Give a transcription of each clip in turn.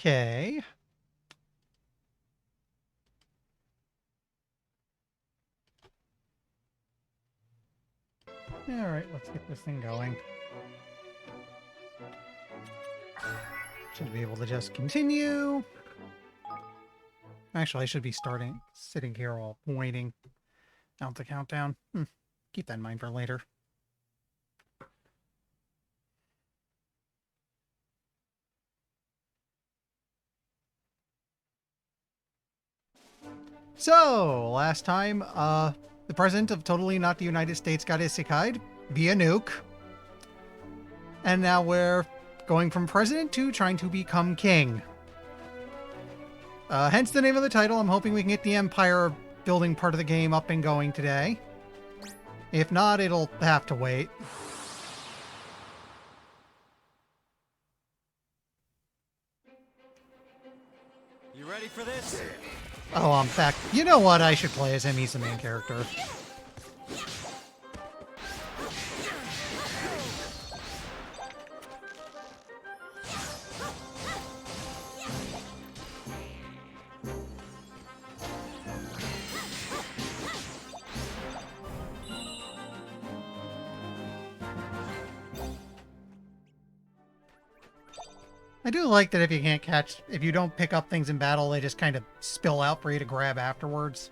Okay. Alright, let's get this thing going. Should be able to just continue. Actually, I should be sitting here all pointing out the countdown. Keep that in mind for later. So, last time, the president of Totally Not the United States got isekai'd via nuke. And now we're going from president to trying to become king. Hence the name of the title. I'm hoping we can get the empire building part of the game up and going today. If not, it'll have to wait. You ready for this? Oh, I'm back. You know what? I should play as him. He's the main character. I do like that if you don't pick up things in battle, they just kind of spill out for you to grab afterwards.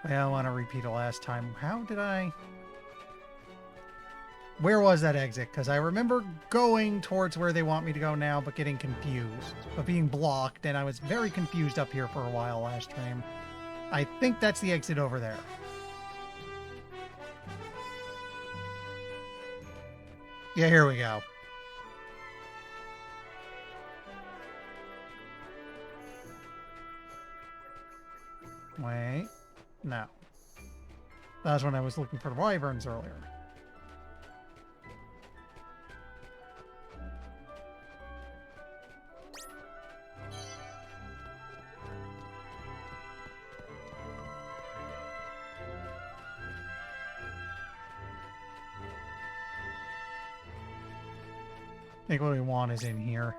Yeah, I want to repeat it last time. Where was that exit? Because I remember going towards where they want me to go now, but getting confused. But being blocked, and I was very confused up here for a while last stream. I think that's the exit over there. Yeah, here we go. Wait. No. That was when I was looking for the wyverns earlier. I think what we want is in here.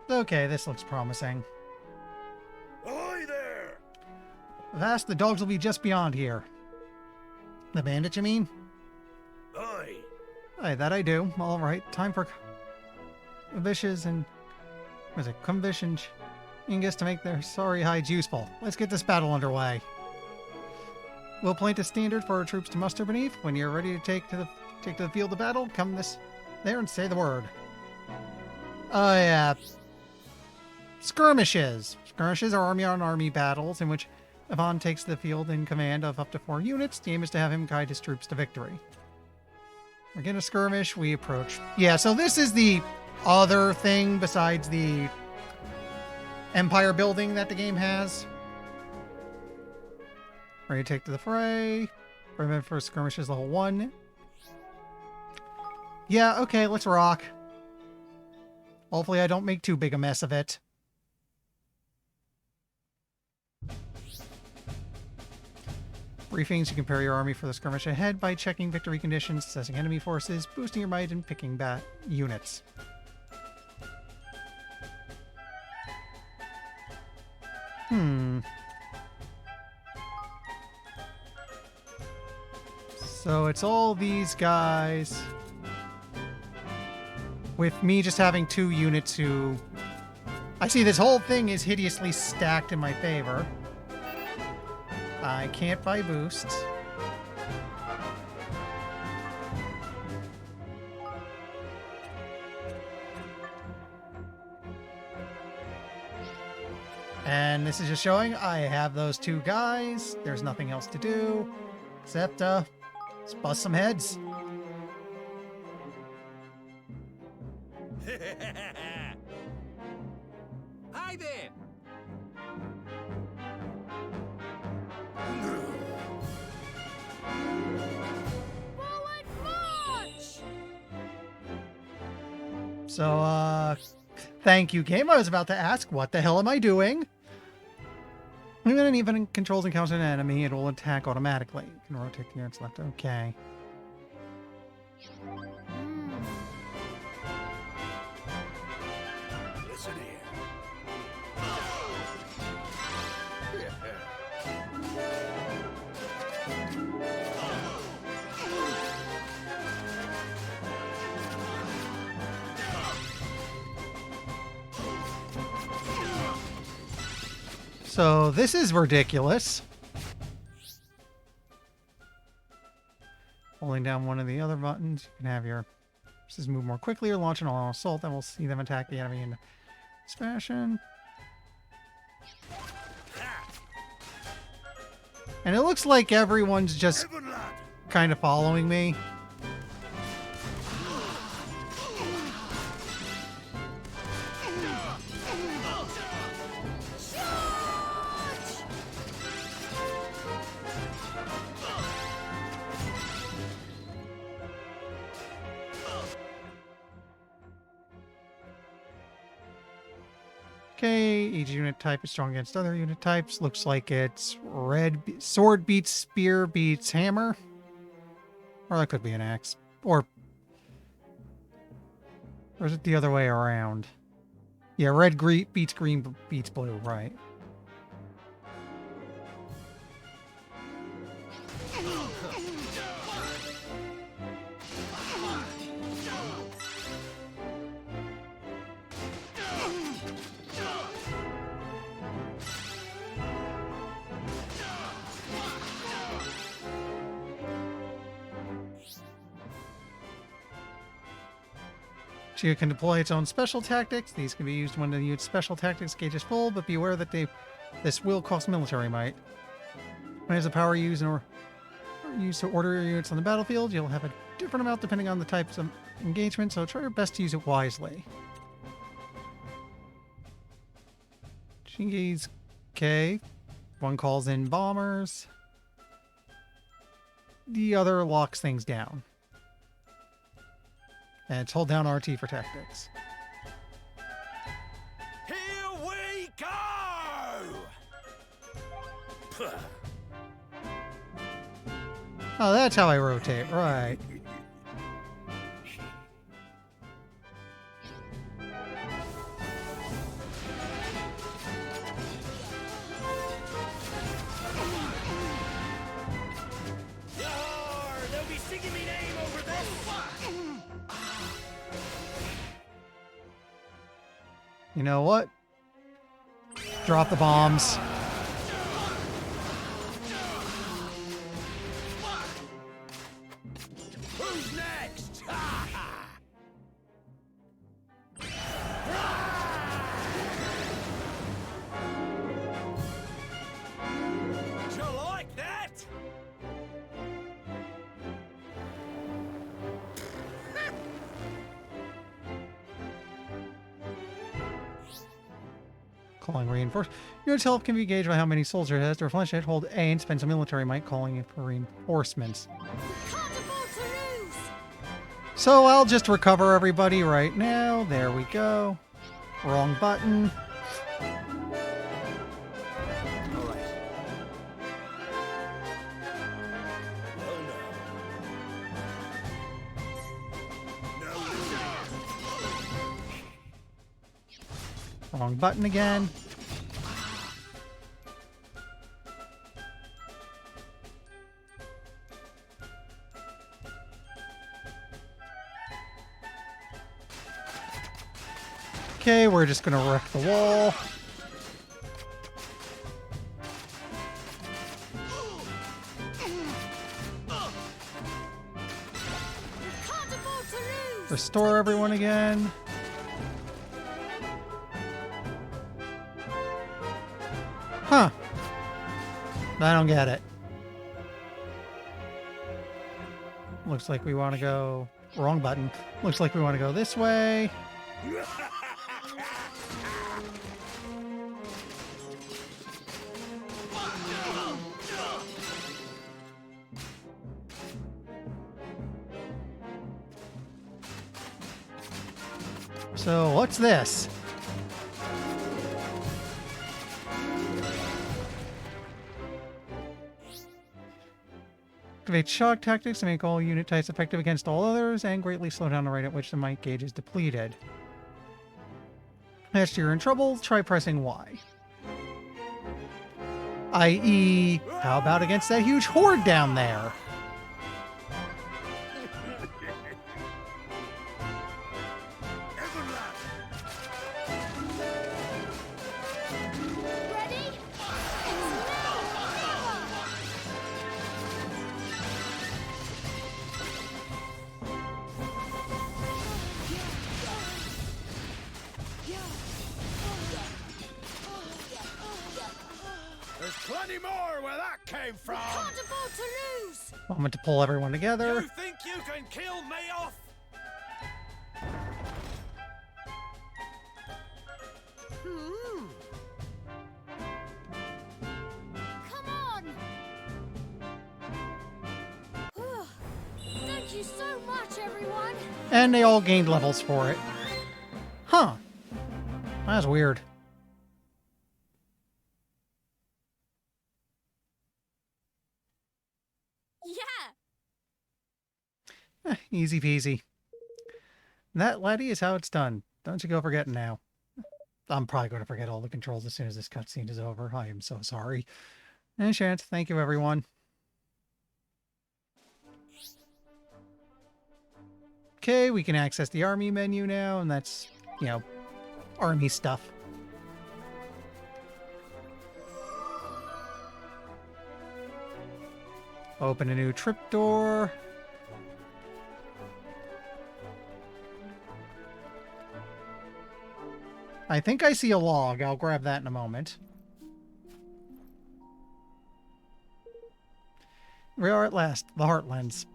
Okay, this looks promising. Ahoy there! Vast, the dogs will be just beyond here. The bandit, you mean? Aye. Aye, that I do. All right, time for Vishes and... Was it Kumvish and Ingus to make their sorry hides useful. Let's get this battle underway. We'll plant a standard for our troops to muster beneath. When you're ready to take to the field of battle, come there and say the word. Oh, yeah. Skirmishes. Skirmishes are army-on-army battles in which Yvonne takes the field in command of up to 4 units. The aim is to have him guide his troops to victory. Again, a skirmish, we approach. Yeah, so this is the other thing besides the empire building that the game has. Ready to take to the fray. Prevent for skirmishes level 1. Yeah, okay, let's rock. Hopefully I don't make too big a mess of it. Briefings, you compare your army for the skirmish ahead by checking victory conditions, assessing enemy forces, boosting your might, and picking units. So it's all these guys, with me just having 2 units who... I see this whole thing is hideously stacked in my favor. I can't buy boosts. And this is just showing I have those 2 guys. There's nothing else to do except let's bust some heads. Hi there! Forward march! So, thank you, game. I was about to ask, what the hell am I doing? When an even controls encounters an enemy, it will attack automatically. You can rotate the units left. Okay. Listen here. So this is ridiculous. Holding down one of the other buttons, you can have your forces move more quickly or launch an all-out assault. Then we'll see them attack the enemy in this fashion. And it looks like everyone's just kind of following me. Okay, each unit type is strong against other unit types. Looks like it's sword beats spear beats hammer. Or that could be an axe. Or is it the other way around? Yeah, red beats green beats blue, right. Chia can deploy its own special tactics. These can be used when the unit's special tactics gauge is full, but be aware that this will cost military might. When it has a power used to order your units on the battlefield, you'll have a different amount depending on the types of engagement, so try your best to use it wisely. Shingi's okay. One calls in bombers. The other locks things down. And it's hold down RT for tactics. Here we go! Oh, that's how I rotate, right. Yar! They'll be singing me name over this! You know what? Drop the bombs. Who's next? Do you like that? Calling reinforce. Unit's health can be gauged by how many soldiers it has. To replenish it, hold A and spend some military might calling it for reinforcements. Can't afford to lose. So I'll just recover everybody right now. There we go. Wrong button. All right. Oh no. No, Wrong button again. Okay, we're just gonna wreck the wall. Can't afford to lose. Restore everyone again. Huh. I don't get it. Looks like we want to go... Wrong button. Looks like we want to go this way. So, what's this? Activate shock tactics to make all unit types effective against all others and greatly slow down the rate at which the might gauge is depleted. Next you're in trouble, try pressing Y. I.e., how about against that huge horde down there? Ready? There's plenty more where that came from! Can't afford to lose. Moment to pull everyone You together. think you can kill me off? Come on. Thank you so much, everyone. And they all gained levels for it. Huh. That's weird. Easy peasy. That, laddie, is how it's done. Don't you go forgetting now. I'm probably going to forget all the controls as soon as this cutscene is over. I am so sorry. And chance, thank you, everyone. Okay, we can access the army menu now, and that's, you know, army stuff. Open a new trip door. I think I see a log. I'll grab that in a moment. We are at last, the Heartlands.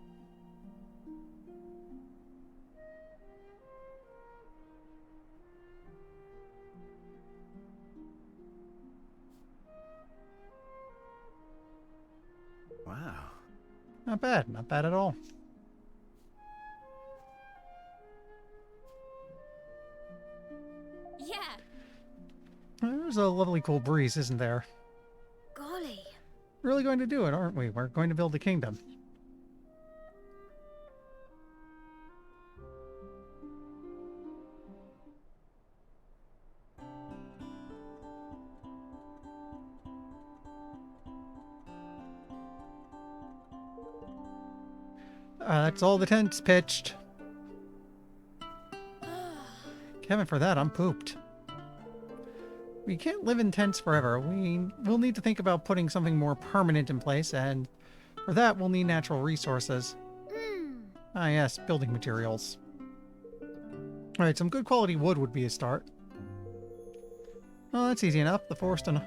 Wow. Not bad, not bad at all. Yeah. There's a lovely cool breeze, isn't there? Golly. Really going to do it, aren't we? We're going to build a kingdom. That's all the tents pitched. Kevin, for that, I'm pooped. We can't live in tents forever. We'll need to think about putting something more permanent in place, and for that, we'll need natural resources. Ah, yes, building materials. Alright, some good quality wood would be a start. Well, that's easy enough. The forest and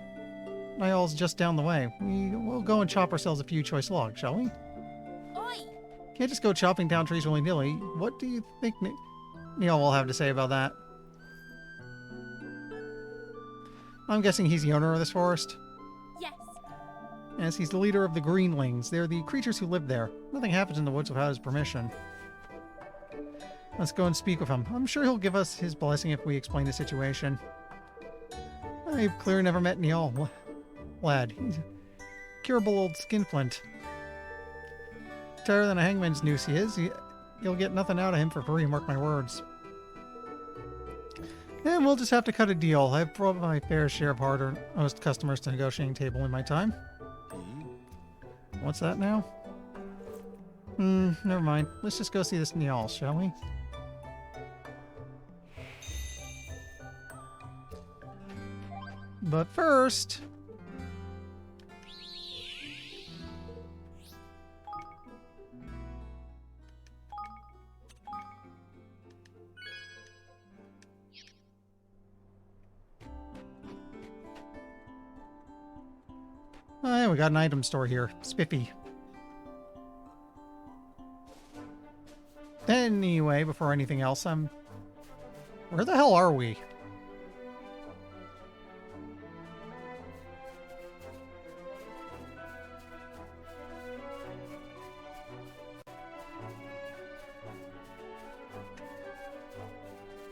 Niall's just down the way. We'll go and chop ourselves a few choice logs, shall we? Oi. Can't just go chopping down trees willy-nilly. What do you think Neil will have to say about that? I'm guessing he's the owner of this forest? Yes. Yes, he's the leader of the Greenlings. They're the creatures who live there. Nothing happens in the woods without his permission. Let's go and speak with him. I'm sure he'll give us his blessing if we explain the situation. I've clearly never met Neil. Lad, he's a curable old skinflint. Tighter than a hangman's noose he is. You'll get nothing out of him for free, mark my words. And we'll just have to cut a deal. I've brought my fair share of hard-nosed customers to the negotiating table in my time. What's that now? Never mind. Let's just go see this Niall, shall we? But first... Oh, yeah, we got an item store here. Spiffy. Anyway, before anything else, where the hell are we?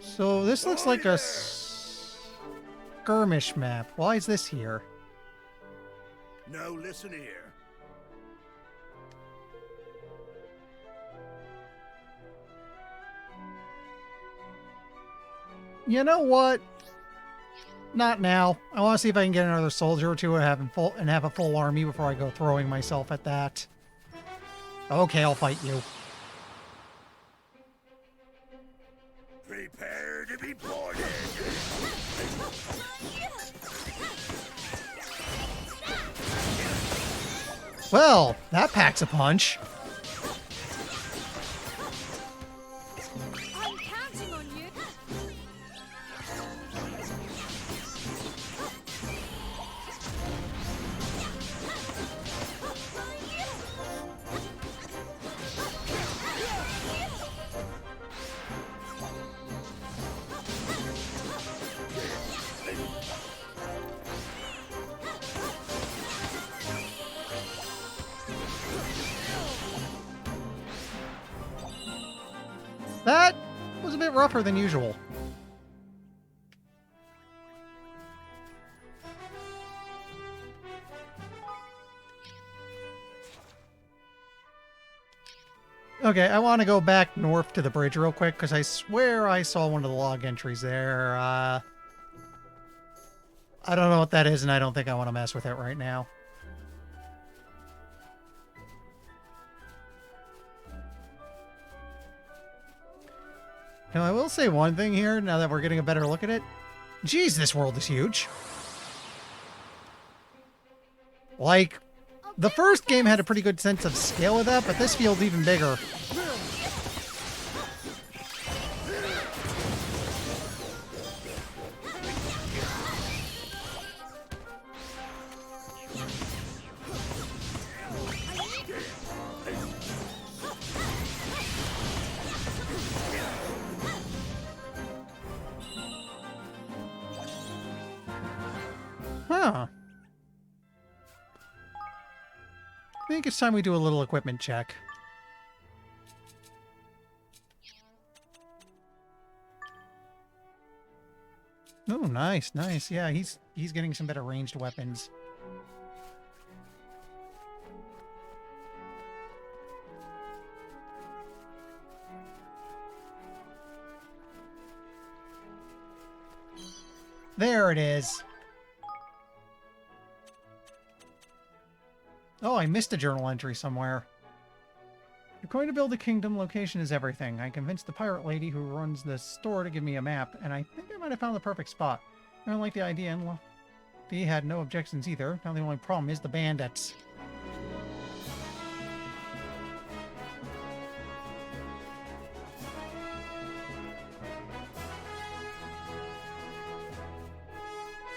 So this looks like a skirmish map. Why is this here? No, listen here. You know what? Not now. I want to see if I can get another soldier or two and have a full army before I go throwing myself at that. Okay, I'll fight you. Prepare to be boarded. Well, that packs a punch. I'm counting on you. That was a bit rougher than usual. Okay, I want to go back north to the bridge real quick because I swear I saw one of the log entries there. I don't know what that is, and I don't think I want to mess with it right now. Now, I will say one thing here, now that we're getting a better look at it. Geez, this world is huge. Like, the first game had a pretty good sense of scale of that, but this feels even bigger. Huh. I think it's time we do a little equipment check. Oh, nice, nice. Yeah, he's getting some better ranged weapons. There it is. Oh, I missed a journal entry somewhere. You're going to build a kingdom. Location is everything. I convinced the pirate lady who runs the store to give me a map, and I think I might have found the perfect spot. I don't like the idea, and well, he had no objections either. Now the only problem is the bandits.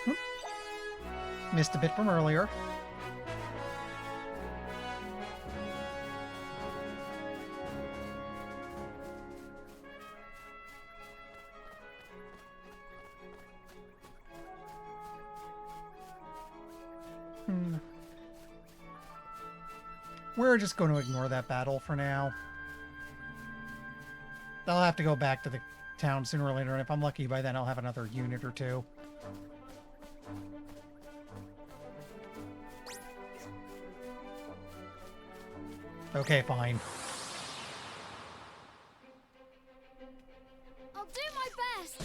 Oop. Missed a bit from earlier. We're just going to ignore that battle for now. I'll have to go back to the town sooner or later, and if I'm lucky by then I'll have another unit or two. Okay, fine. I'll do my best.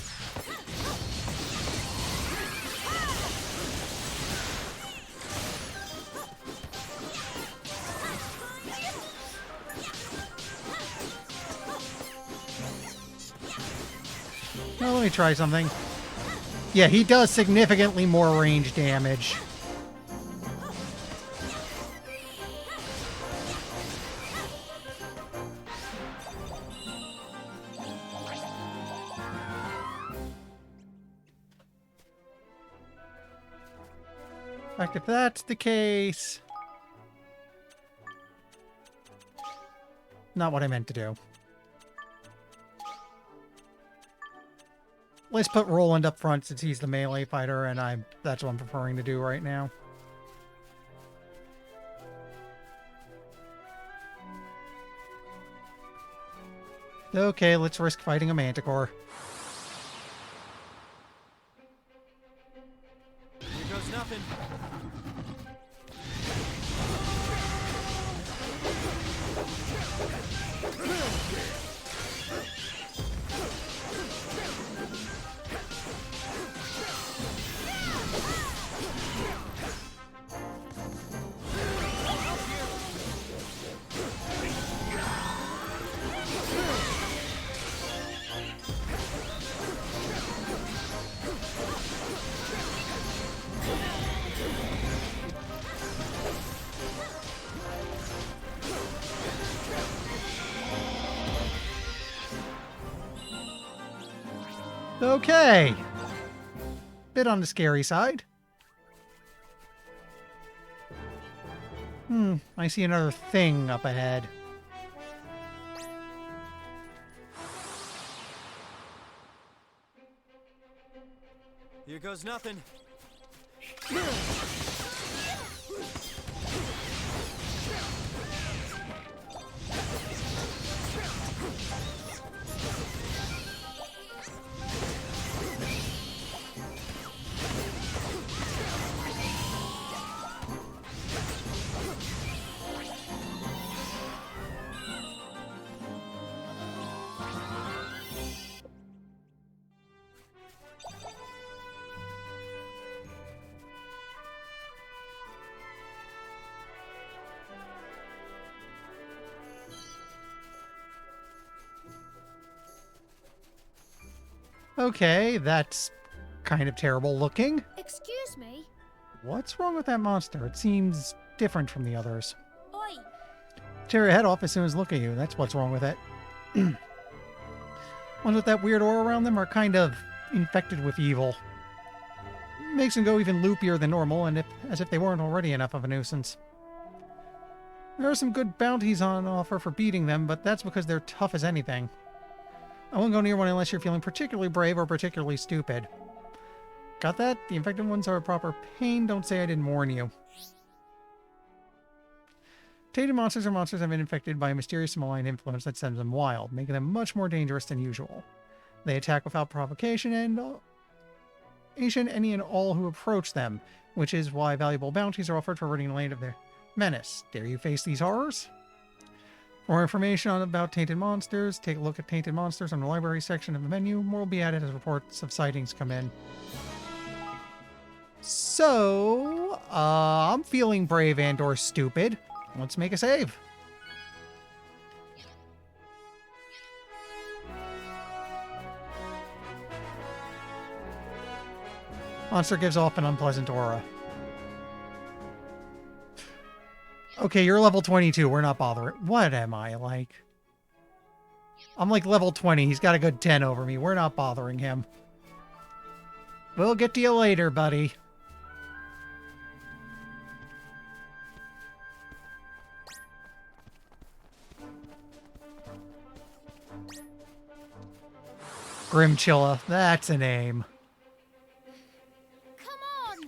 Well, let me try something. Yeah, he does significantly more range damage. In fact, if that's the case... Not what I meant to do. Let's put Roland up front since he's the melee fighter, and that's what I'm preferring to do right now. Okay, let's risk fighting a manticore. Here goes nothing. Okay. Bit on the scary side. I see another thing up ahead. Here goes nothing. Okay, that's kind of terrible looking. Excuse me. What's wrong with that monster? It seems different from the others. Oi. Tear your head off as soon as look at you. That's what's wrong with it. Ones with that weird aura around them are kind of infected with evil. Makes them go even loopier than normal, and as if they weren't already enough of a nuisance. There are some good bounties on offer for beating them, but that's because they're tough as anything. I won't go near one unless you're feeling particularly brave or particularly stupid. Got that? The infected ones are a proper pain. Don't say I didn't warn you. Tainted monsters are monsters that have been infected by a mysterious malign influence that sends them wild, making them much more dangerous than usual. They attack without provocation and any and all who approach them, which is why valuable bounties are offered for ridding the land of their menace. Dare you face these horrors? For more information about tainted monsters, take a look at tainted monsters on the library section of the menu. More will be added as reports of sightings come in. So, I'm feeling brave and or stupid. Let's make a save. Monster gives off an unpleasant aura. Okay, you're level 22. We're not bothering. What am I, like? I'm like level 20. He's got a good 10 over me. We're not bothering him. We'll get to you later, buddy. Grimchilla. That's a name. Come on.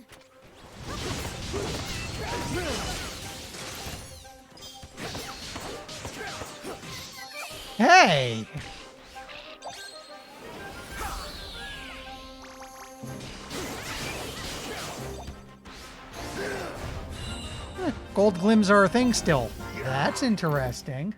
Hey! Gold glims are a thing still. That's interesting.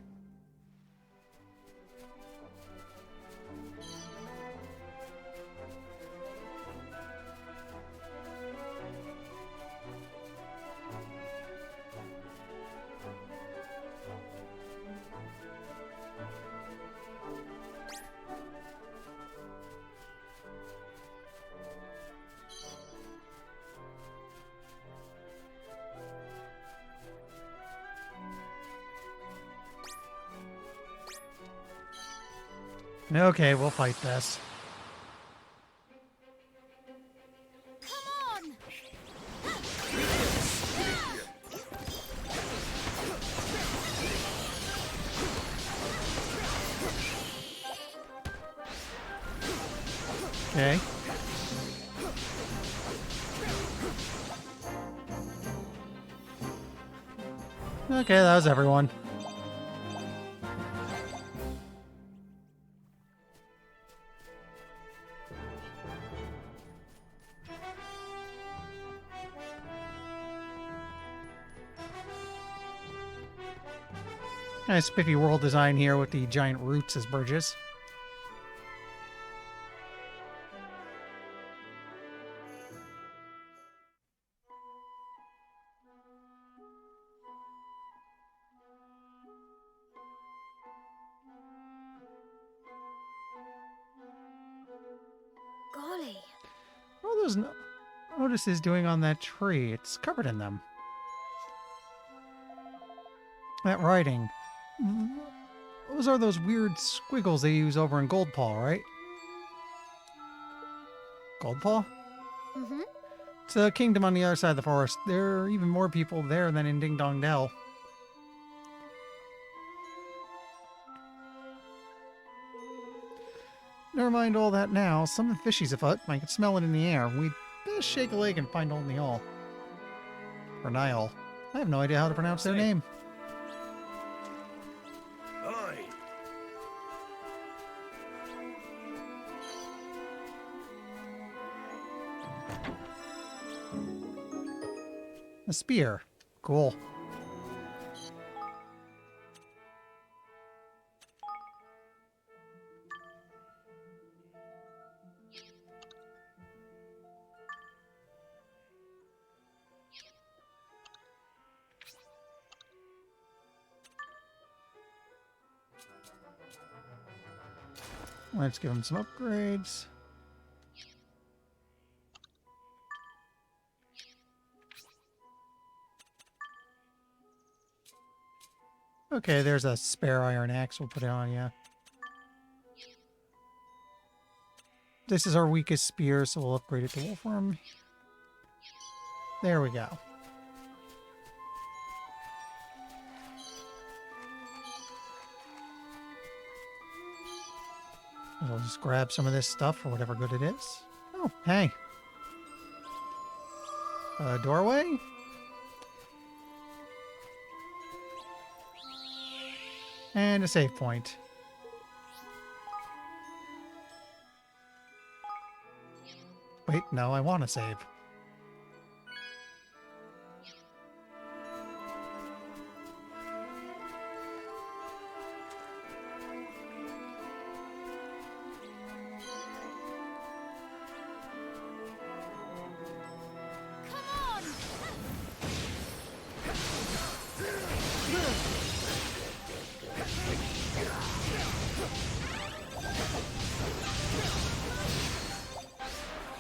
Okay, we'll fight this. Come on. Okay. Okay, that was everyone. Nice spiffy world design here with the giant roots as bridges. Golly. What are those notices doing on that tree? It's covered in them. That writing. Those are those weird squiggles they use over in Goldpaw, right? Goldpaw? Mm-hmm. It's a kingdom on the other side of the forest. There are even more people there than in Ding Dong Dell. Never mind all that now. Something fishy's afoot. I can smell it in the air. We'd best shake a leg and find Old Niall. Or Niall. I have no idea how to pronounce their name. Oi! A spear. Cool. Let's give him some upgrades. Okay, there's a spare iron axe. We'll put it on, yeah. This is our weakest spear, so we'll upgrade it to wolfram. There we go. We'll just grab some of this stuff for whatever good it is. Oh, hey. A doorway? And a save point. Wait, no, I want to save. Come on!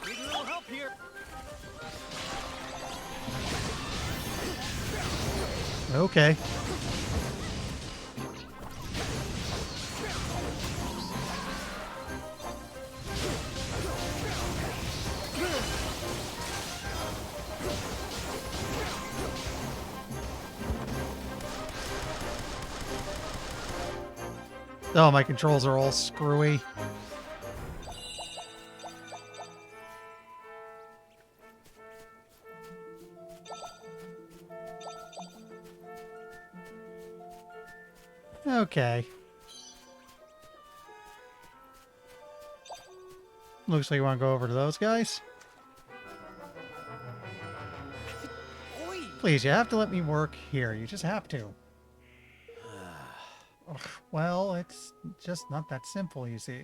Need a little help here. Okay. Oh, my controls are all screwy. Okay. Looks like you want to go over to those guys. Oi! Please, you have to let me work here. You just have to. Ugh, well, it's just not that simple, you see.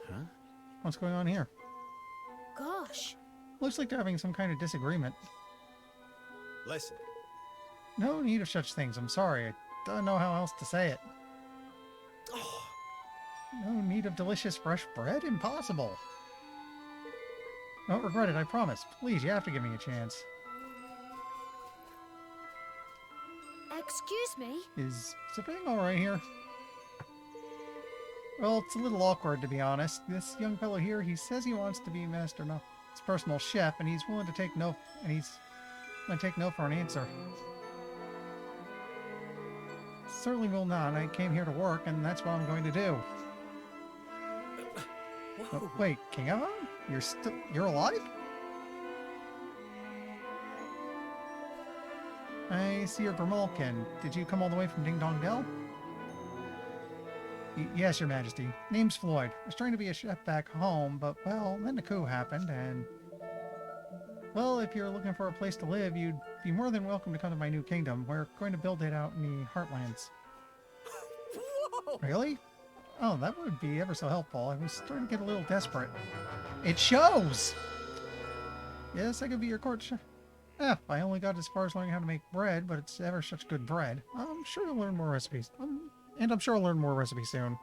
Huh? What's going on here? Gosh. Looks like they're having some kind of disagreement. Listen. No need of such things. I'm sorry. I don't know how else to say it. Oh, No need of delicious fresh bread? Impossible. Don't regret it, I promise. Please, you have to give me a chance. Excuse me? Is everything alright here? Well, it's a little awkward, to be honest. This young fellow here, he says he wants to be Master No's personal chef, and he's willing to take no, and he's going to take no for an answer. Certainly will not. I came here to work, and that's what I'm going to do. whoa. Oh, wait, King Evan? You're alive? I see you're Grimalkin. Did you come all the way from Ding Dong Dell? Yes, Your Majesty. Name's Floyd. I was trying to be a chef back home, but, well, then the coup happened, and... Well, if you're looking for a place to live, you'd be more than welcome to come to my new kingdom. We're going to build it out in the Heartlands. Whoa! Really? Oh, that would be ever so helpful. I was starting to get a little desperate. It shows! Yes, I could be your court chef. I only got as far as learning how to make bread, but it's ever such good bread. I'm sure you'll learn more recipes. And I'm sure I'll learn more recipes soon.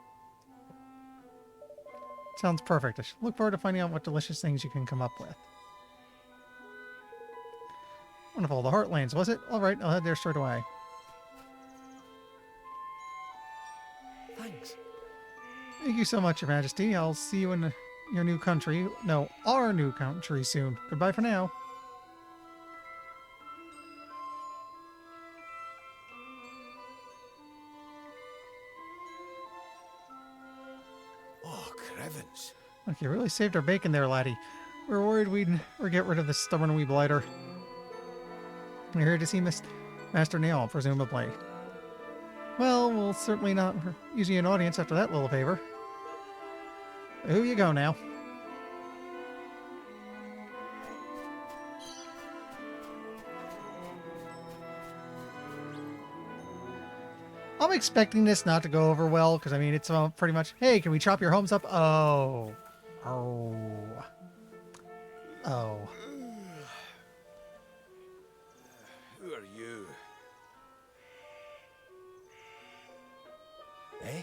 Sounds perfect. I look forward to finding out what delicious things you can come up with. Wonderful. The Heartlands, was it? Alright, I'll head there straight away. Thanks. Thank you so much, Your Majesty. I'll see you in your new country. No, our new country soon. Goodbye for now. Oh, Crevens. Look, you really saved our bacon there, laddie. We were worried we'd get rid of this stubborn wee blighter. You're here to see Master Neil, presumably. Well, we'll certainly not use you an audience after that little favor. Who you go now? I'm expecting this not to go over well, because, I mean, it's pretty much, hey, can we chop your homes up? Oh. Oh. Oh. Who are you? Eh?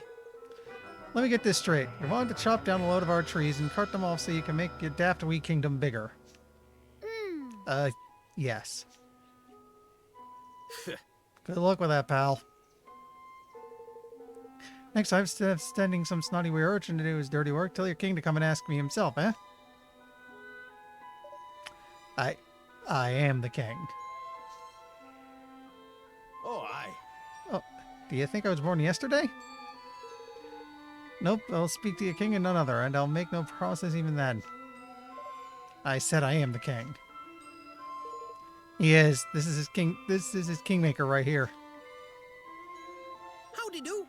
Let me get this straight. You wanted to chop down a load of our trees and cart them off so you can make your daft wee kingdom bigger. Hmm. Yes. Good luck with that, pal. Next time, instead of sending some snotty wee urchin to do his dirty work, tell your king to come and ask me himself, eh? I am the king. Oh, aye. Oh, do you think I was born yesterday? Nope, I'll speak to your king and none other, and I'll make no promises even then. I said I am the king. He is. This is his king. This is his kingmaker right here. Howdy do.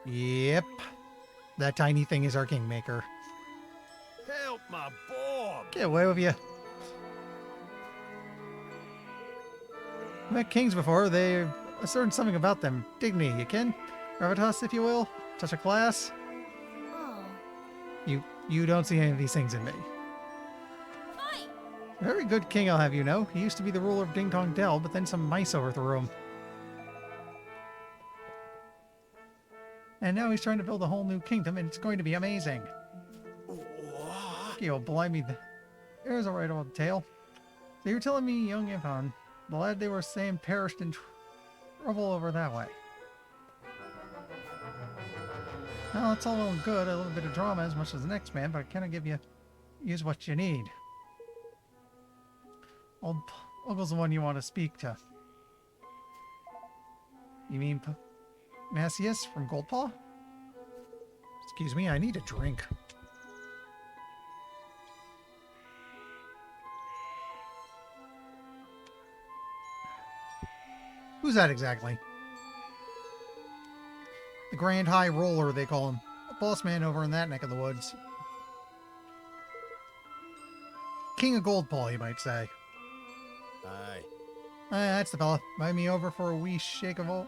Yep. That tiny thing is our kingmaker. Help my Bob. Get away with you. Met kings before. They asserted something about them. Dignity, you ken? Gravitas, if you will. Touch of class. Oh. You don't see any of these things in me. Fight! Very good king, I'll have you know. He used to be the ruler of Ding Dong Dell, but then some mice overthrew him. And now he's trying to build a whole new kingdom, and it's going to be amazing. What? Okay, well, blimey, there's a right old tale. So you're telling me young Ivan, the lad they were saying perished in trouble over that way. Well, it's all well and good. A little bit of drama as much as the next man, but I cannot give you use what you need. Old Uncle's the one you want to speak to. You mean Macias from Goldpaw? Excuse me, I need a drink. Who's that exactly? The Grand High Roller, they call him. A boss man over in that neck of the woods. King of Goldpaw, you might say. Aye. That's the fella. Invited me over for a wee shake of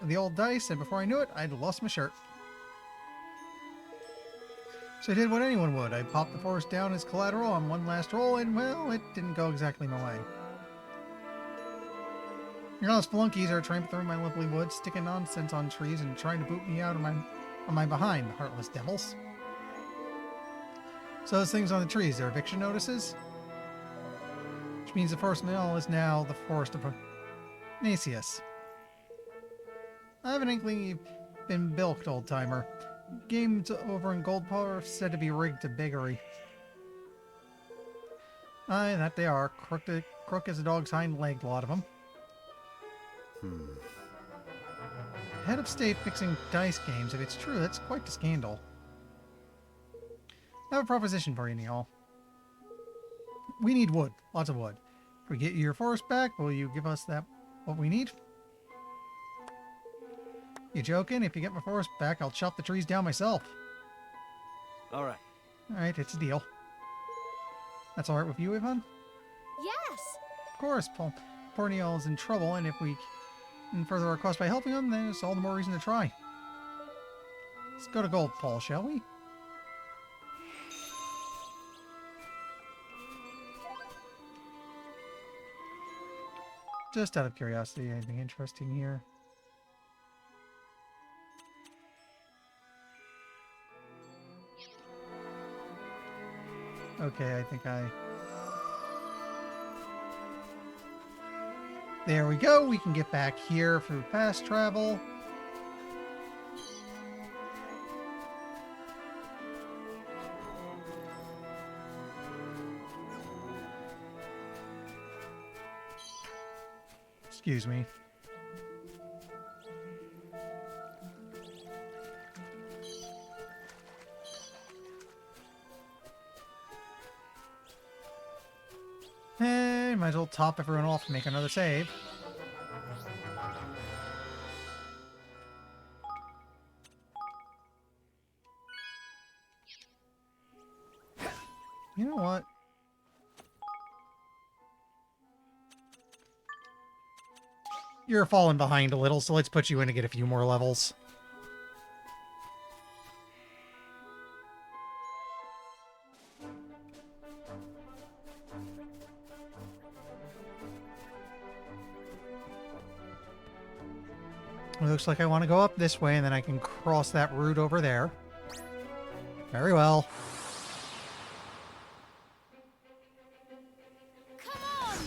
the old dice, and before I knew it, I'd lost my shirt. So I did what anyone would. I popped the forest down as collateral on one last roll, and, well, it didn't go exactly my way. Your honest flunkies are tramping through my lovely woods, sticking nonsense on trees and trying to boot me out of my behind, the heartless devils. So those things on the trees, they're eviction notices? Which means the forest mill is now the forest of Macias. I have an inkling you've been bilked, old-timer. Games over in Goldpaw are said to be rigged to biggery. Aye, that they are. Crook as a dog's hind leg, a lot of them. Head of state fixing dice games. If it's true, that's quite the scandal. I have a proposition for you, Neil. We need wood. Lots of wood. If we get your forest back, will you give us what we need? You joking? If you get my forest back, I'll chop the trees down myself. All right. Alright, it's a deal. That's alright with you, Ivan? Yes! Of course, poor Neil is in trouble, and if we can further our cause by helping him, there's all the more reason to try. Let's go to Goldpaw, shall we? Just out of curiosity, anything interesting here? Okay, I think There we go. We can get back here through fast travel. Excuse me. And might as well top everyone off and make another save. You know what? You're falling behind a little, so let's put you in to get a few more levels. It looks like I want to go up this way, and then I can cross that route over there. Very well. Come on!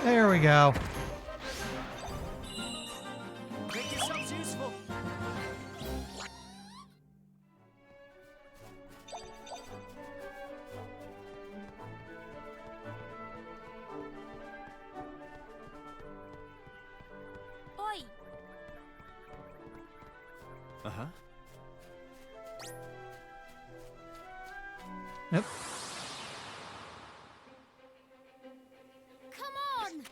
There we go. Make yourselves useful. Oi! Uh-huh. Yep. Come on!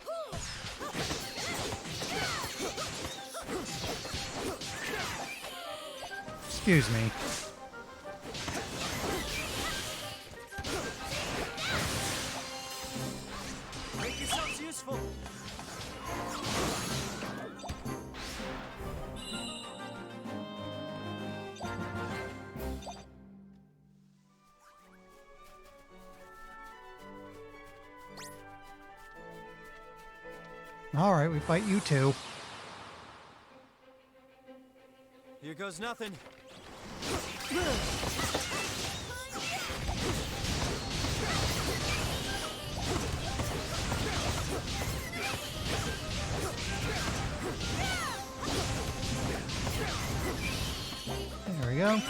Excuse me. Make yourselves useful. All right, we fight you too. Here goes nothing. There we go.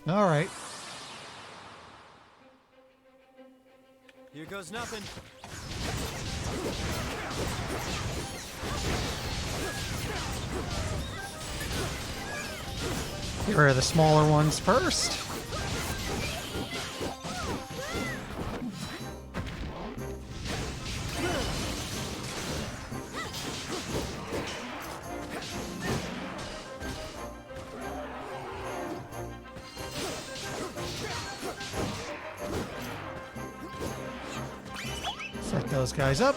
All right. Here goes nothing. Get rid of the smaller ones first. Set those guys up.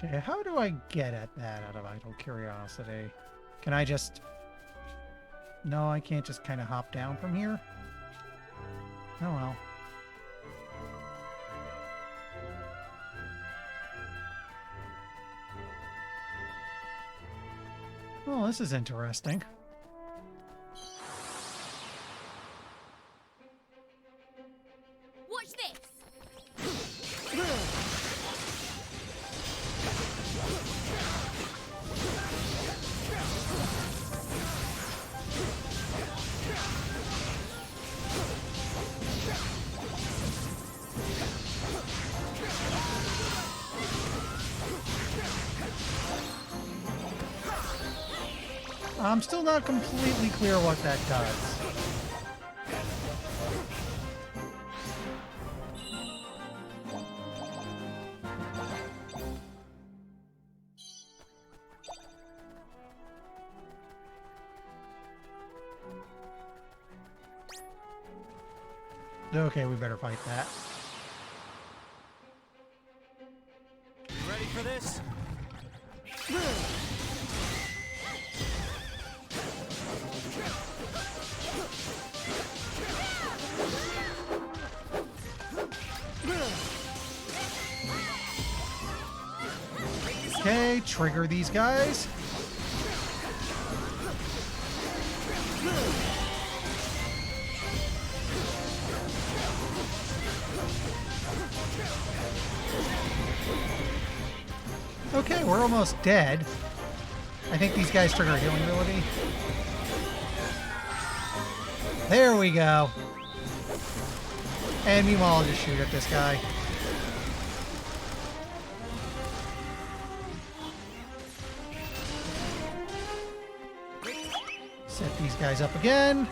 Okay, how do I get at that out of idle curiosity? Can I just... No, I can't just kind of hop down from here? Oh well. Oh, this is interesting. Watch this! I'm still not completely clear what that does. Okay, we better fight that. You ready for this? Okay, trigger these guys. Okay, we're almost dead. I think these guys trigger healing ability. There we go. And meanwhile, I'll just shoot at this guy. Set these guys up again.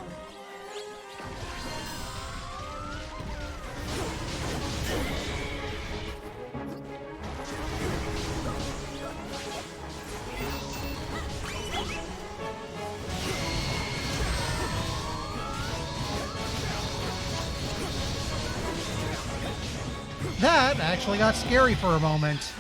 That actually got scary for a moment.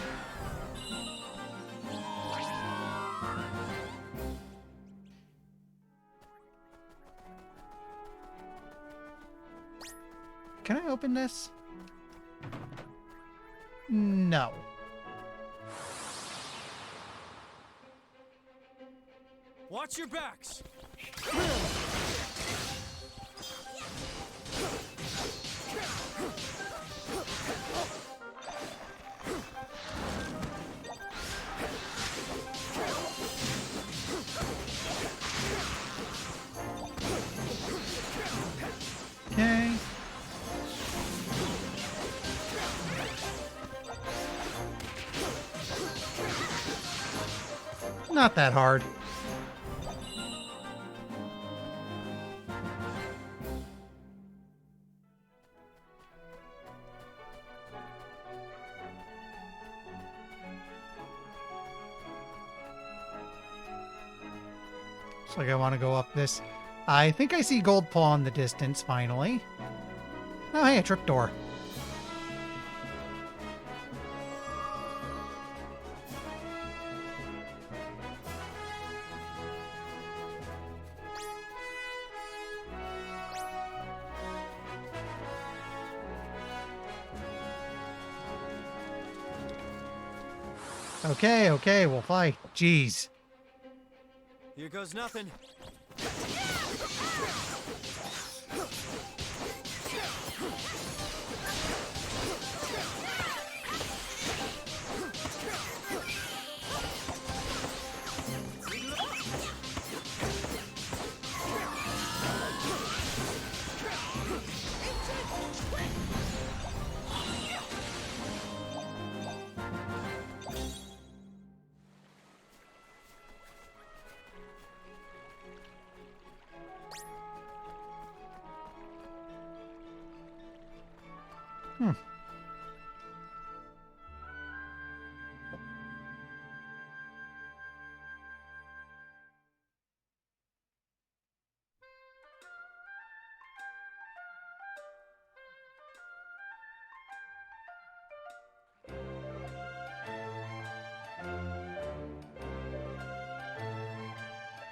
Can I open this? No. Watch your backs. Okay. Not that hard. Looks like I want to go up this. I think I see Gold Paw in the distance, finally. Oh, hey, a trapdoor. Okay, we'll fight. Jeez. Here goes nothing.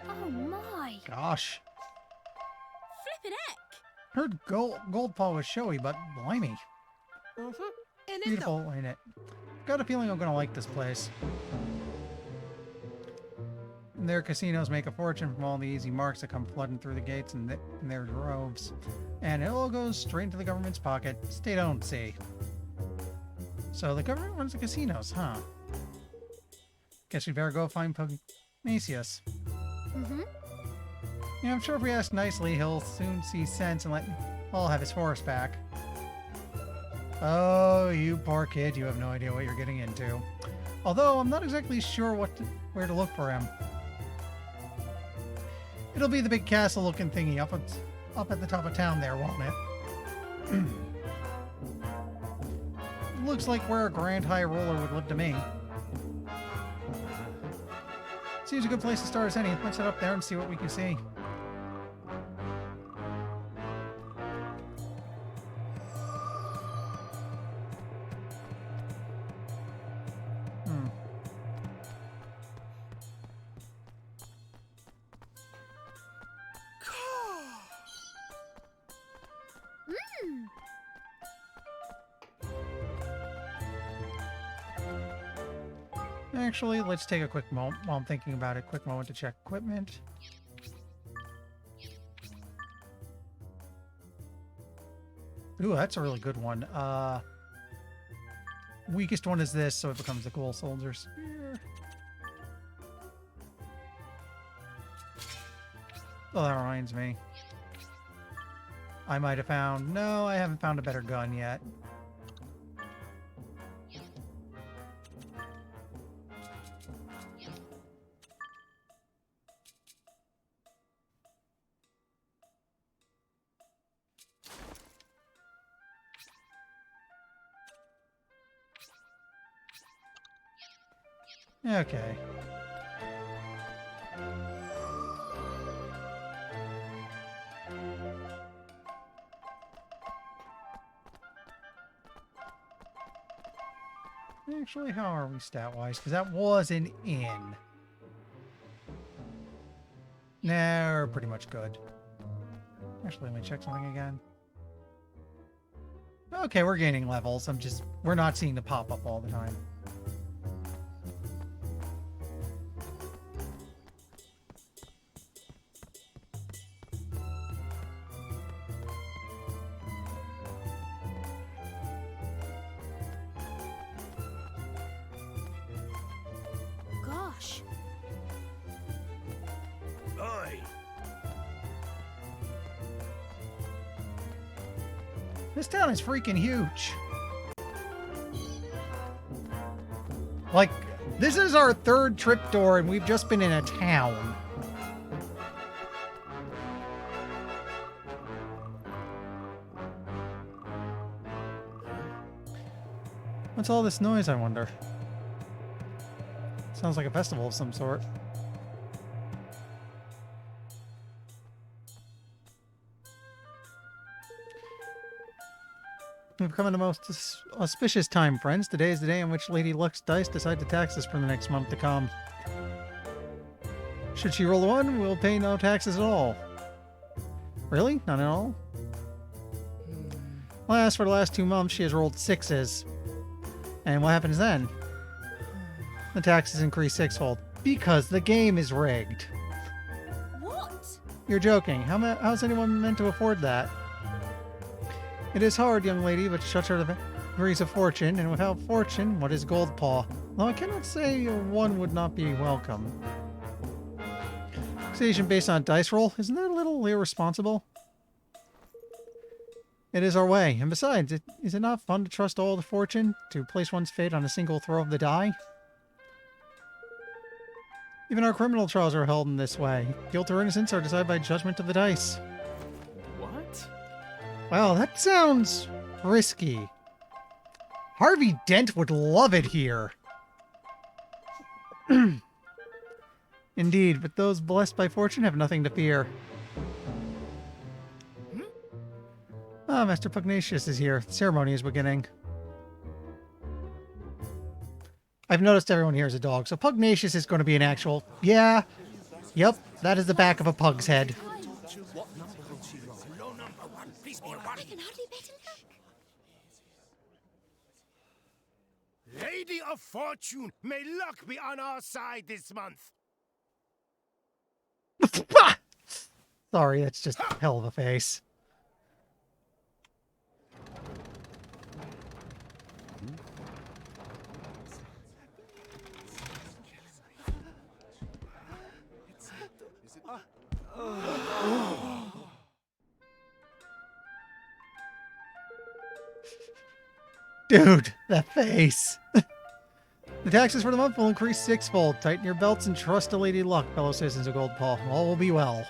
Oh my. Gosh. Flippin' heck. Heard Gold Paw was showy, but blimey. And Beautiful, ain't it? Got a feeling I'm gonna like this place. Their casinos make a fortune from all the easy marks that come flooding through the gates in their droves. And it all goes straight into the government's pocket. State-owned, see. So the government runs the casinos, huh? Guess we'd better go find Pugnasius. Yeah, I'm sure if we ask nicely, he'll soon see sense and let Paul have his horse back. Oh, you poor kid, you have no idea what you're getting into. Although, I'm not exactly sure where to look for him. It'll be the big castle-looking thingy up at the top of town there, won't it? Looks like where a Grand High Roller would live to me. Seems a good place to start as any. Let's head up there and see what we can see. Actually, let's take a quick moment while I'm thinking about it. Quick moment to check equipment. Ooh, that's a really good one. Weakest one is this, so it becomes the Ghoul Soldier Spear. Oh, that reminds me. I might have found... No, I haven't found a better gun yet. Okay. Actually, how are we stat-wise? Because that was an inn. Nah, we're pretty much good. Actually, let me check something again. Okay, we're gaining levels. We're not seeing the pop-up all the time. Gosh. Oi! This town is freaking huge. Like, this is our third trip door and we've just been in a town. What's all this noise, I wonder? Sounds like a festival of some sort. We've come in the most auspicious time, friends. Today is the day on which Lady Luck's dice decide to tax us for the next month to come. Should she roll a 1, we'll pay no taxes at all. Really? Not at all? Last, for the last 2 months, she has rolled 6s. And what happens then? The taxes increase 6-fold. Because the game is rigged. What? You're joking. How's anyone meant to afford that? It is hard, young lady, but such are the degrees of fortune, and without fortune, what is gold paw? Though I cannot say one would not be welcome. Taxation based on dice roll? Isn't that a little irresponsible? It is our way, and besides, is it not fun to trust all the fortune, to place one's fate on a single throw of the die? Even our criminal trials are held in this way. Guilt or innocence are decided by judgment of the dice. What? Well, that sounds risky. Harvey Dent would love it here. Indeed, but those blessed by fortune have nothing to fear. Ah, Master Pugnacious is here. The ceremony is beginning. I've noticed everyone here is a dog, so Pugnacious is going to be an actual... Yeah. Yep, that is the back of a pug's head. I can hardly bear to look. Lady of Fortune, may luck be on our side this month. Sorry, that's just a hell of a face. Dude, that face. The taxes for the month will increase 6-fold. Tighten your belts and trust to Lady Luck, fellow citizens of Gold Paw. All will be well.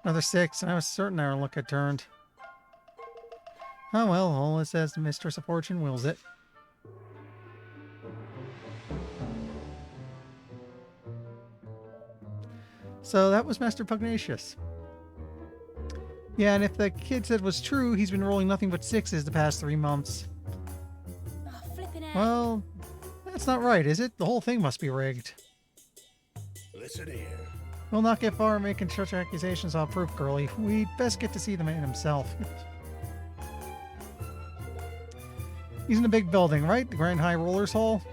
Another 6, and I was certain our luck had turned. Oh well, all it says the Mistress of Fortune wills it. So that was Master Pugnacious. Yeah, and if the kid said was true, he's been rolling nothing but 6s the past 3 months. Oh, flippin' heck. Well, that's not right, is it? The whole thing must be rigged. Listen here. We'll not get far making such accusations on proof, girlie. We'd best get to see the man himself. He's in a big building, right? The Grand High Rollers Hall?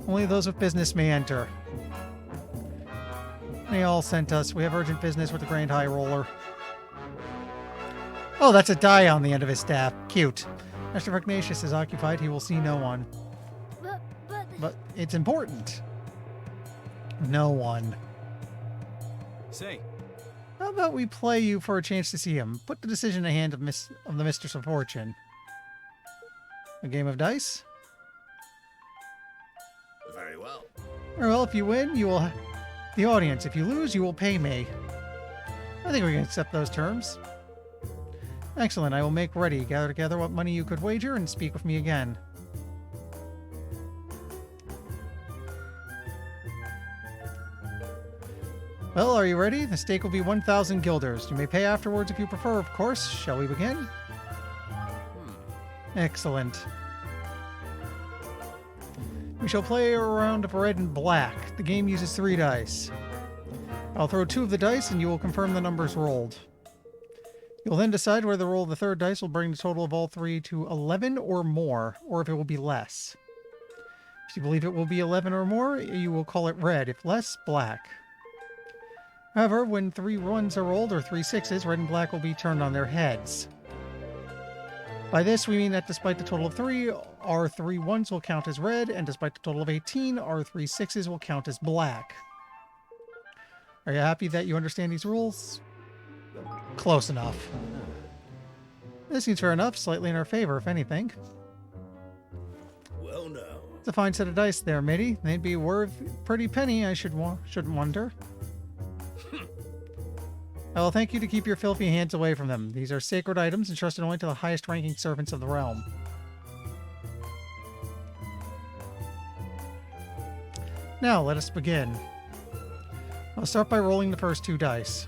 Only those with business may enter. They all sent us. We have urgent business with the Grand High Roller. Oh, that's a die on the end of his staff. Cute. Master Pugnacious is occupied. He will see no one. But it's important. No one. Say, How about we play you for a chance to see him? Put the decision in the hand of the Mistress of Fortune. A game of dice? very well. Very well, if you win, you will... The audience. If you lose, you will pay me. I think we can accept those terms. Excellent. I will make ready. Gather together what money you could wager and speak with me again. Well, are you ready? The stake will be 1,000 guilders. You may pay afterwards if you prefer, of course. Shall we begin? Excellent. We shall play a round of red and black. The game uses 3 dice. I'll throw 2 of the dice and you will confirm the numbers rolled. You'll then decide whether the roll of the 3rd dice will bring the total of all 3 to 11 or more, or if it will be less. If you believe it will be 11 or more, you will call it red. If less, black. However, when 3 ones are rolled or 3 sixes, red and black will be turned on their heads. By this, we mean that despite the total of 3, our 3 ones will count as red, and despite the total of 18, our 3 sixes will count as black. Are you happy that you understand these rules? Close enough. This seems fair enough, slightly in our favor, if anything. Well, now. It's a fine set of dice there, matey. They'd be worth a pretty penny, I shouldn't wonder. I will thank you to keep your filthy hands away from them. These are sacred items entrusted only to the highest-ranking servants of the realm. Now, let us begin. I'll start by rolling the first 2 dice.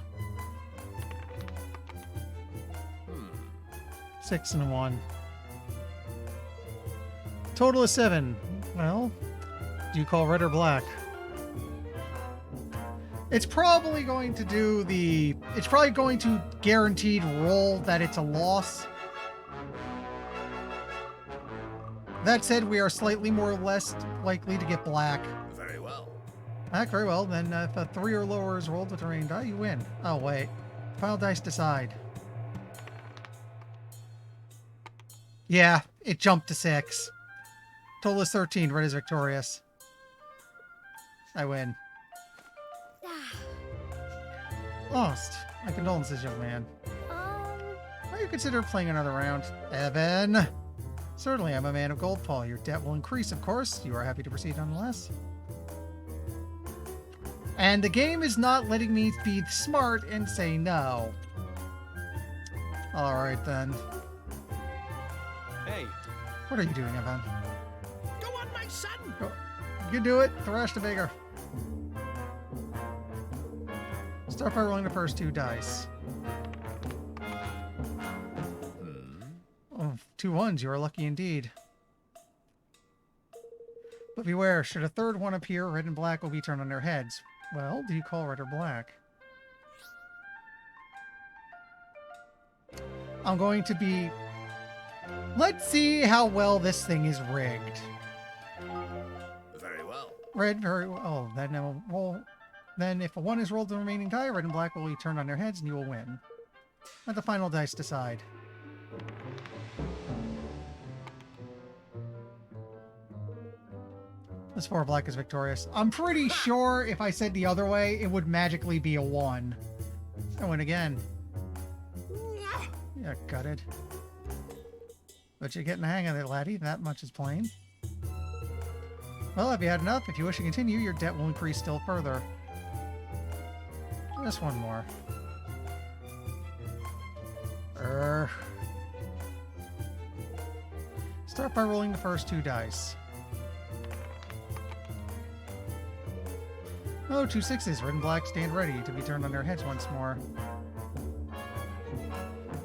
6 and 1. Total is 7. Well, do you call red or black? It's probably going to do the... It's probably going to guaranteed roll that it's a loss. That said, we are slightly more or less likely to get black. Very well. Black, very well. Then if a 3 or lower is rolled with the remaining die, you win. Oh, wait. Final dice decide. Yeah, it jumped to 6. Total is 13. Red is victorious. I win. Lost. My condolences, young man. Why you consider playing another round? Evan! Certainly, I'm a man of gold, Paul. Your debt will increase, of course. You are happy to proceed nonetheless. And the game is not letting me be smart and say no. Alright, then. Hey. What are you doing, Evan? Go on, my son. Go. You can do it. Thrash the bigger. Start by rolling the first 2 dice. Oh, 2 ones. You are lucky indeed. But beware, should a 3rd one appear, red and black will be turned on their heads. Well, do you call red or black? I'm going to be... Let's see how well this thing is rigged. Very well. Red, very well. Oh, then I will roll... Then, if a 1 is rolled the remaining die, red and black will be turned on their heads, and you will win. Let the final dice decide. This 4 black is victorious. I'm pretty sure if I said the other way, it would magically be a 1. I win again. Yeah, gutted. But you're getting the hang of it, laddie. That much is plain. Well, have you had enough? If you wish to continue, your debt will increase still further. Just 1 more. Start by rolling the first 2 dice. Oh, 2 sixes. Red and black stand ready to be turned on their heads once more.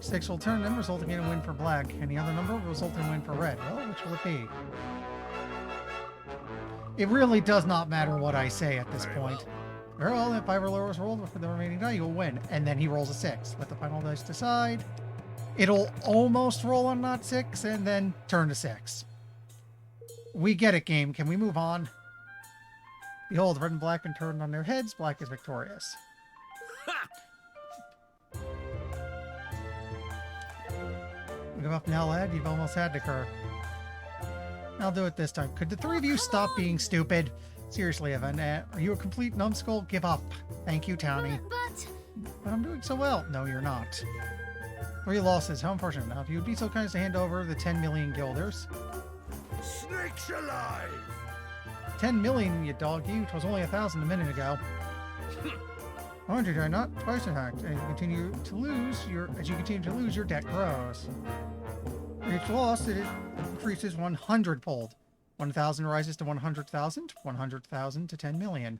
6 will turn them, resulting in a win for black. Any other number will result in a win for red. Well, which will it be? It really does not matter what I say at this point. Very well, if 5 or lower is rolled for the remaining die, you'll win. And then he rolls a 6. Let the final dice decide. It'll almost roll on not 6, and then turn to 6. We get it, game. Can we move on? Behold, red and black are turned on their heads. Black is victorious. Give up now, lad. You've almost had to occur. I'll do it this time. Could the 3 of you stop being stupid? Seriously, Evan, are you a complete numbskull? Give up. Thank you, Townie. But I'm doing so well. No, you're not. 3 losses. How unfortunate. Now, if you would be so kind as to hand over the 10 million guilders. Snakes alive! 10 million, you dog, you. 'Twas only 1,000 a minute ago. 100, I not? Twice, in fact. As you continue to lose, your debt grows. For each loss, it increases 100-fold. 1,000 rises to 100,000, 100,000 to 10 million.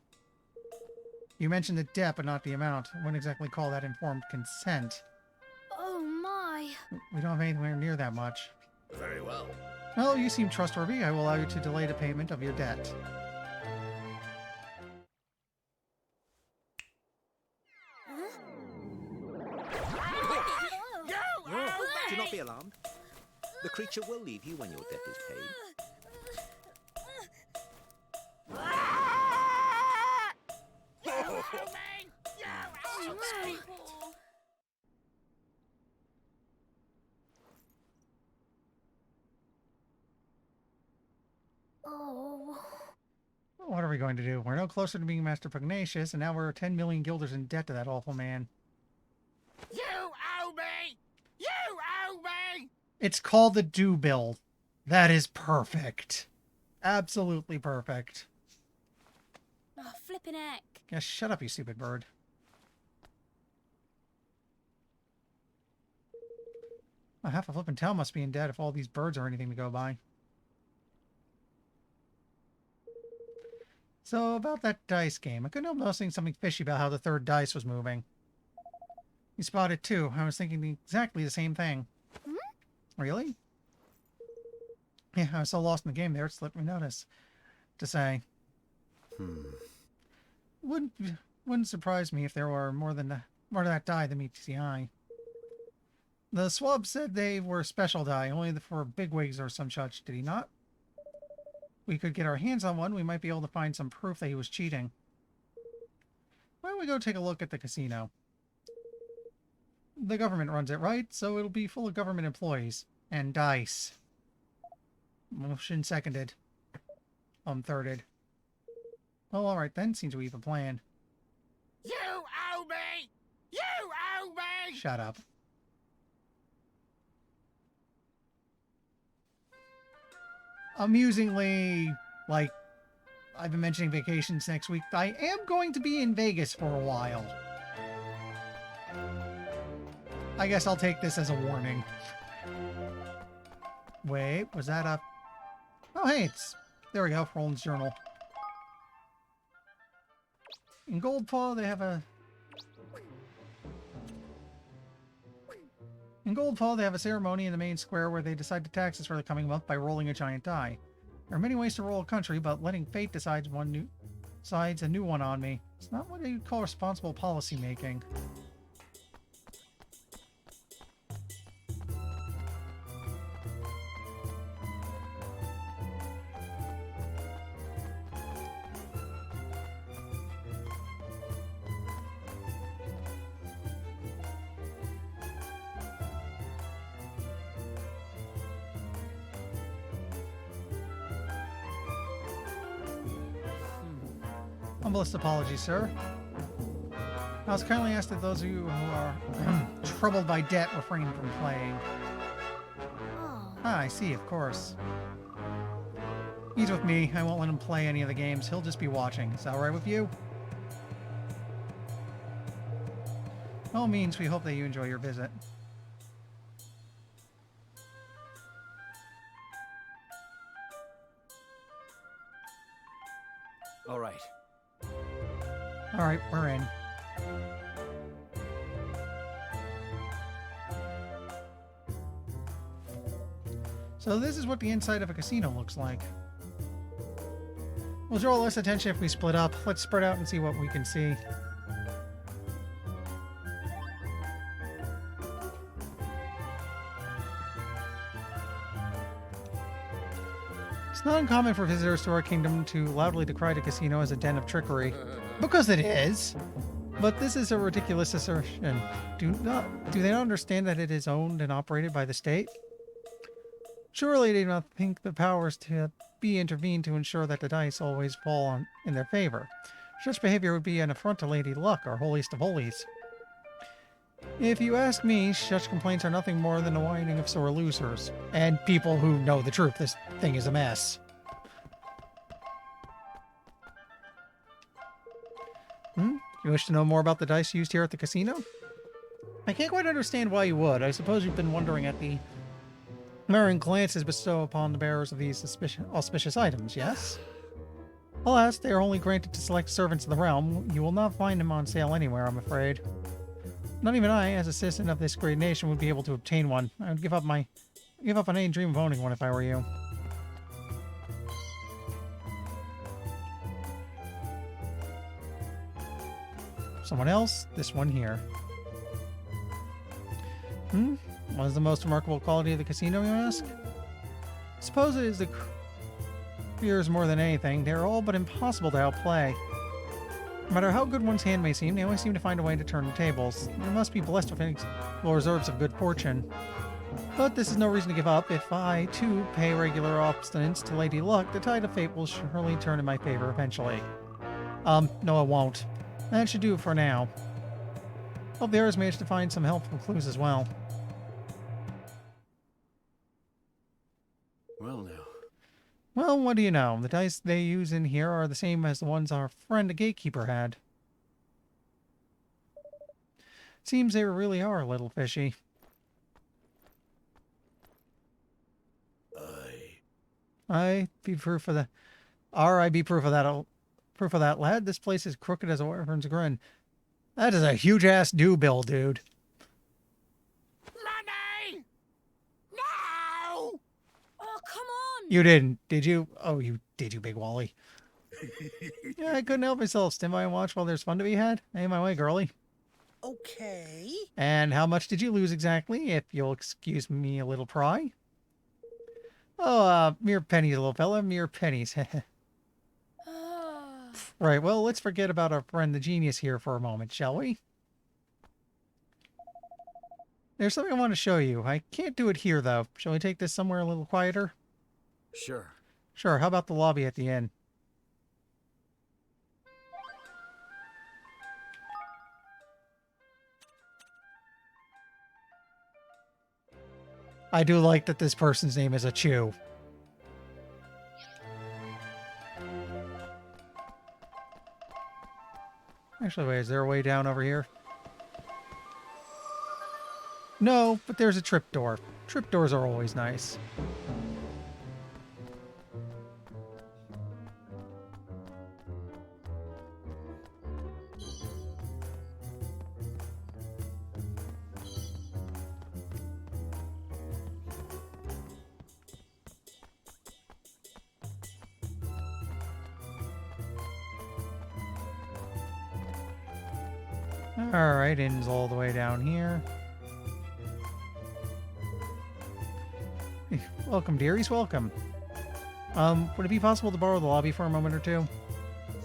You mentioned the debt, but not the amount. I wouldn't exactly call that informed consent. Oh my. We don't have anywhere near that much. Very well. Well, you seem trustworthy. I will allow you to delay the payment of your debt. Do not be alarmed. The creature will leave you when your debt is paid. Oh. What are we going to do? We're no closer to being Master Pugnacious, and now we're 10 million guilders in debt to that awful man. You owe me! You owe me! It's called the due bill. That is perfect. Absolutely perfect. Oh, flippin' heck. Yeah, shut up, you stupid bird. Well, half a flippin' town must be in debt if all these birds are anything to go by. So, about that dice game. I couldn't help noticing something fishy about how the third dice was moving. You spotted too. I was thinking exactly the same thing. Hmm? Really? Yeah, I was so lost in the game there, it slipped me notice. To say. Wouldn't surprise me if there were more to that die than meets the eye. The swab said they were special die, only for bigwigs or some such, did he not? We could get our hands on one, we might be able to find some proof that he was cheating. Why don't we go take a look at the casino? The government runs it, right? So it'll be full of government employees. And dice. Motion seconded. Thirded. Well, alright then, seems we have a plan. You owe me! You owe me! Shut up. Amusingly, like, I've been mentioning vacations next week. I am going to be in Vegas for a while. I guess I'll take this as a warning. Wait, was that a... Oh, hey, it's... There we go, Roland's journal. In Goldpaw, they have a... In Goldpaw, they have a ceremony in the main square where they decide the taxes for the coming month by rolling a giant die. There are many ways to roll a country, but letting fate decides a new one on me. It's not what you'd call responsible policy making. Humblest apologies, sir. I was kindly asked that those of you who are troubled by debt refrain from playing. Oh. Ah, I see, of course. He's with me. I won't let him play any of the games. He'll just be watching. Is that alright with you? By all means, we hope that you enjoy your visit. All right. Alright, we're in. So this is what the inside of a casino looks like. We'll draw less attention if we split up. Let's spread out and see what we can see. It's not uncommon for visitors to our kingdom to loudly decry the casino as a den of trickery. Because it is. But this is a ridiculous assertion. Do they not understand that it is owned and operated by the state? Surely they do not think the powers to be intervened to ensure that the dice always fall in their favor. Such behavior would be an affront to Lady Luck, our holiest of holies. If you ask me, such complaints are nothing more than the whining of sore losers. And people who know the truth. This thing is a mess. You wish to know more about the dice used here at the casino? I can't quite understand why you would. I suppose you've been wondering at the merry glances bestowed upon the bearers of these auspicious items, yes? Alas, they are only granted to select servants of the realm. You will not find them on sale anywhere, I'm afraid. Not even I, as a citizen of this great nation, would be able to obtain one. I would give up on any dream of owning one if I were you. Someone else? This one here. What is the most remarkable quality of the casino, you ask? Suppose it is the fears more than anything. They are all but impossible to outplay. No matter how good one's hand may seem, they always seem to find a way to turn the tables. They must be blessed with inexplicable reserves of good fortune. But this is no reason to give up. If I, too, pay regular obstinance to Lady Luck, the tide of fate will surely turn in my favor eventually. No it won't. That should do it for now. Hope the others managed to find some helpful clues as well. Well, now. Well, what do you know? The dice they use in here are the same as the ones our friend the gatekeeper had. Seems they really are a little fishy. I be proof of that. I be proof of that. Proof of that, lad. This place is crooked as a wyvern's grin. That is a huge ass due bill, dude. Money! No! Oh, come on! You didn't, did you? Oh, you did, you big Wally. Yeah, I couldn't help myself. Stand by and watch while there's fun to be had. Hey, my way, girlie. Okay. And how much did you lose exactly, if you'll excuse me a little pry? Oh, mere pennies, little fella, mere pennies. Right, well, let's forget about our friend the genius here for a moment, shall we? There's something I want to show you. I can't do it here, though. Shall we take this somewhere a little quieter? Sure. Sure, how about the lobby at the inn? I do like that this person's name is a Chew. Actually, wait, is there a way down over here? No, but there's a trip door. Trip doors are always nice. Alright, inn's all the way down here. Welcome, dearies, welcome. Would it be possible to borrow the lobby for a moment or two?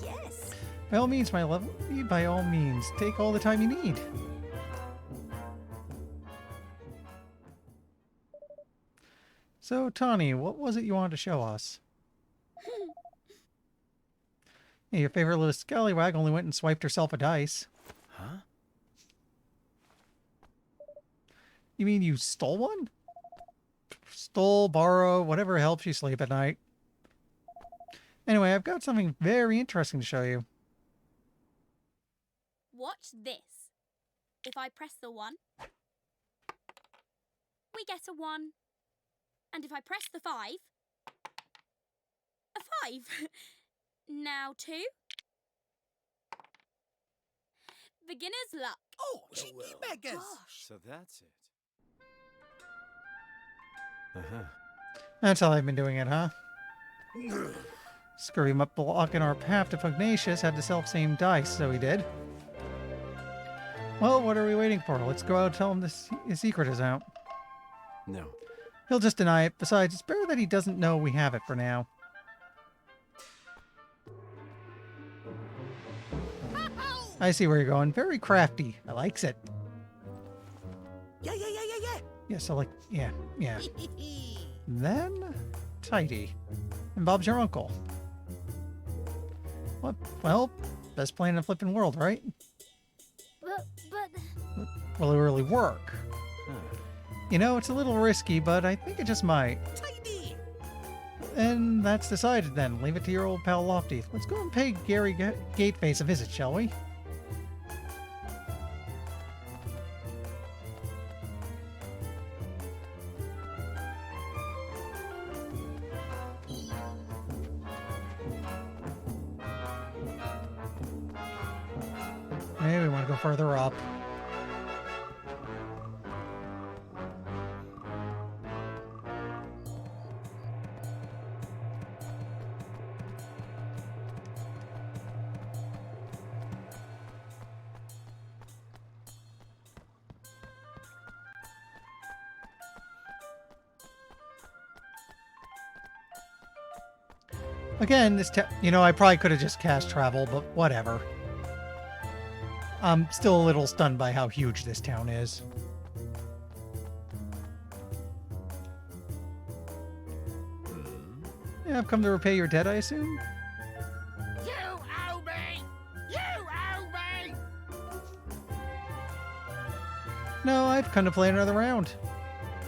Yes. By all means, my love. By all means, take all the time you need. So, Tawny, what was it you wanted to show us? Hey, your favorite little scallywag only went and swiped herself a dice. Huh? You mean you stole one? Stole, borrow, whatever helps you sleep at night. Anyway, I've got something very interesting to show you. Watch this. If I press the 1, we get a 1. And if I press the 5, a 5. Now 2. Beginner's luck. Oh, cheeky beggars! Gosh. So that's it. Uh-huh. That's how I've been doing it, huh? Scurry up blocking our path to Pugnacious had the self-same dice, so he did. Well, what are we waiting for? Let's go out and tell him his secret is out. No. He'll just deny it. Besides, it's better that he doesn't know we have it for now. I see where you're going. Very crafty. I likes it. Yeah. Yeah, so like, yeah. Then, tidy. And Bob's your uncle. What? Well, best plan in the flippin' world, right? But... Will it really work? Huh. You know, it's a little risky, but I think it just might. Tidy! And that's decided then. Leave it to your old pal Lofty. Let's go and pay Gary Gateface a visit, shall we? further up. Again, this you know, I probably could have just cast travel, but whatever. I'm still a little stunned by how huge this town is. Yeah, I've come to repay your debt, I assume? You owe me! You owe me! No, I've come to play another round.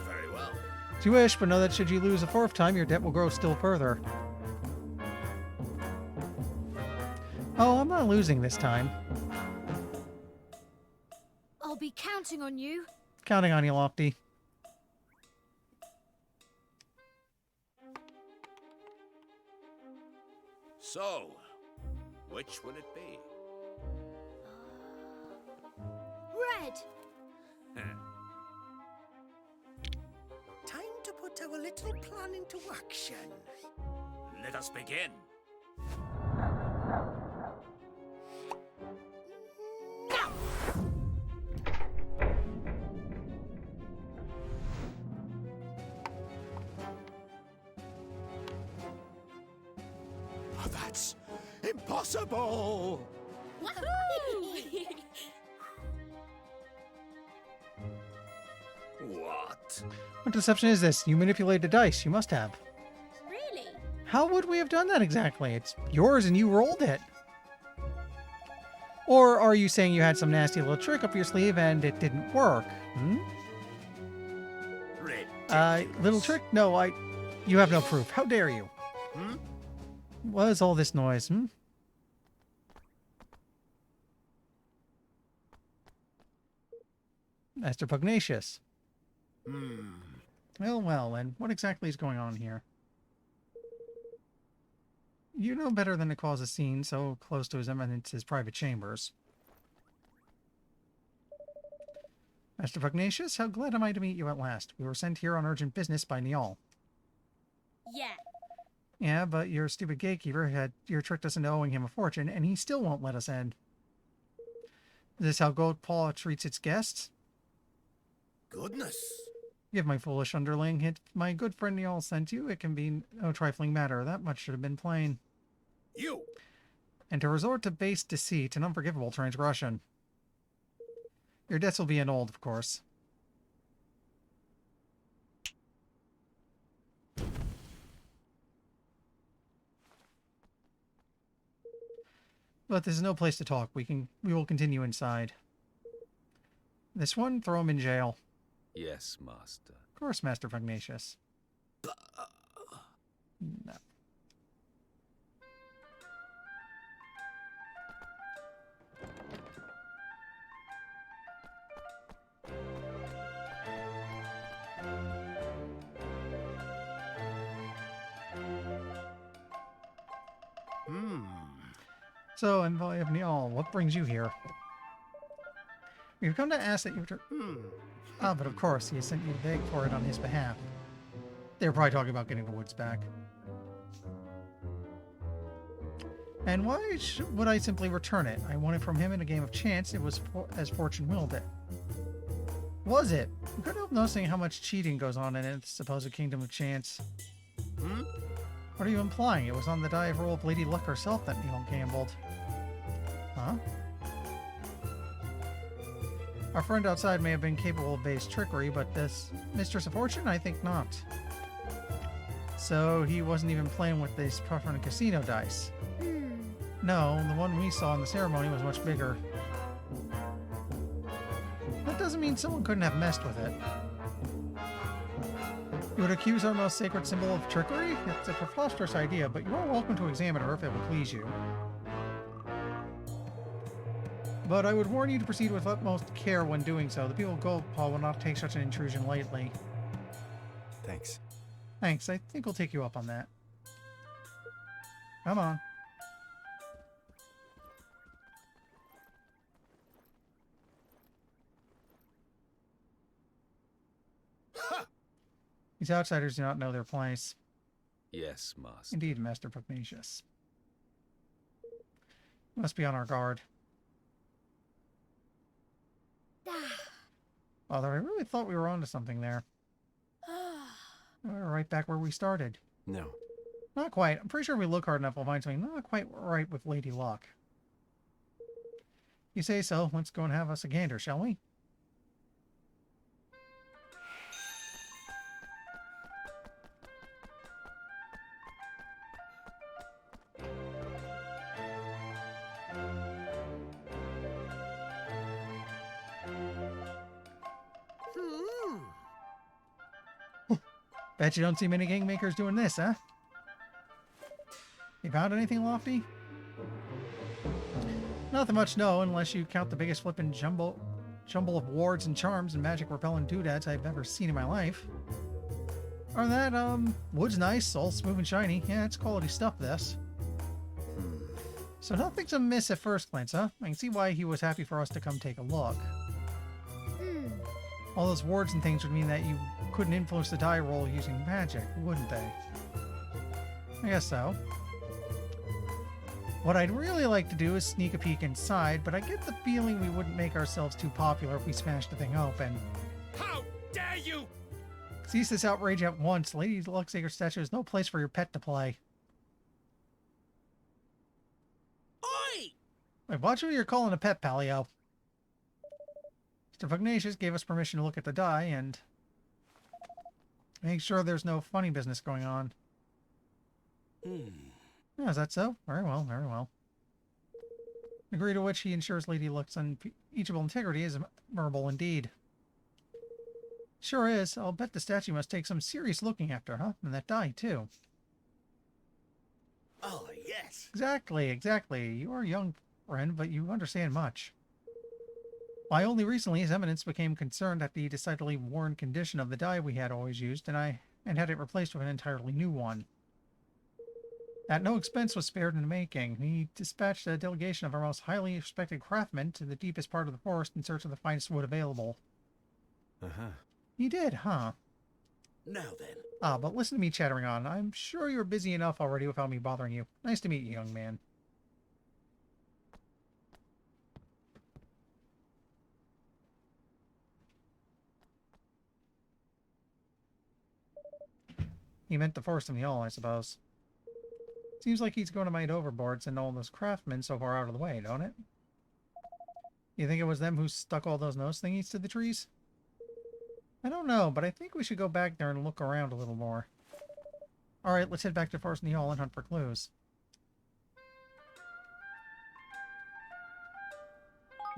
Very well. As you wish, but know that should you lose a fourth time, your debt will grow still further. Oh, I'm not losing this time. I'll be counting on you. Counting on you, Lofty. So, which will it be? Red. Time to put our little plan into action. Let us begin. Oh, that's impossible! What? What deception is this? You manipulated the dice. You must have. Really? How would we have done that exactly? It's yours and you rolled it. Or are you saying you had some nasty little trick up your sleeve and it didn't work? Hmm? Little trick? No, you have no proof. How dare you? Hmm? What is all this noise, hmm? Master Pugnacious. Well, and what exactly is going on here? You know better than to cause a scene so close to His Eminence's private chambers. Master Pugnacious, how glad am I to meet you at last. We were sent here on urgent business by Niall. Yeah. Yeah, but your stupid gatekeeper had tricked us into owing him a fortune, and he still won't let us in. Is this how Gold Paw treats its guests? Goodness! Give my foolish underling. If my good friend Niall sent you, it can be no trifling matter. That much should have been plain. You! And to resort to base deceit, an unforgivable transgression. Your debts will be annulled, of course. But this is no place to talk. We will continue inside. This one, throw him in jail. Yes, master. Of course, Master Pugnacious. No. So, Envoy of Niall, what brings you here? We've come to ask that you return... Ah, but of course, he has sent you to beg for it on his behalf. They were probably talking about getting the woods back. And why would I simply return it? I won it from him in a game of chance. It was as fortune willed it. Was it? You couldn't help noticing how much cheating goes on in its supposed kingdom of chance. What are you implying? It was on the die roll of Lady Luck herself that Neil gambled. Huh? Our friend outside may have been capable of base trickery, but this Mistress of Fortune, I think not. So he wasn't even playing with these puffer and casino dice. No, the one we saw in the ceremony was much bigger. That doesn't mean someone couldn't have messed with it. You would accuse our most sacred symbol of trickery? It's a preposterous idea, but you are welcome to examine her if it will please you. But I would warn you to proceed with utmost care when doing so. The people of Goldpaw will not take such an intrusion lightly. Thanks. Thanks, I think we'll take you up on that. Come on. These outsiders do not know their place. Yes, Master. Indeed, Master Pugnacious. Must be on our guard. Although I really thought we were onto something there. We're right back where we started. No. Not quite. I'm pretty sure if we look hard enough, we'll find something not quite right with Lady Luck. You say so. Let's go and have us a gander, shall we? Bet you don't see many gang makers doing this, huh? You found anything lofty? Nothing much, no, unless you count the biggest flippin' jumble of wards and charms and magic repellent doodads I've ever seen in my life. Other than that, wood's nice, all smooth and shiny. Yeah, it's quality stuff, this. So nothing's amiss at first glance, huh? I can see why he was happy for us to come take a look. All those wards and things would mean that you couldn't influence the die roll using magic, wouldn't they? I guess so. What I'd really like to do is sneak a peek inside, but I get the feeling we wouldn't make ourselves too popular if we smashed the thing open. How dare you! Cease this outrage at once. Lady Luck's sacred statue is no place for your pet to play. Oi! Wait, watch who you're calling a pet, Palio. Mr. Pugnacious gave us permission to look at the die and make sure there's no funny business going on. Yeah, is that so? Very well, very well. Degree to which he ensures Lady Luck's unimpeachable integrity is admirable indeed. Sure is. I'll bet the statue must take some serious looking after, huh? And that die, too. Oh, yes. Exactly, exactly. You are young, friend, but you understand much. Why, only recently His Eminence became concerned at the decidedly worn condition of the die we had always used, and had it replaced with an entirely new one. At no expense was spared in the making. He dispatched a delegation of our most highly respected craftsmen to the deepest part of the forest in search of the finest wood available. He did, huh? Now then. Ah, but listen to me chattering on. I'm sure you're busy enough already without me bothering you. Nice to meet you, young man. He meant the forest and the all, I suppose. Seems like he's going to might overboard send all those craftsmen so far out of the way, don't it? You think it was them who stuck all those nose thingies to the trees? I don't know, but I think we should go back there and look around a little more. Alright, let's head back to Forest and the Hall and hunt for clues.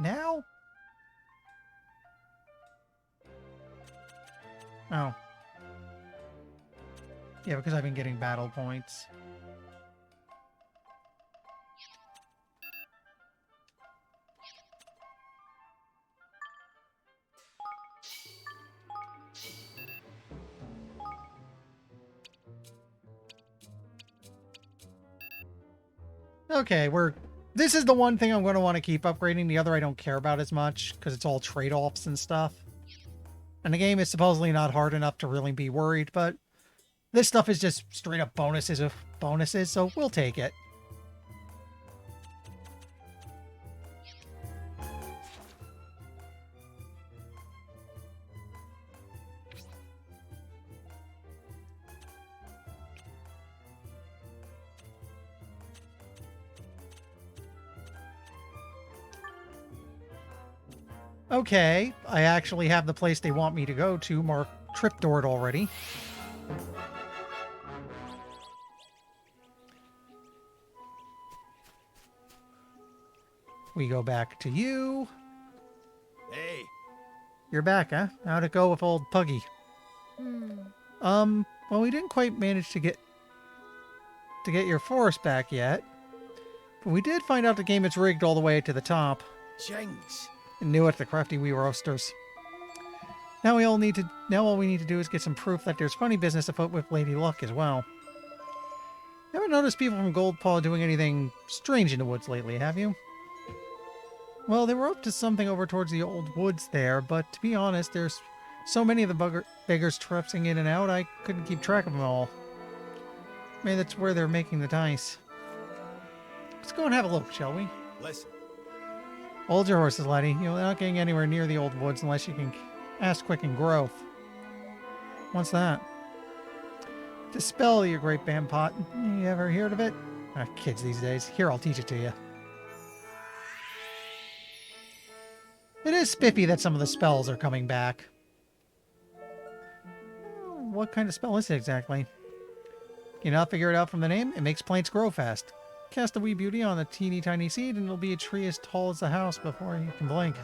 Now? Oh. Yeah, because I've been getting battle points. Okay, this is the one thing I'm going to want to keep upgrading. The other I don't care about as much, because it's all trade-offs and stuff. And the game is supposedly not hard enough to really be worried, but this stuff is just straight-up bonuses of bonuses, so we'll take it. Okay, I actually have the place they want me to go to marked tripdoored already. We go back to you. Hey. You're back, huh? How'd it go with old Puggy? Well, we didn't quite manage to get your forest back yet. But we did find out the game is rigged all the way to the top. Jinx. And knew it, the crafty wee roasters. Now all we need to do is get some proof that there's funny business afoot with Lady Luck as well. You haven't noticed people from Goldpaw doing anything strange in the woods lately, have you? Well, they were up to something over towards the old woods there, but to be honest, there's So many of the beggars traipsing in and out, I couldn't keep track of them all. Maybe that's where they're making the dice. Let's go and have a look, shall we? Listen. Hold your horses, laddie. You're not getting anywhere near the old woods unless you can ask quicken growth. What's that? Dispel, you great pot. You ever heard of it? Ah, kids these days. Here, I'll teach it to you. It is spiffy that some of the spells are coming back. What kind of spell is it exactly? Can you not figure it out from the name? It makes plants grow fast. Cast a wee beauty on a teeny tiny seed and it'll be a tree as tall as a house before you can blink.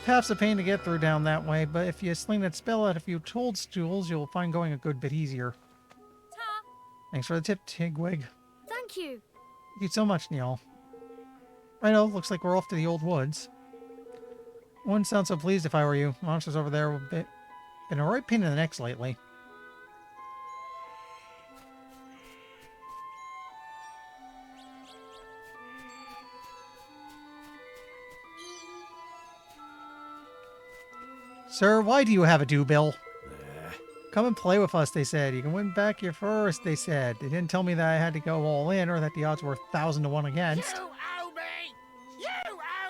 Half's a pain to get through down that way, but if you sling that spell at a few toadstools, you'll find going a good bit easier. Ta! Thanks for the tip, Tigwig. Thank you. Thank you so much, Neil. Righto, looks like we're off to the old woods. Wouldn't sound so pleased if I were you. Monsters over there have been a right pain in the necks lately. Sir, why do you have a due-bill? Come and play with us, they said. You can win back your first, they said. They didn't tell me that I had to go all in or that the odds were 1,000 to 1 against. You owe me! You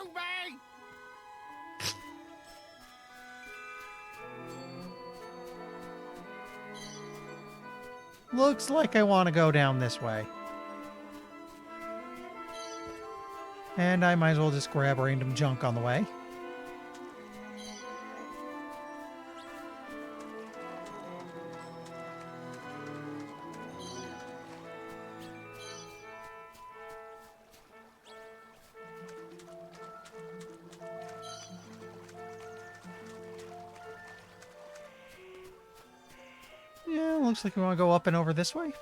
owe me! Looks like I want to go down this way. And I might as well just grab random junk on the way. Yeah, looks like we want to go up and over this way.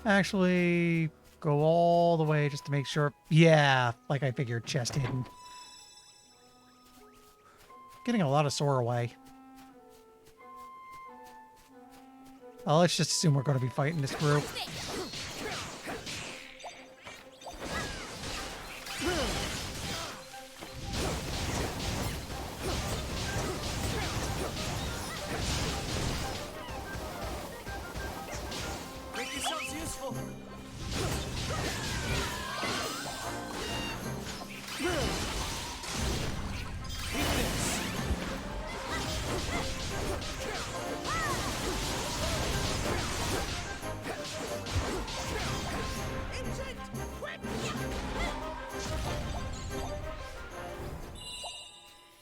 Actually, go all the way just to make sure. Yeah, like I figured, chest hidden. Getting a lot of sore away. Oh, let's just assume we're going to be fighting this group. Make yourselves useful.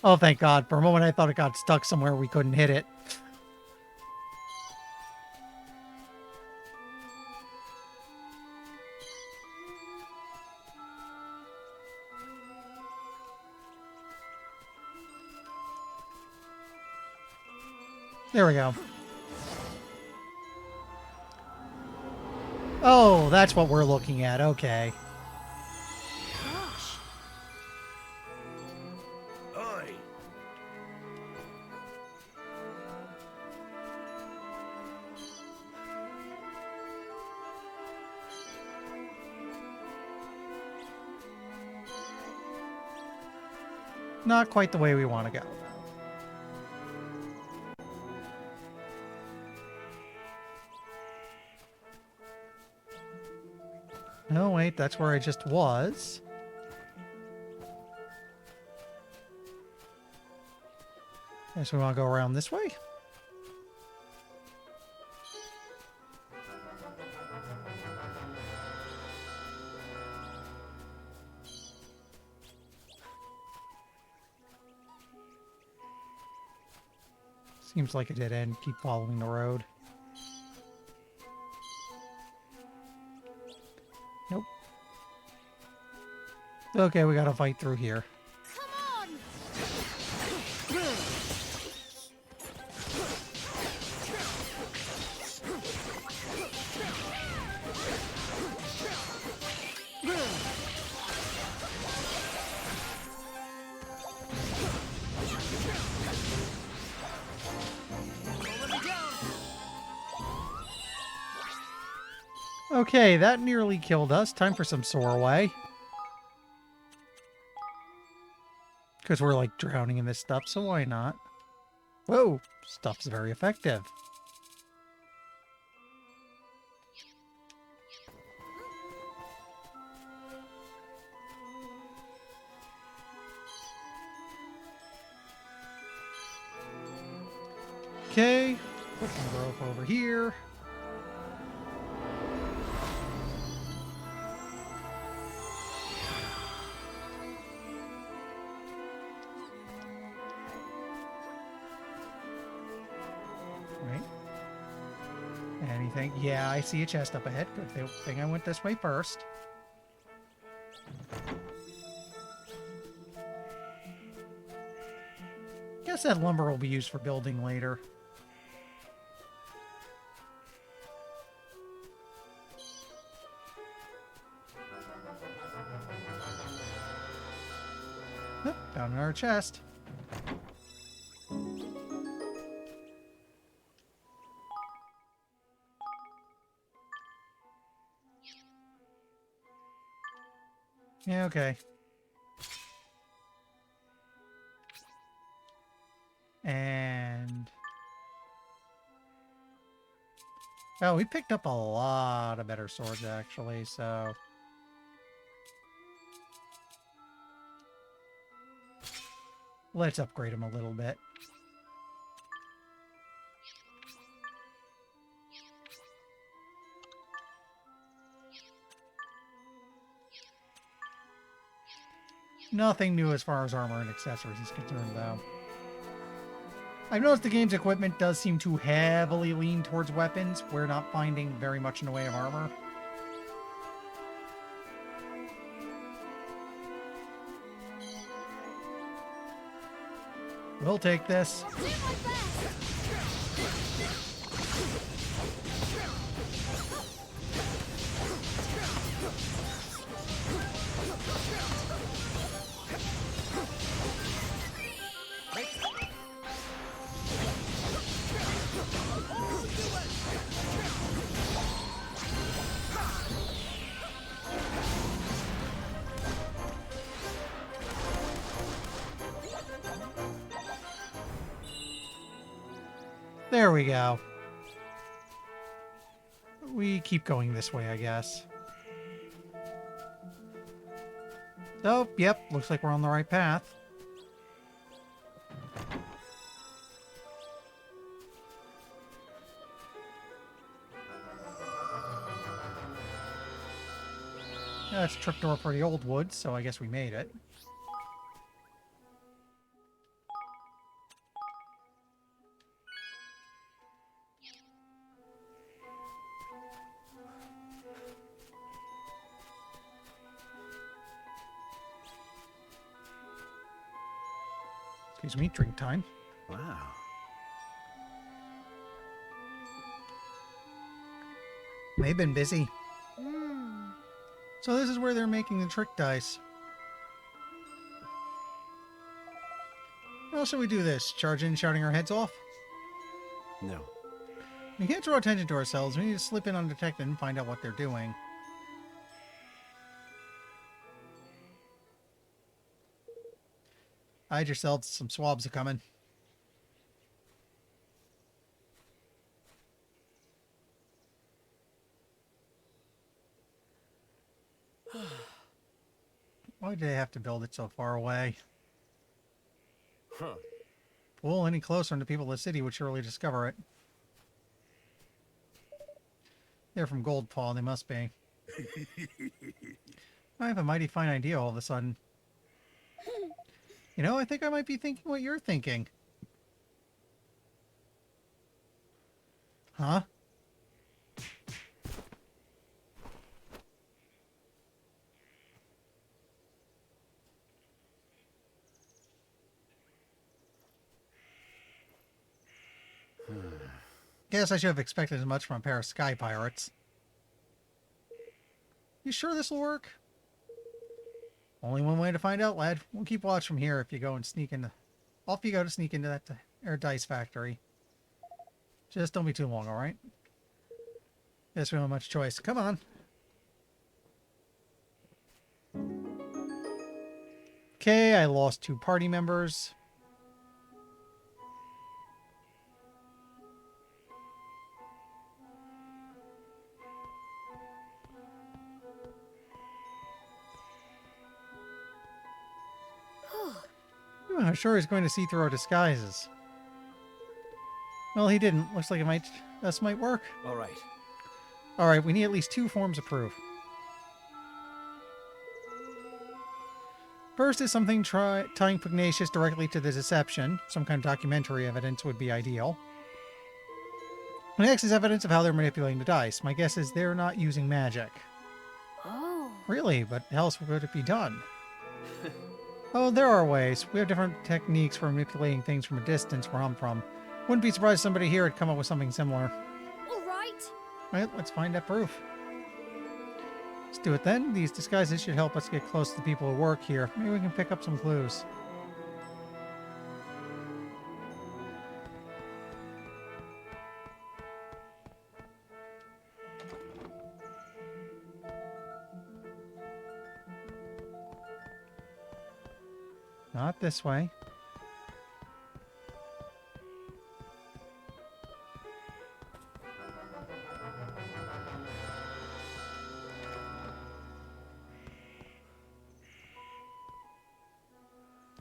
Oh, thank God. For a moment, I thought it got stuck somewhere we couldn't hit it. There we go. Oh, that's what we're looking at. Okay. Gosh. Oi! Not quite the way we want to go. No, wait, that's where I just was. Guess we want to go around this way. Seems like a dead end. Keep following the road. Nope. Okay, we gotta fight through here. Come on! Okay, that nearly killed us. Time for some Sorway. Because we're like drowning in this stuff, so why not? Whoa, stuff's very effective. Okay, put some growth over here. Right. Anything? Yeah, I see a chest up ahead. Good thing I went this way first. Guess that lumber will be used for building later. Oh, found another chest. Yeah, okay. And... oh, we picked up a lot of better swords, actually, so... let's upgrade them a little bit. Nothing new as far as armor and accessories is concerned, though. I've noticed the game's equipment does seem to heavily lean towards weapons. We're not finding very much in the way of armor. We'll take this. There we go. We keep going this way, I guess. So, yep, looks like we're on the right path. That's a trapdoor for the old woods, so I guess we made it. Excuse me, drink time. Wow. They've been busy. So this is where they're making the trick dice. How should we do this? Charge in shouting our heads off? No. We can't draw attention to ourselves. We need to slip in undetected and find out what they're doing. Hide yourselves. Some swabs are coming. Why did they have to build it so far away? Huh. Pull any closer and the people of the city would surely discover it. They're from Goldpaw, they must be. I have a mighty fine idea all of a sudden. You know, I think I might be thinking what you're thinking. Huh? Guess I should have expected as much from a pair of sky pirates. You sure this will work? Only one way to find out, lad. We'll keep watch from here if you go and sneak into... off you go to sneak into that air dice factory. Just don't be too long, alright? Guess we don't have much choice. Come on. Okay, I lost 2 party members. I'm sure he's going to see through our disguises. Well, he didn't. Looks like this might work. All right. All right, we need at least 2 forms of proof. First is something tying Pugnacious directly to the deception. Some kind of documentary evidence would be ideal. Next is evidence of how they're manipulating the dice. My guess is they're not using magic. Oh. Really? But how else would it be done? Oh, there are ways. We have different techniques for manipulating things from a distance where I'm from. Wouldn't be surprised if somebody here had come up with something similar. All right. Alright, let's find that proof. Let's do it then. These disguises should help us get close to the people who work here. Maybe we can pick up some clues. Not this way.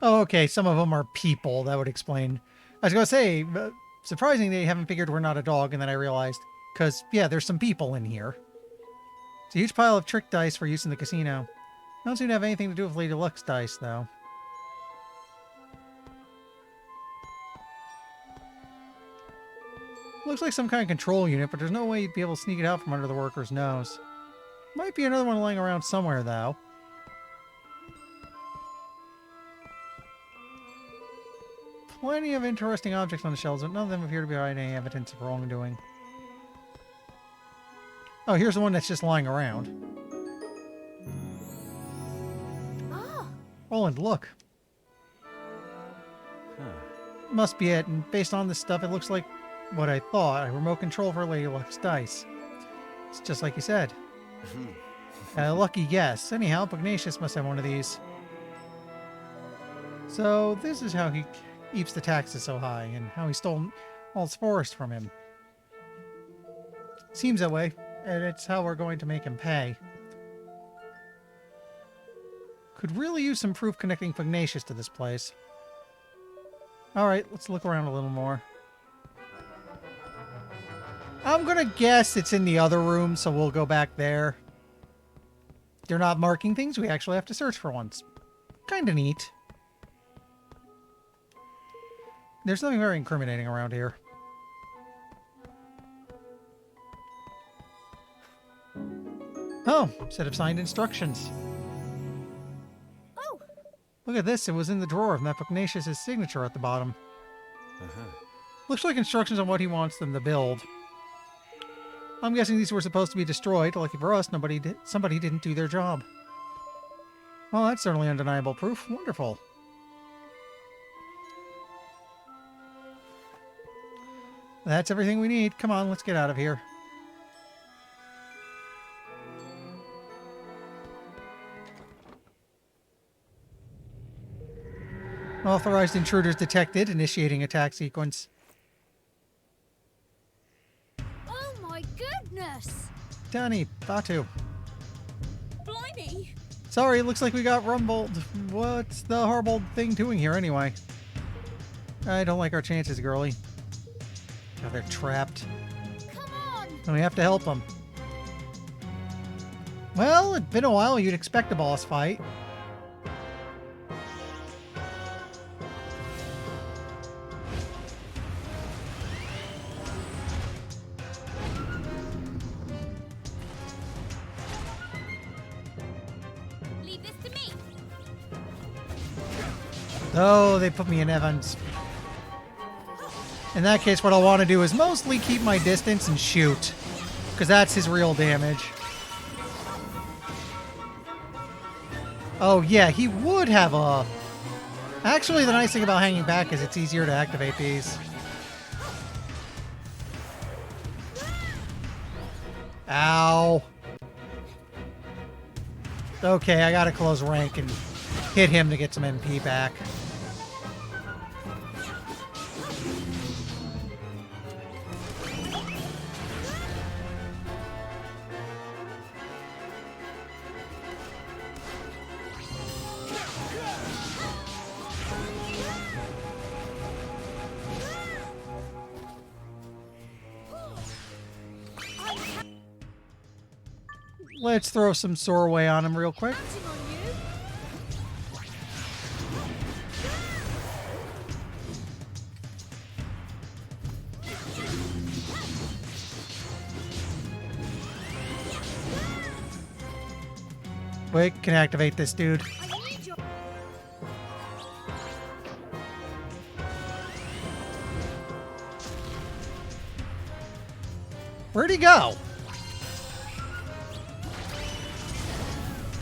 Oh, okay. Some of them are people. That would explain. I was going to say, surprising they haven't figured we're not a dog, and then I realized, because, yeah, there's some people in here. It's a huge pile of trick dice for use in the casino. Don't seem to have anything to do with Lady Luck's dice, though. Looks like some kind of control unit, but there's no way you'd be able to sneak it out from under the worker's nose. Might be another one lying around somewhere, though. Plenty of interesting objects on the shelves, but none of them appear to be hiding any evidence of wrongdoing. Oh, here's the one that's just lying around. Ah. Roland, look. Must be it, and based on this stuff, it looks like what I thought, a remote control for Lady Luck's dice. It's just like you said. Lucky guess. Anyhow, Pugnacious must have one of these. So, this is how he keeps the taxes so high, and how he stole all his forest from him. Seems that way, and it's how we're going to make him pay. Could really use some proof connecting Pugnacious to this place. Alright, let's look around a little more. I'm gonna guess it's in the other room, so we'll go back there. They're not marking things, we actually have to search for ones. Kinda neat. There's nothing very incriminating around here. Oh, set of signed instructions. Oh. Look at this, it was in the drawer of Pugnacious' signature at the bottom. Looks like instructions on what he wants them to build. I'm guessing these were supposed to be destroyed. Lucky for us, somebody didn't do their job. Well, that's certainly undeniable proof. Wonderful. That's everything we need. Come on, let's get out of here. Authorized intruders detected. Initiating attack sequence. Oh my goodness! Danny, Batu. Blimey! Sorry, it looks like we got rumbled. What's the horrible thing doing here anyway? I don't like our chances, girlie. Oh, they're trapped. Come on! And we have to help them. Well, it's been a while. You'd expect a boss fight. Leave this to me. Oh, they put me in Evans. In that case, what I'll want to do is mostly keep my distance and shoot. Because that's his real damage. Oh, yeah, he would have a... Actually, the nice thing about hanging back is it's easier to activate these. Ow. Okay, I gotta close rank and hit him to get some MP back. Let's throw some Sorway on him real quick. Counting on you. Wait, can activate this dude. I need your. Where'd he go?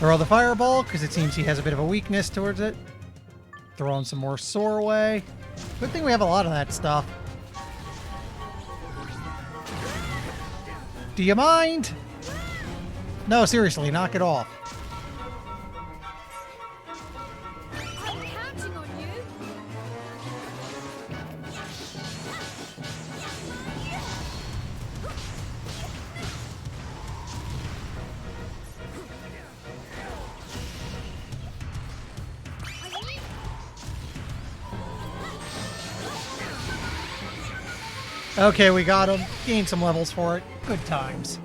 Throw the fireball, because it seems he has a bit of a weakness towards it. Throw in some more Sorway. Good thing we have a lot of that stuff. Do you mind? No, seriously, knock it off. I'm counting on you. Okay, we got him. Gained some levels for it. Good times.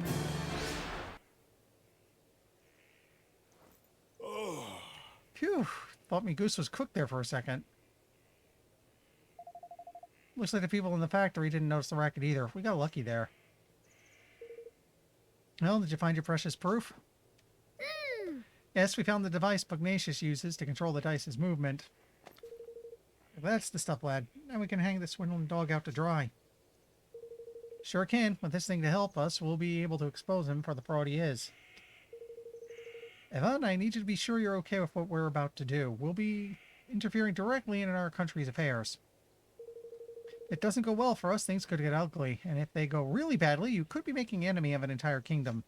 Phew. Thought me goose was cooked there for a second. Looks like the people in the factory didn't notice the racket either. We got lucky there. Well, did you find your precious proof? Yes, we found the device Pugnacious uses to control the dice's movement. That's the stuff, lad. Now we can hang this swindling dog out to dry. Sure can. With this thing to help us, we'll be able to expose him for the fraud he is. Evan, I need you to be sure you're okay with what we're about to do. We'll be interfering directly in our country's affairs. If it doesn't go well for us, things could get ugly. And if they go really badly, you could be making an enemy of an entire kingdom.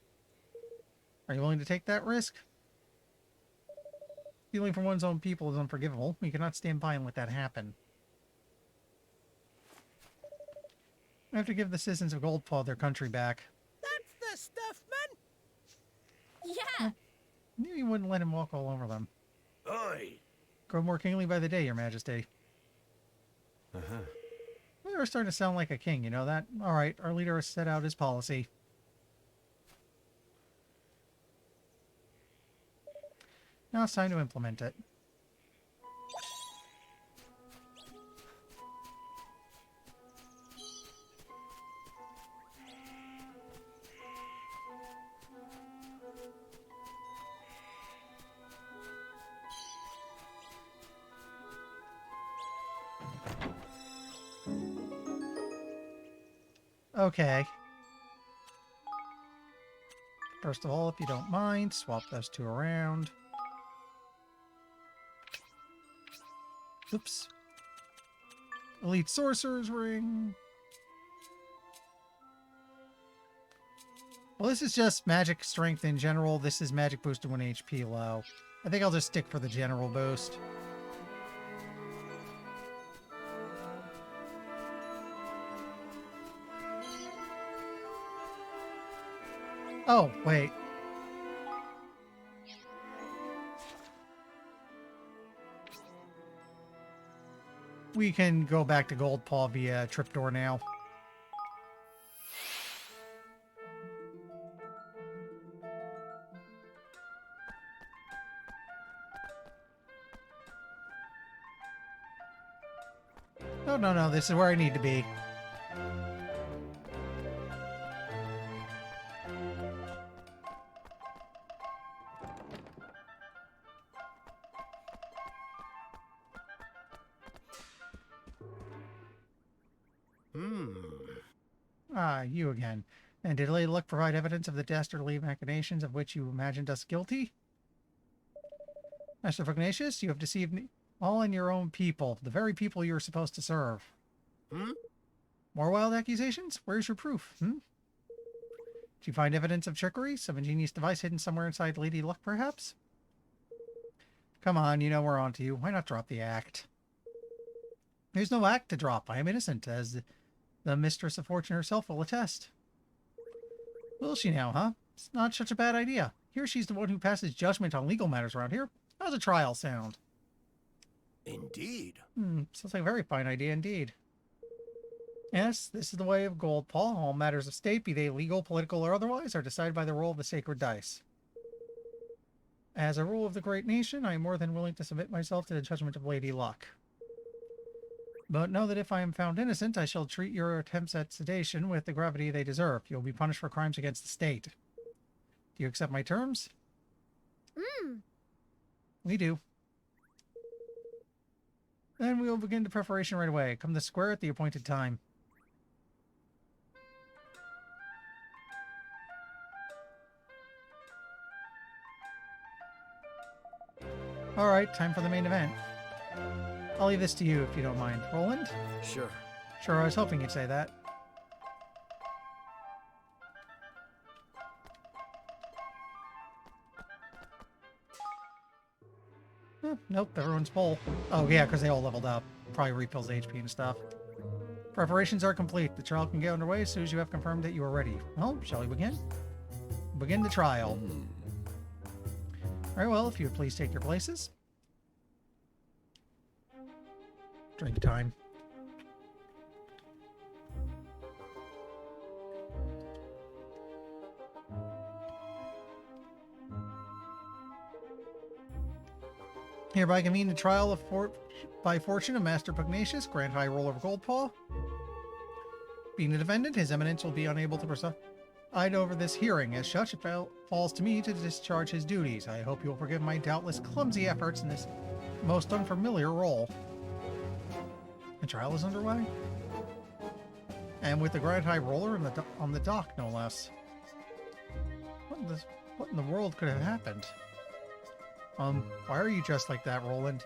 Are you willing to take that risk? Stealing from one's own people is unforgivable. We cannot stand by and let that happen. We have to give the citizens of Goldpaw their country back. That's the stuff, man. Yeah. Knew you wouldn't let him walk all over them. Oi! Grow more kingly by the day, your majesty. Uh-huh. Well, you're starting to sound like a king, you know that? All right, our leader has set out his policy. Now it's time to implement it. Okay. First of all, if you don't mind, swap those two around. Oops. Elite Sorcerer's Ring. Well, this is just magic strength in general. This is magic boosted when HP low. I think I'll just stick for the general boost. Oh, wait. We can go back to Goldpaw via Tripdoor now. No, no, no. This is where I need to be. Ah, you again. And did Lady Luck provide evidence of the dastardly machinations of which you imagined us guilty? Master Pugnacious, you have deceived all in your own people, the very people you are supposed to serve. Hmm? More wild accusations? Where's your proof? Did you find evidence of trickery? Some ingenious device hidden somewhere inside Lady Luck, perhaps? Come on, you know we're on to you. Why not drop the act? There's no act to drop. I am innocent, as the Mistress of Fortune herself will attest. Will she now, huh? It's not such a bad idea. Here she's the one who passes judgment on legal matters around here. How's a trial sound? Indeed. Sounds like a very fine idea indeed. Yes, this is the way of gold, Paul. All matters of state, be they legal, political, or otherwise, are decided by the roll of the sacred dice. As a rule of the great nation, I am more than willing to submit myself to the judgment of Lady Luck. But know that if I am found innocent, I shall treat your attempts at sedation with the gravity they deserve. You'll be punished for crimes against the state. Do you accept my terms? We do. Then we will begin the preparation right away. Come to the square at the appointed time. Alright, time for the main event. I'll leave this to you if you don't mind. Roland? Sure. Sure, I was hoping you'd say that. Nope, everyone's full. Oh yeah, because they all leveled up. Probably refills HP and stuff. Preparations are complete. The trial can get underway as soon as you have confirmed that you are ready. Well, shall we begin? Begin the trial. Very well, if you would please take your places. Drink time. Hereby convene the trial of by fortune of Master Pugnacious, Grand High Roller of Goldpaw. Being the defendant, His Eminence will be unable to preside over this hearing. As such, it falls to me to discharge his duties. I hope you will forgive my doubtless clumsy efforts in this most unfamiliar role. The trial is underway. And with the Grand High Roller on the dock, no less. What in the world could have happened? Why are you dressed like that, Roland?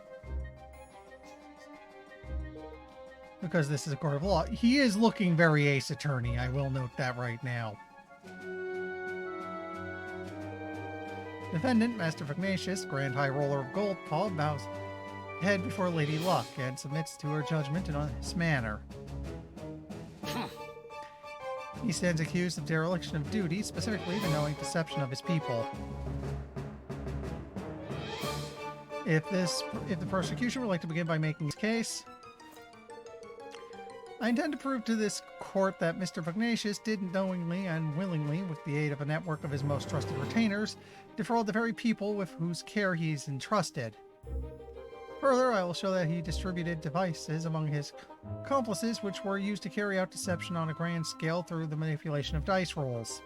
Because this is a court of law. He is looking very Ace Attorney, I will note that right now. Defendant, Master Pugnacious, Grand High Roller of Goldpaw, bows head before Lady Luck and submits to her judgment in this manner. He stands accused of dereliction of duty, specifically the knowing deception of his people. If the prosecution would like to begin by making his case, I intend to prove to this court that Mr. Pugnacious did knowingly and willingly, with the aid of a network of his most trusted retainers, defraud the very people with whose care he is entrusted. Further, I will show that he distributed devices among his accomplices which were used to carry out deception on a grand scale through the manipulation of dice rolls.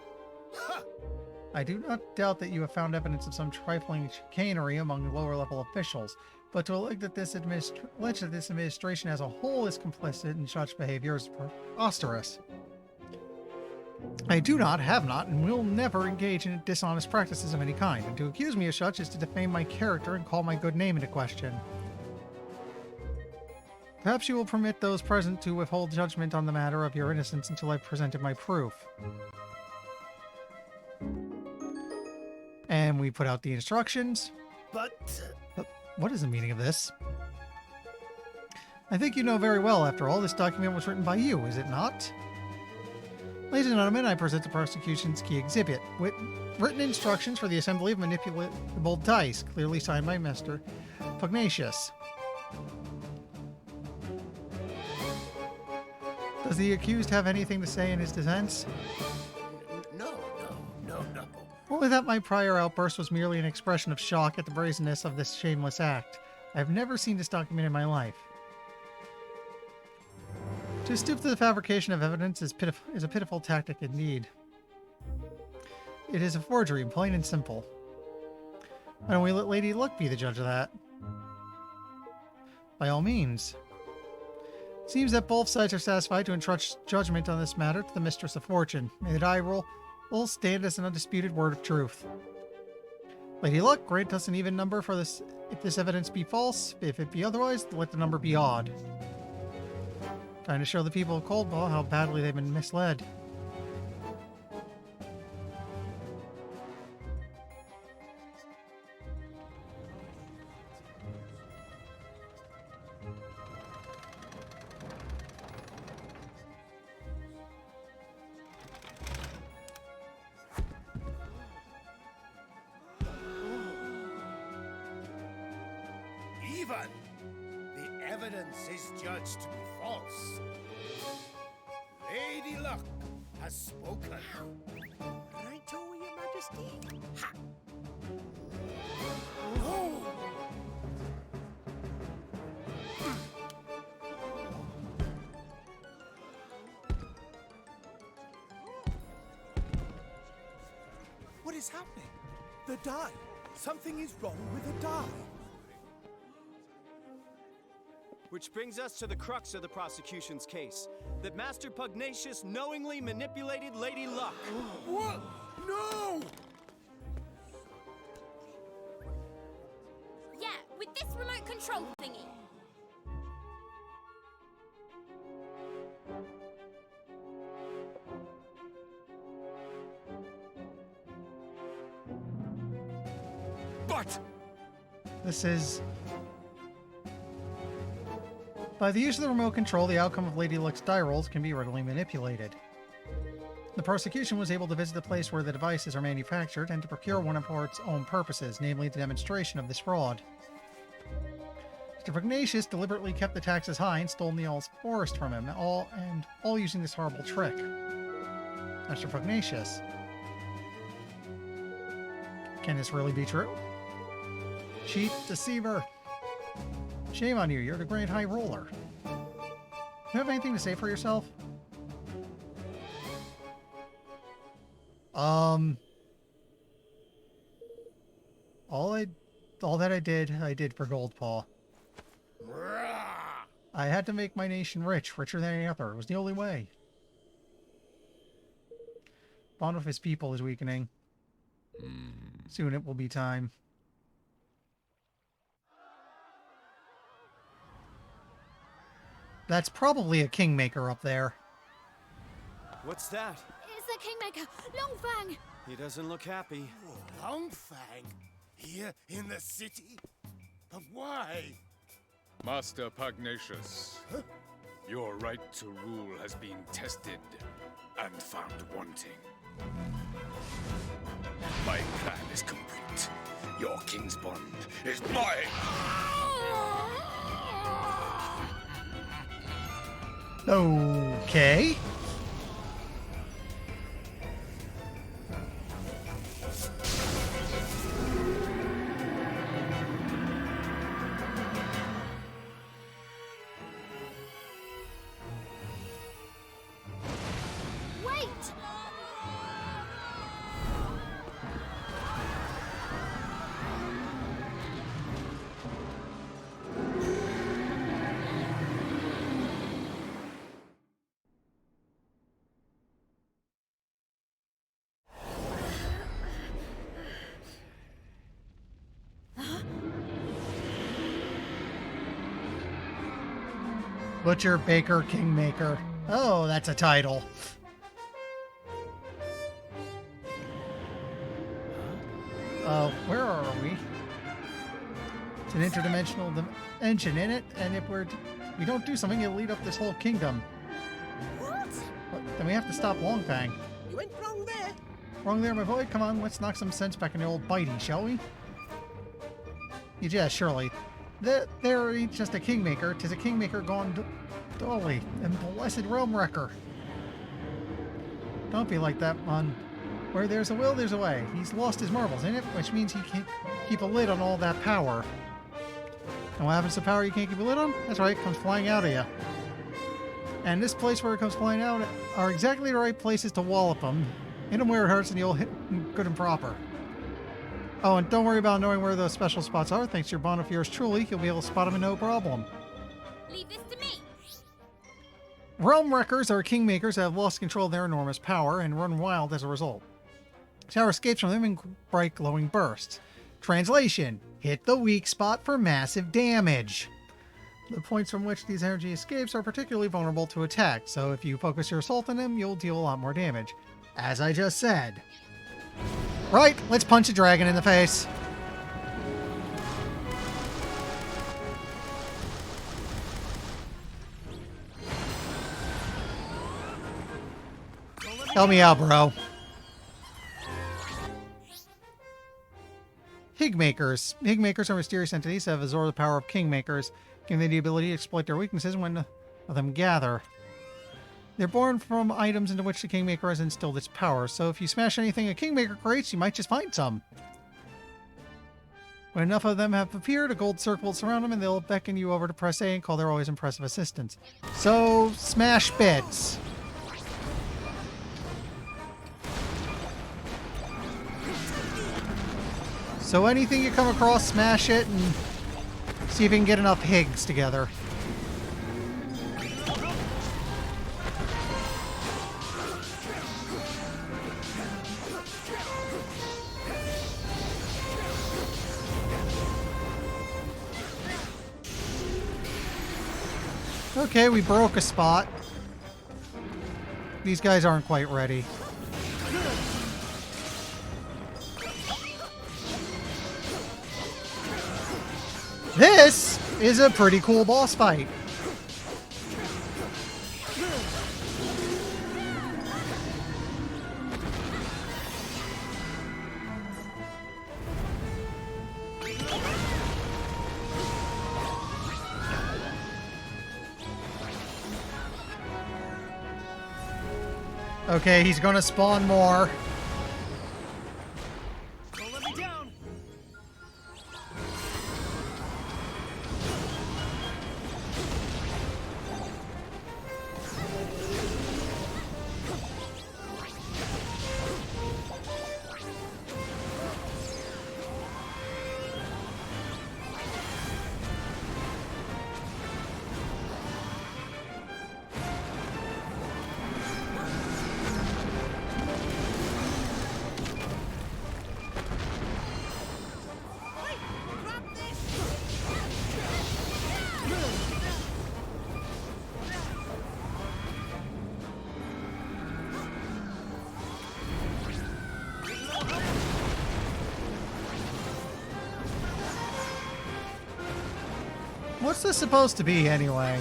I do not doubt that you have found evidence of some trifling chicanery among lower-level officials, but to allege that this administration as a whole is complicit in such behavior is preposterous. I do not, have not, and will never engage in dishonest practices of any kind, and to accuse me of such is to defame my character and call my good name into question. Perhaps you will permit those present to withhold judgment on the matter of your innocence until I've presented my proof. And we put out the instructions. But What is the meaning of this? I think you know very well, after all, this document was written by you, is it not? Ladies and gentlemen, I present the prosecution's key exhibit. Written instructions for the assembly of manipulable dice, clearly signed by Master Pugnacious. Does the accused have anything to say in his defense? no. Only that my prior outburst was merely an expression of shock at the brazenness of this shameless act. I have never seen this document in my life. To stoop to the fabrication of evidence is a pitiful tactic indeed. It is a forgery, plain and simple. Why don't we let Lady Luck be the judge of that? By all means. Seems that both sides are satisfied to entrust judgment on this matter to the Mistress of Fortune. May the die roll will stand as an undisputed word of truth. Lady Luck, grant us an even number for this if this evidence be false. If it be otherwise, let the number be odd. Trying to show the people of Coldball how badly they've been misled. proven. The evidence is judged to be false. Lady Luck has spoken. Right, oh, Your Majesty. Ha! Oh! What is happening? The die. Something is wrong with the die. Which brings us to the crux of the prosecution's case. That Master Pugnacious knowingly manipulated Lady Luck. What? No! Yeah, with this remote control thingy. But This is... By the use of the remote control, the outcome of Lady Luck's die rolls can be readily manipulated. The prosecution was able to visit the place where the devices are manufactured and to procure one for its own purposes, namely the demonstration of this fraud. Mr. Pugnacious deliberately kept the taxes high and stole Neil's forest from him, all using this horrible trick. Mr. Pugnacious. Can this really be true? Cheat, deceiver. Shame on you, you're the Grand High Roller. Do you have anything to say for yourself? All that I did for Goldpaw. I had to make my nation rich, richer than any other. It was the only way. Bond with his people is weakening. Soon it will be time. That's probably a kingmaker up there. What's that? It's the Kingmaker, Longfang. He doesn't look happy. Longfang? Here in the city? But why? Master Pugnacious, your right to rule has been tested and found wanting. My plan is complete. Your king's bond is mine! Okay. Wait! Butcher, Baker, Kingmaker. Oh, that's a title. Where are we? It's an interdimensional dimension in it, and if we don't do something, it'll lead up this whole kingdom. What? But then we have to stop Longfang. You went wrong there. Wrong there, my boy. Come on, let's knock some sense back in the old bitey, shall we? Yeah, surely. There ain't just a kingmaker, 'tis a kingmaker gone dolly, and blessed realm wrecker. Don't be like that, man. Where there's a will, there's a way. He's lost his marbles in it, which means he can't keep a lid on all that power. And what happens to power you can't keep a lid on? That's right, it comes flying out of you. And this place where it comes flying out are exactly the right places to wallop them. Hit them where it hurts and you'll hit them good and proper. Oh, and don't worry about knowing where those special spots are. Thanks to your bond of yours truly, you'll be able to spot them in no problem. Leave this to me. Realm Wreckers are kingmakers that have lost control of their enormous power and run wild as a result. Tower escapes from them in bright glowing bursts. Translation: hit the weak spot for massive damage. The points from which these energy escapes are particularly vulnerable to attack, so if you focus your assault on them, you'll deal a lot more damage. As I just said. Right, let's punch a dragon in the face. Help me out, bro. Higmakers. Higmakers are mysterious entities that have absorbed the power of Kingmakers, giving them the ability to exploit their weaknesses when of them gather. They're born from items into which the Kingmaker has instilled its power, so if you smash anything a Kingmaker creates, you might just find some. When enough of them have appeared, a gold circle will surround them and they'll beckon you over to press A and call their always impressive assistance. So, smash bits. So anything you come across, smash it and see if you can get enough Higgs together. Okay, we broke a spot. These guys aren't quite ready. This is a pretty cool boss fight. Okay, he's gonna spawn more. Don't let me down. What's this supposed to be, anyway?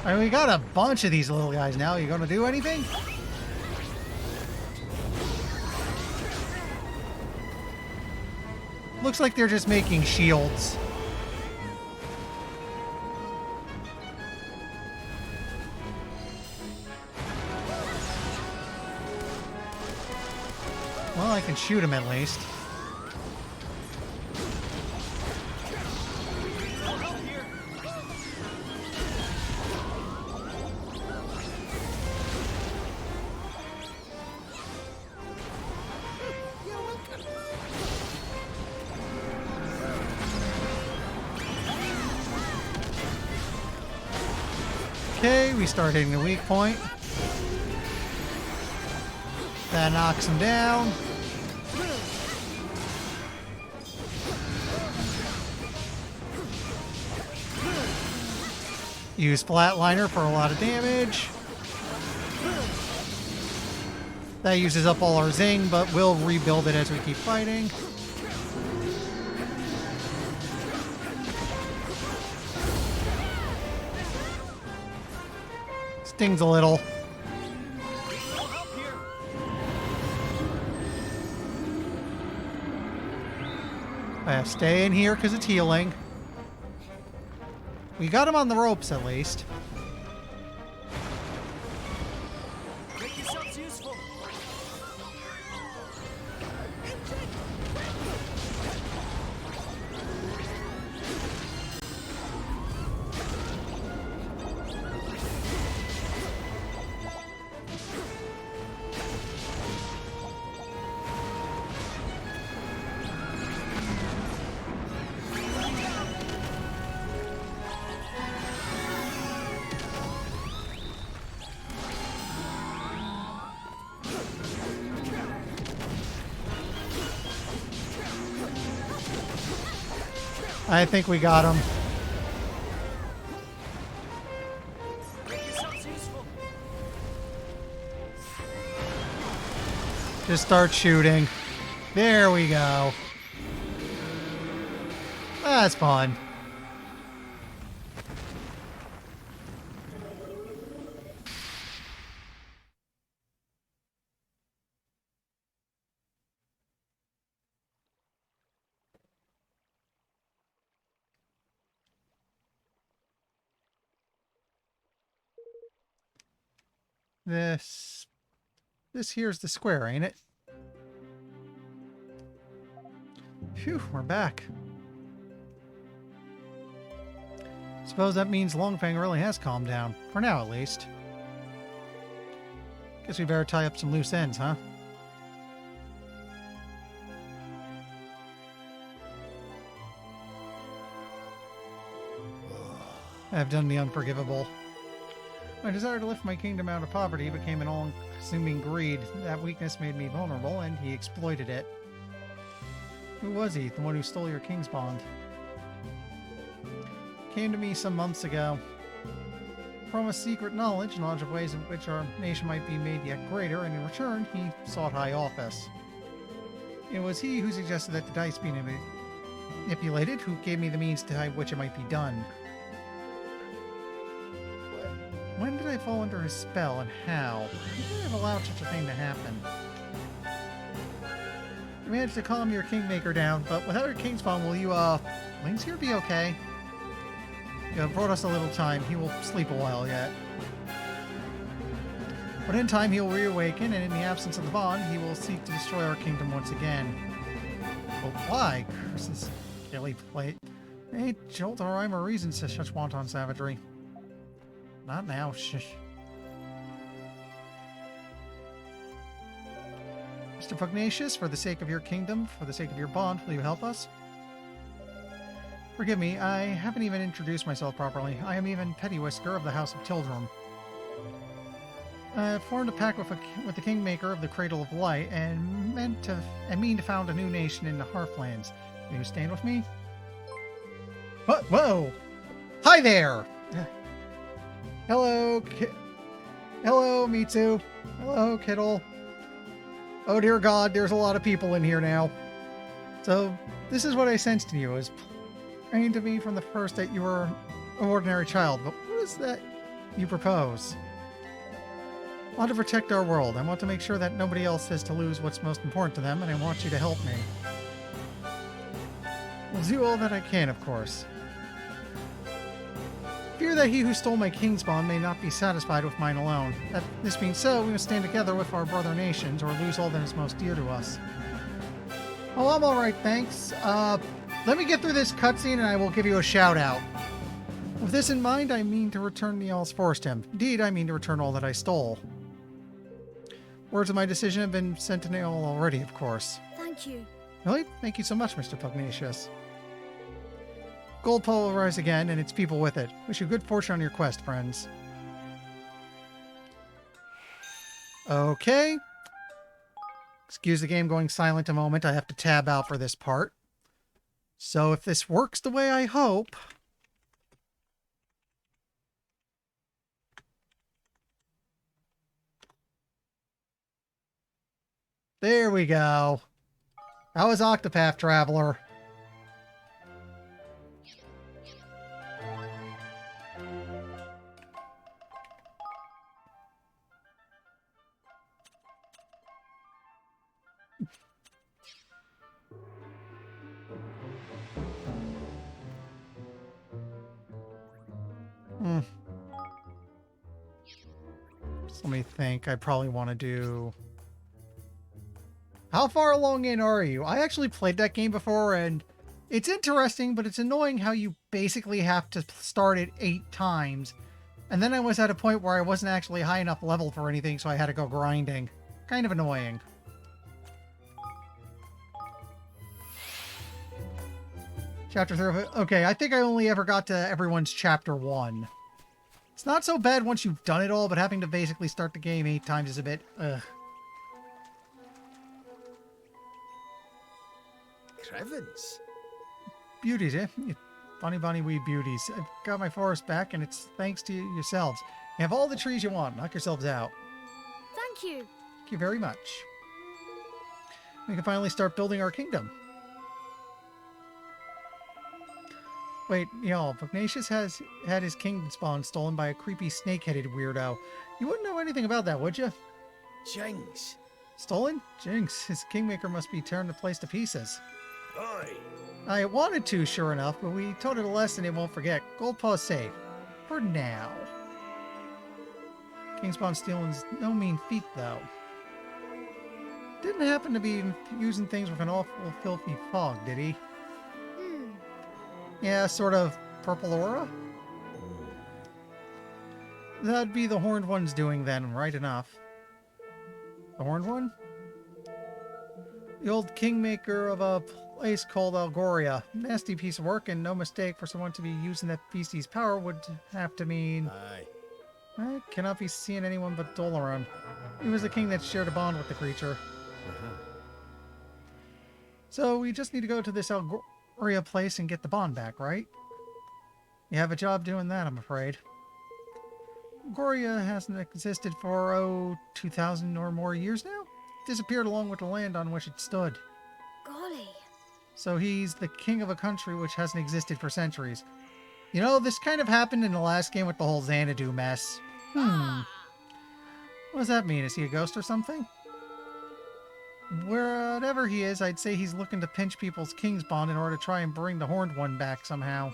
I mean, we got a bunch of these little guys now. You gonna do anything? Looks like they're just making shields. Well, I can shoot him at least. Okay, we start hitting the weak point. That knocks him down. Use Flatliner for a lot of damage. That uses up all our Zing, but we'll rebuild it as we keep fighting. Stings a little. Stay in here because it's healing. We got him on the ropes at least. Make yourselves useful. I think we got him. Make yourselves useful. Just start shooting. There we go. That's fun. This here's the square, ain't it? Phew, we're back. Suppose that means Longfang really has calmed down. For now, at least. Guess we better tie up some loose ends, huh? I've done the unforgivable. My desire to lift my kingdom out of poverty became an all-consuming greed. That weakness made me vulnerable, and he exploited it. Who was he? The one who stole your king's bond? Came to me some months ago. Promised secret knowledge of ways in which our nation might be made yet greater, and in return, he sought high office. It was he who suggested that the dice be manipulated, who gave me the means to which it might be done. When did I fall under his spell, and how? How could I have allowed such a thing to happen? You managed to calm your kingmaker down, but without your king's bond, will you, Wings here be okay? You have brought us a little time. He will sleep a while yet. But in time, he will reawaken, and in the absence of the bond, he will seek to destroy our kingdom once again. But why? Curses. Gilly plate. Hey, jolt or rhyme or reason to such wanton savagery. Not now, shush. Mr. Pugnacious, for the sake of your kingdom, for the sake of your bond, will you help us? Forgive me, I haven't even introduced myself properly. I am even Pettywhisker of the House of Tildrum. I formed a pact with the Kingmaker of the Cradle of Light and mean to found a new nation in the Hearthlands. Will you stand with me? What? Whoa! Hi there! Hello, hello, Mitsu. Hello, Kittle. Oh dear God, there's a lot of people in here now. So, this is what I sensed in you. It was plain to me from the first that you were an ordinary child, but what is that you propose? I want to protect our world. I want to make sure that nobody else has to lose what's most important to them, and I want you to help me. I'll do all that I can, of course. Fear that he who stole my king's bond may not be satisfied with mine alone. This being so, we must stand together with our brother nations, or lose all that is most dear to us. Oh, I'm alright, thanks. Let me get through this cutscene and I will give you a shout out. With this in mind, I mean to return Niall's forced him. Indeed, I mean to return all that I stole. Words of my decision have been sent to Niall already, of course. Thank you. Really? Thank you so much, Mr. Pugnacious. Gold Pole will rise again, and its people with it. Wish you good fortune on your quest, friends. Okay. Excuse the game going silent a moment. I have to tab out for this part. So if this works the way I hope... There we go. How was Octopath Traveler? Let me think. I probably want to do... How far along in are you? I actually played that game before, and it's interesting, but it's annoying how you basically have to start it 8 times. And then I was at a point where I wasn't actually high enough level for anything, so I had to go grinding. Kind of annoying. Chapter 3. Okay, I think I only ever got to everyone's Chapter 1. It's not so bad once you've done it all, but having to basically start the game 8 times is a bit, ugh. Crevens? Beauties, eh? You funny bunny wee beauties. I've got my forest back, and it's thanks to yourselves. You, have all the trees you want. Knock yourselves out. Thank you. Thank you very much. We can finally start building our kingdom. Wait, y'all, Pugnacious has had his kingdom spawn stolen by a creepy snake-headed weirdo. You wouldn't know anything about that, would you? Jinx. Stolen? Jinx, his kingmaker must be tearing the place to pieces. Oi! I wanted to, sure enough, but we taught it a lesson it won't forget. Gold Paw's safe. For now. Kingspawn stealing's no mean feat, though. Didn't happen to be using things with an awful filthy fog, did he? Yeah, sort of purple aura? That'd be the Horned One's doing then, right enough. The Horned One? The old kingmaker of a place called Algoria. Nasty piece of work, and no mistake for someone to be using that beastie's power would have to mean... Aye. I cannot be seeing anyone but Dolaran. He was the king that shared a bond with the creature. So we just need to go to this Algoria place and get the bond back, right? You have a job doing that, I'm afraid. Algoria hasn't existed for, 2,000 or more years now? Disappeared along with the land on which it stood. Golly. So he's the king of a country which hasn't existed for centuries. You know, this kind of happened in the last game with the whole Xanadu mess. What does that mean? Is he a ghost or something? Wherever he is, I'd say he's looking to pinch people's king's bond in order to try and bring the Horned One back somehow.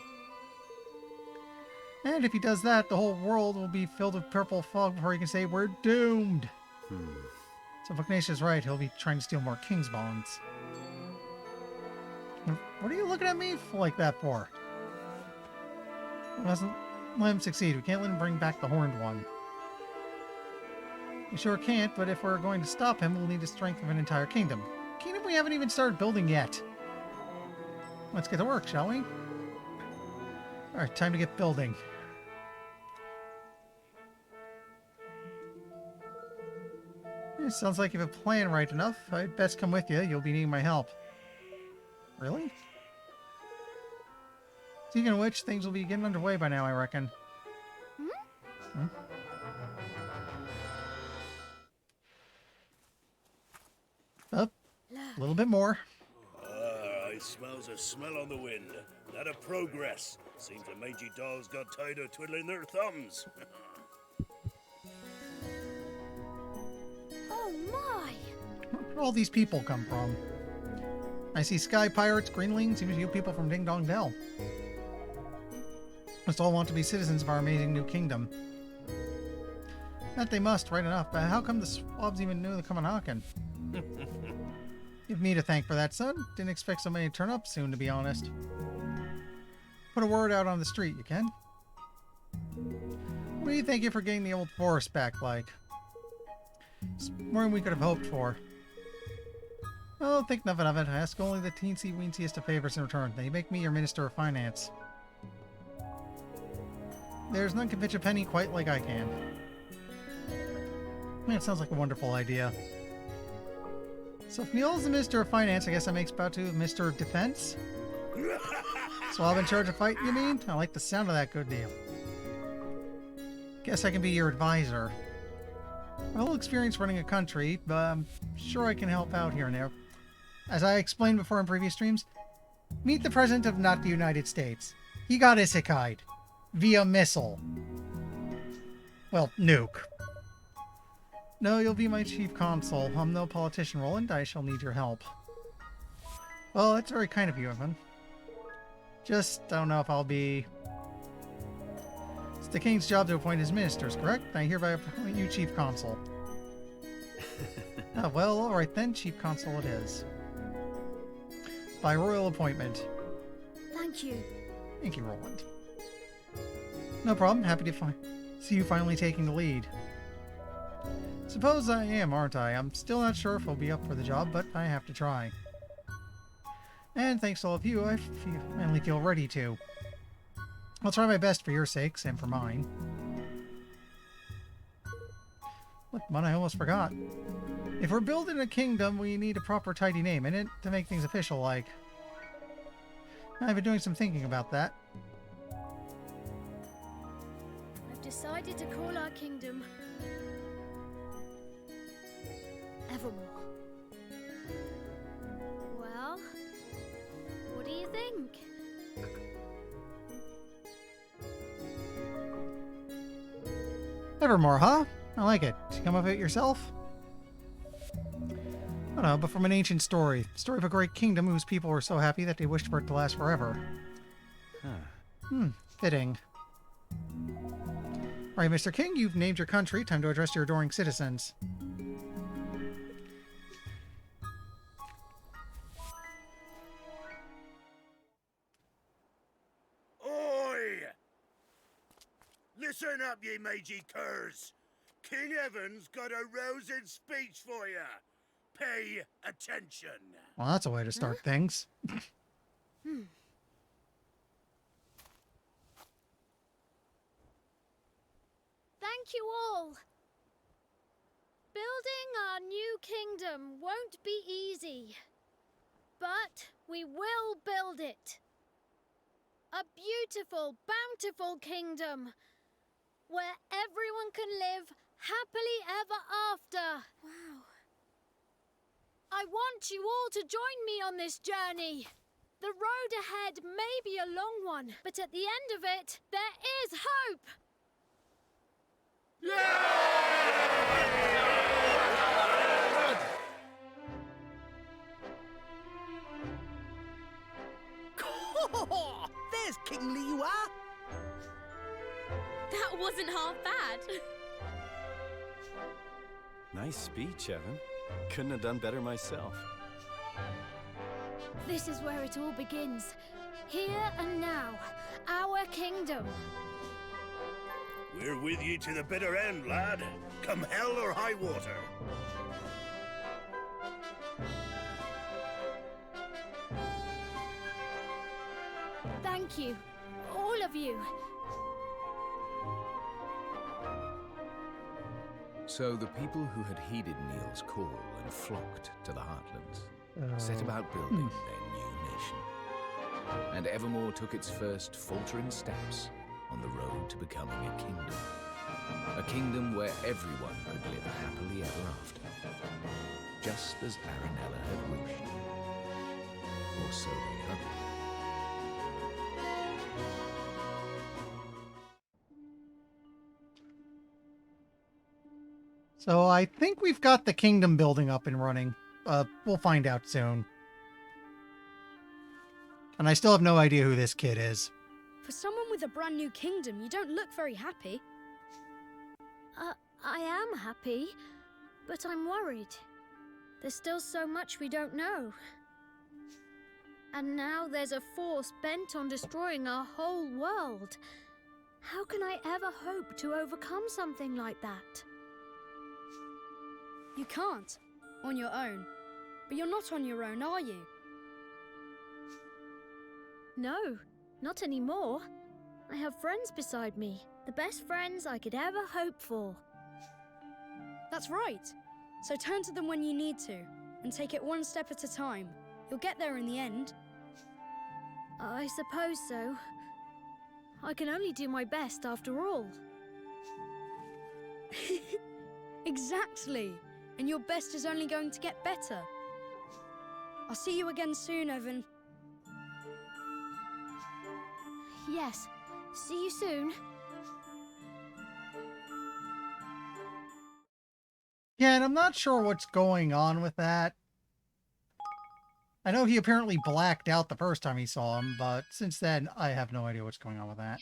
And if he does that, the whole world will be filled with purple fog before he can say we're doomed. So Pugnacious right, he'll be trying to steal more king's bonds. What are you looking at me like that for? Let him succeed. We can't let him bring back the Horned One. We sure can't, but if we're going to stop him, we'll need the strength of an entire kingdom. Kingdom we haven't even started building yet. Let's get to work, shall we? Alright, time to get building. It sounds like you have a plan right enough. I'd best come with you. You'll be needing my help. Really? Speaking of which, things will be getting underway by now, I reckon. Up. A little bit more. I smells a smell on the wind. That a progress. Seems the mangy dogs got tired of twiddling their thumbs. Oh my! Where all these people come from? I see sky pirates, greenlings, even you people from Ding Dong Dell. Must all want to be citizens of our amazing new kingdom. That they must, right enough, but how come the swabs even knew to come knocking? You've me to thank for that, son. Didn't expect so many to turn up soon, to be honest. Put a word out on the street, you can? What do you think for getting the old forest back, like? It's more than we could have hoped for. Oh, think nothing of it. I ask only the teensy-weensiest of favors in return. They make me your Minister of Finance. There's none can pitch a penny quite like I can. Man, it sounds like a wonderful idea. So if Neil's the Minister of Finance, I guess that makes about to Mr. of Defense? So I'm in charge of fighting, you mean? I like the sound of that good deal. Guess I can be your advisor. A little experience running a country, but I'm sure I can help out here and there. As I explained before in previous streams, meet the President of not the United States. He got isekai'd. Via missile. Well, nuke. No, you'll be my chief consul. I'm no politician, Roland. I shall need your help. Well, that's very kind of you, Evan. Just don't know if I'll be... It's the king's job to appoint his ministers, correct? I hereby appoint you chief consul. Ah, well, alright then. Chief consul it is. By royal appointment. Thank you. Thank you, Roland. No problem. Happy to see you finally taking the lead. Suppose I am, aren't I? I'm still not sure if I'll be up for the job, but I have to try. And thanks to all of you, I finally feel ready to. I'll try my best for your sakes and for mine. Look, man, I almost forgot. If we're building a kingdom, we need a proper tidy name in it to make things official like. I've been doing some thinking about that. I've decided to call our kingdom Evermore. Nevermore, huh? I like it. Did you come up with it yourself? I don't know, but from an ancient story. The story of a great kingdom whose people were so happy that they wished for it to last forever. Fitting. Alright, Mr. King, you've named your country. Time to address your adoring citizens. Oi! Listen up, ye Meiji curs. King Evan's got a rousing speech for you. Pay attention. Well, that's a way to start things. Thank you all. Building our new kingdom won't be easy, but we will build it. A beautiful, bountiful kingdom where everyone can live happily ever after. Wow. I want you all to join me on this journey. The road ahead may be a long one, but at the end of it, there is hope. There's King Liwa! That wasn't half bad. Nice speech, Evan. Couldn't have done better myself. This is where it all begins. Here and now, our kingdom. We're with you to the bitter end, lad. Come hell or high water. Thank you, all of you. So the people who had heeded Neil's call and flocked to the Heartlands set about building their new nation. And Evermore took its first faltering steps on the road to becoming a kingdom. A kingdom where everyone could live happily ever after. Just as Aranella had wished. Or so they hoped. So I think we've got the kingdom building up and running. We'll find out soon. And I still have no idea who this kid is. For someone with a brand new kingdom, you don't look very happy. I am happy, but I'm worried. There's still so much we don't know. And now there's a force bent on destroying our whole world. How can I ever hope to overcome something like that? You can't, on your own. But you're not on your own, are you? No, not anymore. I have friends beside me. The best friends I could ever hope for. That's right. So turn to them when you need to, and take it one step at a time. You'll get there in the end. I suppose so. I can only do my best after all. Exactly. And your best is only going to get better. I'll see you again soon, Evan. Yes. See you soon. Yeah, and I'm not sure what's going on with that. I know he apparently blacked out the first time he saw him, but since then, I have no idea what's going on with that.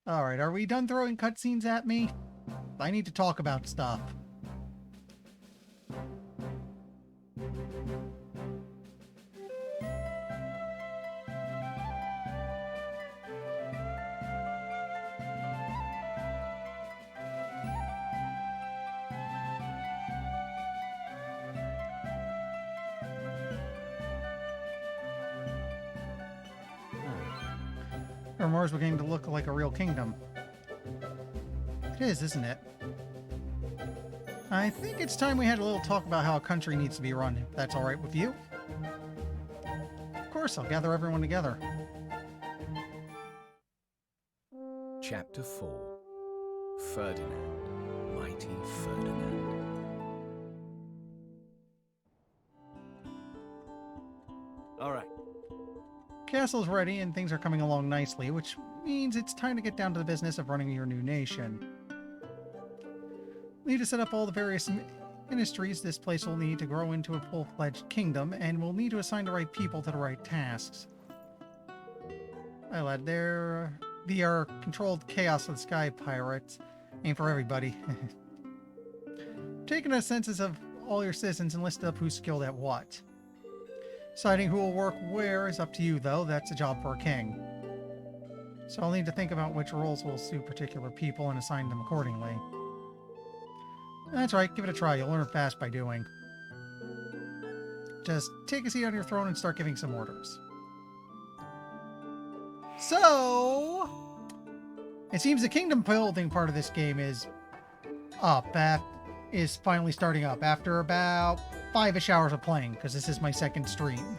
Alright, are we done throwing cutscenes at me? I need to talk about stuff. Evermore's beginning to look like a real kingdom. It is, isn't it? I think it's time we had a little talk about how a country needs to be run, if that's alright with you. Of course, I'll gather everyone together. Chapter 4. Ferdinand, Mighty Ferdinand. All right. castle's ready and things are coming along nicely, which means it's time to get down to the business of running your new nation. We need to set up all the various ministries this place will need to grow into a full-fledged kingdom, and we'll need to assign the right people to the right tasks. Hi, lad. They are controlled chaos of the sky pirates. Ain't for everybody. Taking a census of all your citizens and list up who's skilled at what. Deciding who will work where is up to you, though. That's a job for a king. So I'll need to think about which roles will suit particular people and assign them accordingly. That's right, give it a try. You'll learn fast by doing. Just take a seat on your throne and start giving some orders. So, it seems the kingdom building part of this game is up. Is finally starting up after about 5-ish hours of playing, because this is my second stream.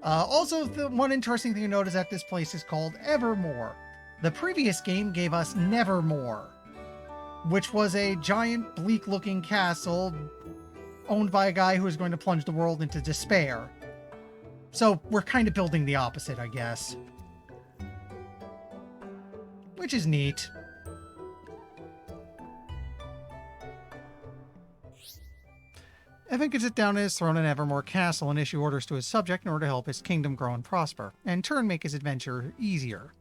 Also, the one interesting thing to note is that this place is called Evermore. The previous game gave us Nevermore, which was a giant, bleak-looking castle owned by a guy who was going to plunge the world into despair. So we're kind of building the opposite, I guess. Which is neat. Evan can sit down in his throne in Evermore Castle and issue orders to his subject in order to help his kingdom grow and prosper, and in turn make his adventure easier.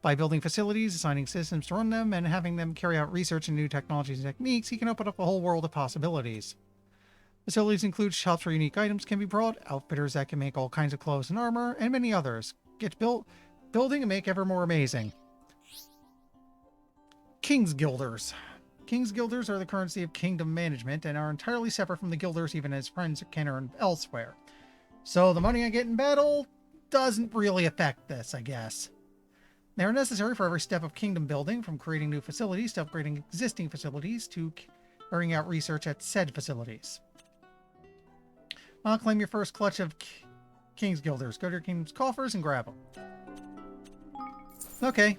By building facilities, assigning systems to run them, and having them carry out research in new technologies and techniques, he can open up a whole world of possibilities. Facilities include shops where unique items can be brought, outfitters that can make all kinds of clothes and armor, and many others. Get building and make Evermore amazing. King's Guilders. King's Guilders are the currency of kingdom management and are entirely separate from the Guilders even as friends can earn elsewhere. So the money I get in battle doesn't really affect this, I guess. They are necessary for every step of kingdom building, from creating new facilities to upgrading existing facilities to carrying out research at said facilities. I'll claim your first clutch of King's Guilders. Go to your kingdom's coffers and grab them. Okay.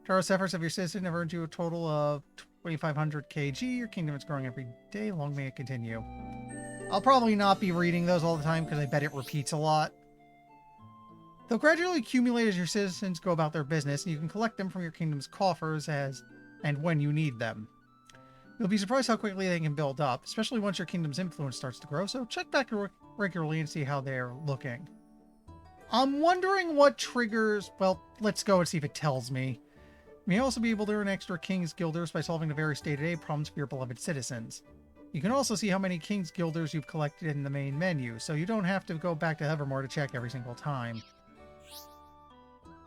Taros efforts of your citizen have earned you a total of 2,500 kg. Your kingdom is growing every day. Long may it continue. I'll probably not be reading those all the time because I bet it repeats a lot. They'll gradually accumulate as your citizens go about their business, and you can collect them from your kingdom's coffers as and when you need them. You'll be surprised how quickly they can build up, especially once your kingdom's influence starts to grow, so check back regularly and see how they're looking. I'm wondering what triggers... Well, let's go and see if it tells me. You may also be able to earn extra King's Guilders by solving the various day-to-day problems for your beloved citizens. You can also see how many King's Guilders you've collected in the main menu, so you don't have to go back to Evermore to check every single time.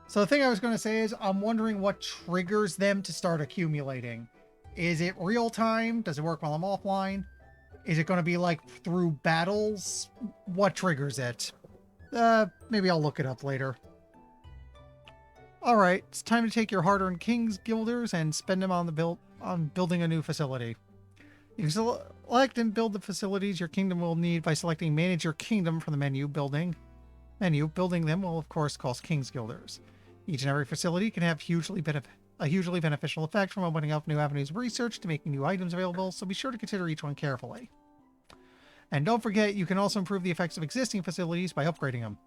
So the thing I was going to say is, I'm wondering what triggers them to start accumulating. Is it real time? Does it work while I'm offline? Is it going to be like through battles? What triggers it? Maybe I'll look it up later. Alright, it's time to take your hard-earned King's Guilders and spend them on building a new facility. You can select and build the facilities your kingdom will need by selecting Manage Your Kingdom from the menu. Building them will of course cost King's Guilders. Each and every facility can have a hugely beneficial effect, from opening up new avenues of research to making new items available, so be sure to consider each one carefully. And don't forget, you can also improve the effects of existing facilities by upgrading them.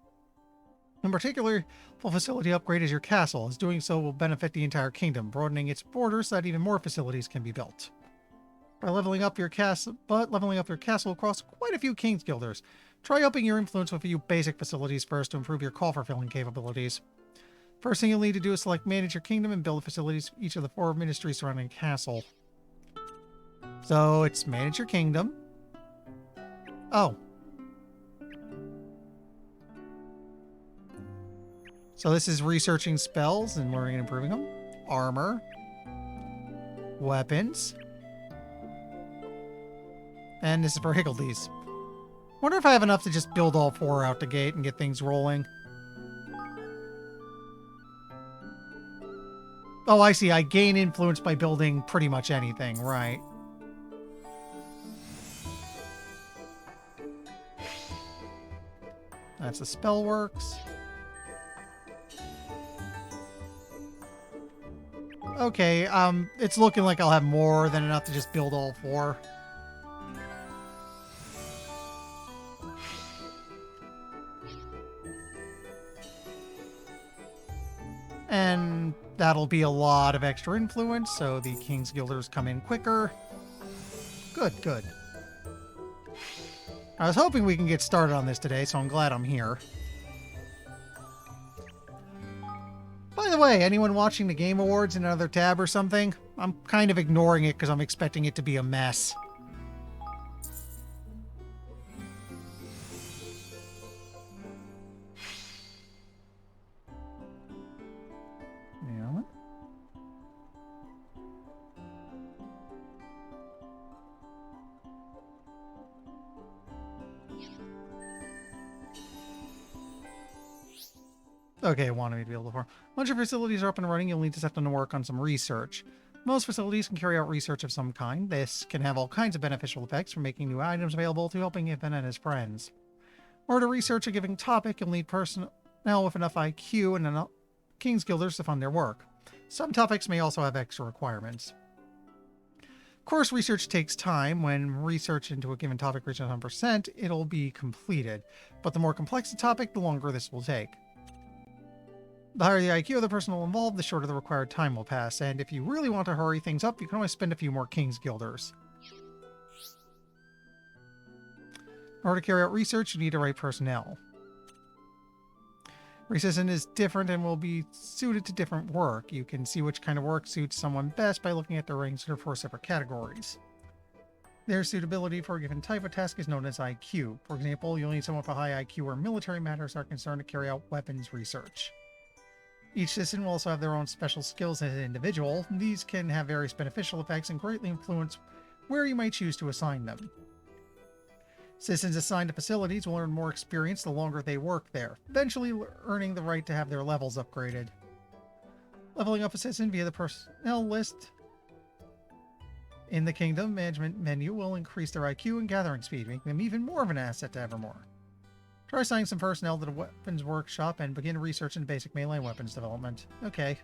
In particular, full facility upgrade is your castle, as doing so will benefit the entire kingdom, broadening its borders so that even more facilities can be built. By leveling up your castle will cost quite a few King's Guilders. Try upping your influence with a few basic facilities first to improve your coffer filling capabilities. First thing you'll need to do is select Manage Your Kingdom and build facilities for each of the 4 ministries surrounding a castle. So it's Manage Your Kingdom. Oh. So this is researching spells and learning and improving them. Armor. Weapons. And this is for Higgledies. Wonder if I have enough to just build all 4 out the gate and get things rolling. Oh, I see. I gain influence by building pretty much anything, right? That's the spell works. Okay, it's looking like I'll have more than enough to just build all 4. And that'll be a lot of extra influence, so the King's Guilders come in quicker. Good, good. I was hoping we can get started on this today, so I'm glad I'm here. By the way, anyone watching the Game Awards in another tab or something? I'm kind of ignoring it because I'm expecting it to be a mess. Yeah. Okay, wanted me to be able to perform. Once your facilities are up and running, you'll need to set them to work on some research. Most facilities can carry out research of some kind. This can have all kinds of beneficial effects, from making new items available to helping Ivan and his friends. In order to research a given topic, you'll need personnel with enough IQ and enough King's Guilders to fund their work. Some topics may also have extra requirements. Of course, research takes time. When research into a given topic reaches 100%, it'll be completed. But the more complex the topic, the longer this will take. The higher the IQ of the person involved, the shorter the required time will pass, and if you really want to hurry things up, you can always spend a few more King's Guilders. In order to carry out research, you need the right personnel. Resistance is different and will be suited to different work. You can see which kind of work suits someone best by looking at their ranks in 4 separate categories. Their suitability for a given type of task is known as IQ. For example, you'll need someone with a high IQ where military matters are concerned to carry out weapons research. Each citizen will also have their own special skills as an individual. These can have various beneficial effects and greatly influence where you might choose to assign them. Citizens assigned to facilities will earn more experience the longer they work there, eventually earning the right to have their levels upgraded. Leveling up a citizen via the personnel list in the Kingdom Management menu will increase their IQ and gathering speed, making them even more of an asset to Evermore. Try assigning some personnel to the weapons workshop and begin research in basic melee weapons development. Okay.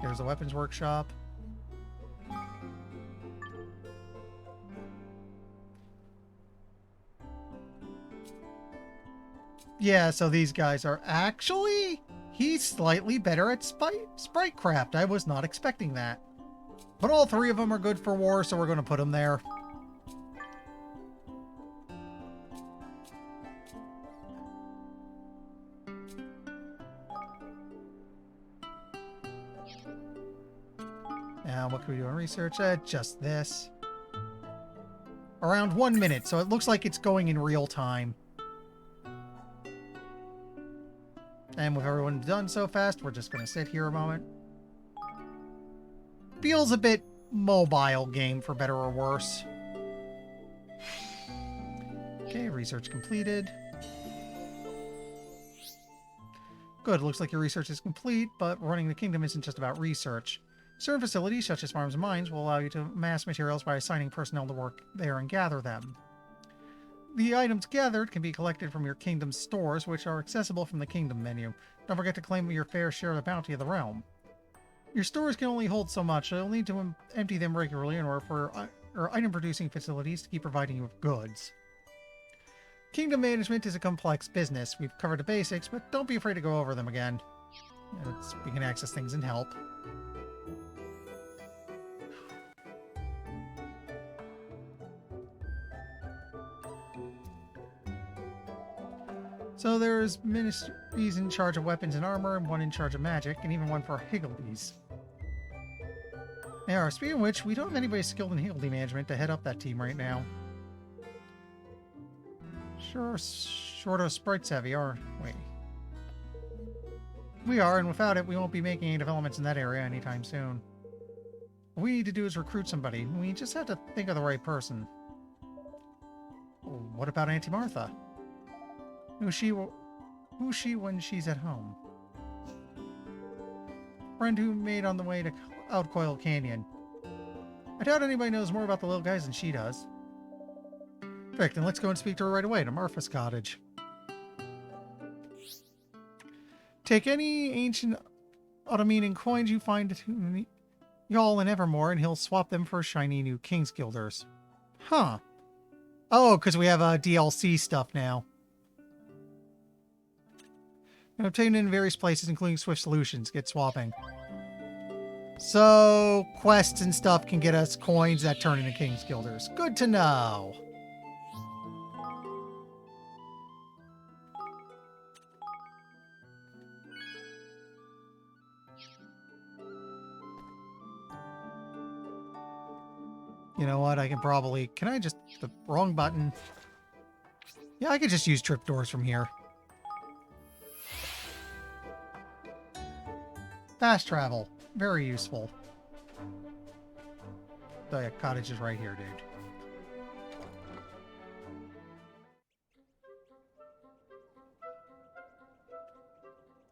Here's the weapons workshop. Yeah, so these guys are actually... He's slightly better at sprite craft. I was not expecting that. But all 3 of them are good for war, so we're going to put them there. Now, what can we do in research? Just this. Around 1 minute, so it looks like it's going in real time. And with everyone done so fast, we're just going to sit here a moment. Feels a bit mobile game, for better or worse. Okay, research completed. Good, looks like your research is complete, but running the kingdom isn't just about research. Certain facilities, such as farms and mines, will allow you to amass materials by assigning personnel to work there and gather them. The items gathered can be collected from your kingdom's stores, which are accessible from the kingdom menu. Don't forget to claim your fair share of the bounty of the realm. Your stores can only hold so much, so you'll need to empty them regularly in order for item-producing facilities to keep providing you with goods. Kingdom management is a complex business. We've covered the basics, but don't be afraid to go over them again. We can access things and help. So there's ministries in charge of weapons and armor, and one in charge of magic, and even one for Higgledies. Now, speaking of which, we don't have anybody skilled in Higgledy management to head up that team right now. Sure, short of sprites heavy, aren't we? We are, and without it, we won't be making any developments in that area anytime soon. What we need to do is recruit somebody. We just have to think of the right person. What about Auntie Martha? Who's she when she's at home? Friend who made on the way to Outcoil Canyon. I doubt anybody knows more about the little guys than she does. Perfect, then let's go and speak to her right away to Martha's cottage. Take any ancient Ottomanian coins you find y'all in Evermore, and he'll swap them for shiny new King's Guilders. Huh. Oh, because we have DLC stuff now. And obtained in various places, including Swift Solutions. Get swapping. So, quests and stuff can get us coins that turn into King's Guilders. Good to know. You know what? I can probably... Can I just... The wrong button. Yeah, I could just use tripdoors from here. Fast travel. Very useful. The cottage is right here, dude.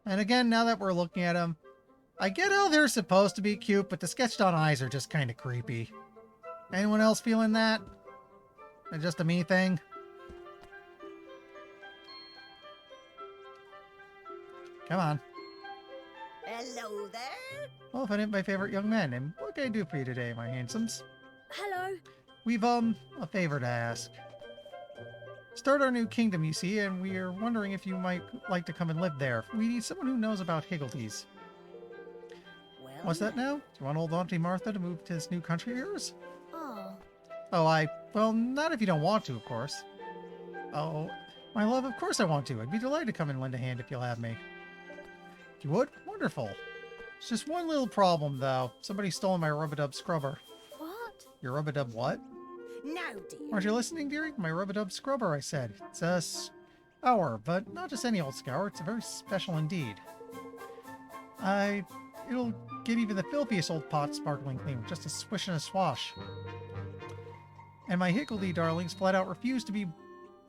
And again, now that we're looking at them, I get how they're supposed to be cute, but the sketched-on eyes are just kind of creepy. Anyone else feeling that? Is it just a me thing? Come on. Hello there. Well, find my favorite young men, and what can I do for you today, my handsomes? Hello. We've, a favor to ask. Start our new kingdom, you see, and we are wondering if you might like to come and live there. We need someone who knows about higgledies. Well, What's that now? Do you want old Auntie Martha to move to this new country of yours? Oh. Oh, well, not if you don't want to, of course. Oh, my love, of course I want to. I'd be delighted to come and lend a hand if you'll have me. If you would? Wonderful. It's just one little problem, though. Somebody stole my rub-a-dub scrubber. What? Your rub-a-dub what? No, dear. Aren't you listening, dearie? My rub-a-dub scrubber, I said. It's a scour, but not just any old scour. It's a very special indeed. It'll get even the filthiest old pot sparkling clean with just a swish and a swash. And my higgledy darlings flat out refuse to be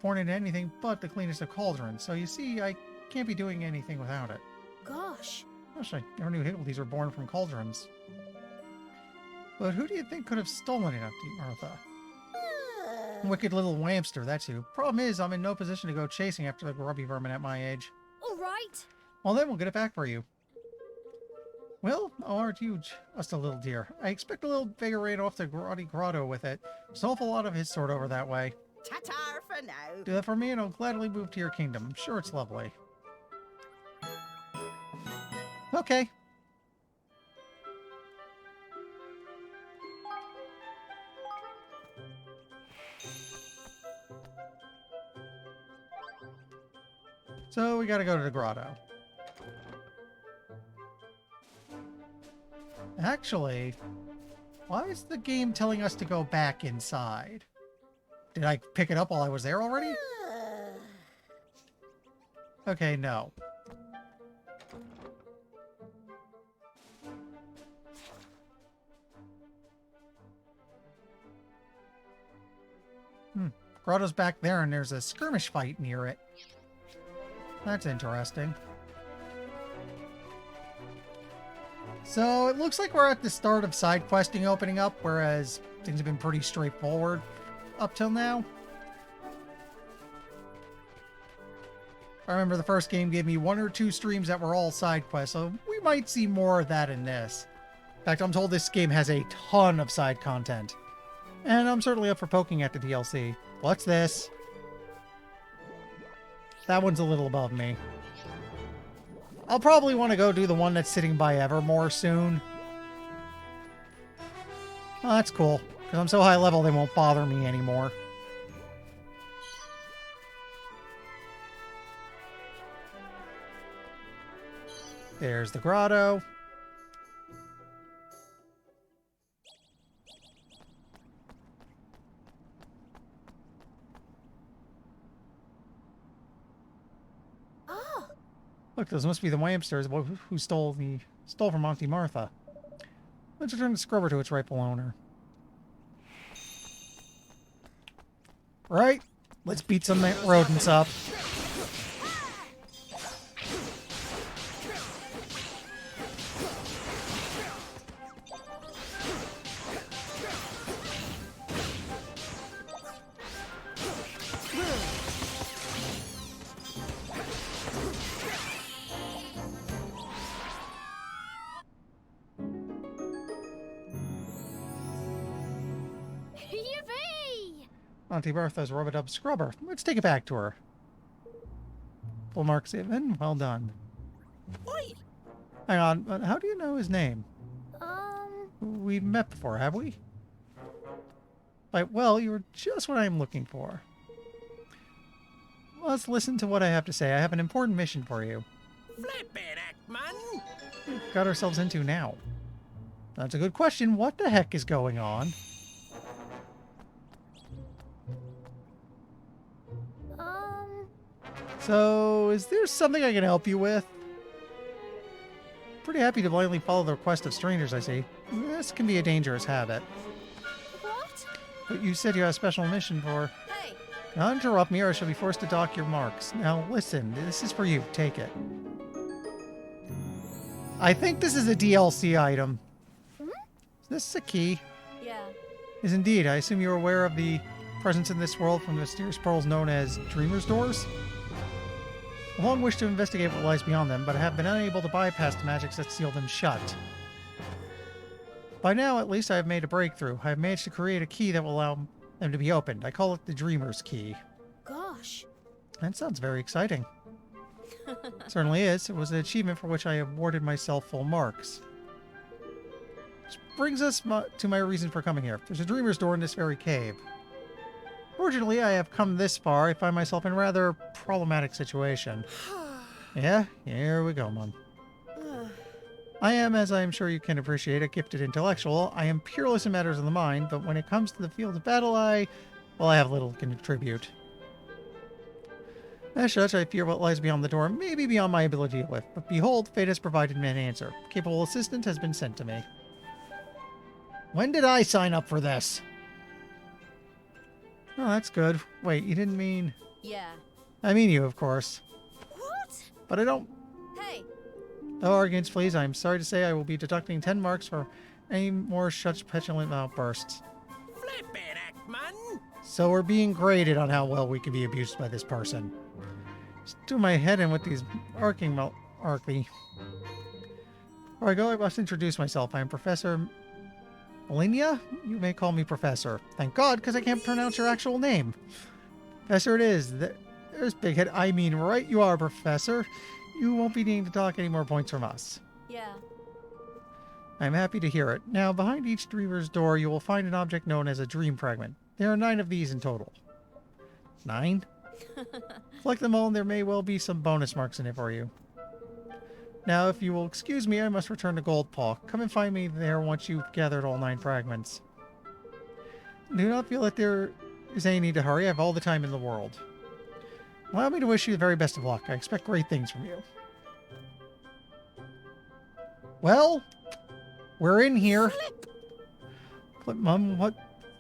poured into anything but the cleanest of cauldrons, so you see, I can't be doing anything without it. Gosh. Gosh, I never knew higgledies were born from cauldrons. But who do you think could have stolen it, Auntie Martha? Wicked little whamster, that's who. Problem is, I'm in no position to go chasing after the grubby vermin at my age. All right. Well, then we'll get it back for you. Well, aren't you just a little dear? I expect a little beggar ran off to Grotto with it. There's an awful lot of his sort over that way. Ta-ta for now. Do that for me and I'll gladly move to your kingdom. I'm sure it's lovely. Okay. So we gotta go to the grotto. Actually, why is the game telling us to go back inside? Did I pick it up while I was there already? Okay, no. Grotto's back there and there's a skirmish fight near it. That's interesting. So it looks like we're at the start of side questing opening up, whereas things have been pretty straightforward up till now. I remember the first game gave me 1 or 2 streams that were all side quests, so we might see more of that in this. In fact, I'm told this game has a ton of side content. And I'm certainly up for poking at the DLC. What's this? That one's a little above me. I'll probably want to go do the one that's sitting by Evermore soon. Oh, that's cool, because I'm so high level they won't bother me anymore. There's the grotto. Look, those must be the Whamsters who stole from Auntie Martha. Let's return the scrubber to its rightful owner. Right? Let's beat some rodents up. Auntie Martha's rub-a-dub scrubber. Let's take it back to her. Full marks given. Well done. Why? Hang on, but how do you know his name? We've met before, have we? Like, well, you're just what I'm looking for. Let's listen to what I have to say. I have an important mission for you. Flippin' heck, man! What got ourselves into now? That's a good question. What the heck is going on? So, is there something I can help you with? Pretty happy to blindly follow the request of strangers, I see. This can be a dangerous habit. What? But you said you had a special mission for... Hey, Don't interrupt me or I shall be forced to dock your marks. Now listen, this is for you. Take it. I think this is a DLC item. Is this a key? yeah. Is indeed. I assume you're aware of the presence in this world from the mysterious pearls known as Dreamer's Doors? I long wished to investigate what lies beyond them, but I have been unable to bypass the magics that seal them shut. By now, at least, I have made a breakthrough. I have managed to create a key that will allow them to be opened. I call it the Dreamer's Key. Gosh. That sounds very exciting. Certainly is. It was an achievement for which I awarded myself full marks. Which brings us to my reason for coming here. There's a Dreamer's Door in this very cave. Fortunately, I have come this far. I find myself in a rather problematic situation. Yeah, here we go, Mom. I am, as I am sure you can appreciate, a gifted intellectual. I am peerless in matters of the mind, but when it comes to the field of battle, I have little to contribute. As such, I fear what lies beyond the door may be beyond my ability to lift, but behold, fate has provided me an answer. A capable assistant has been sent to me. When did I sign up for this? Oh, that's good. Wait, you didn't mean... Yeah. I mean you, of course. What? But I don't... Hey. No arguments, please. I'm sorry to say I will be deducting 10 marks for any more such petulant outbursts. Flippin' heck, man! So we're being graded on how well we can be abused by this person. Just do my head in with these arcing arcly. Before I go, I must introduce myself. I am Professor Malinia? You may call me Professor. Thank God, because I can't pronounce your actual name. Professor it is. There's Big Head. I mean, right you are, Professor. You won't be needing to talk any more points from us. Yeah. I'm happy to hear it. Now, behind each dreamer's door, you will find an object known as a dream fragment. There are 9 of these in total. 9? Select them all, and there may well be some bonus marks in it for you. Now, if you will excuse me, I must return to Goldpaw. Come and find me there once you've gathered all 9 fragments. Do not feel that there is any need to hurry. I have all the time in the world. Allow me to wish you the very best of luck. I expect great things from you. Well, we're in here. Flip, Mum, what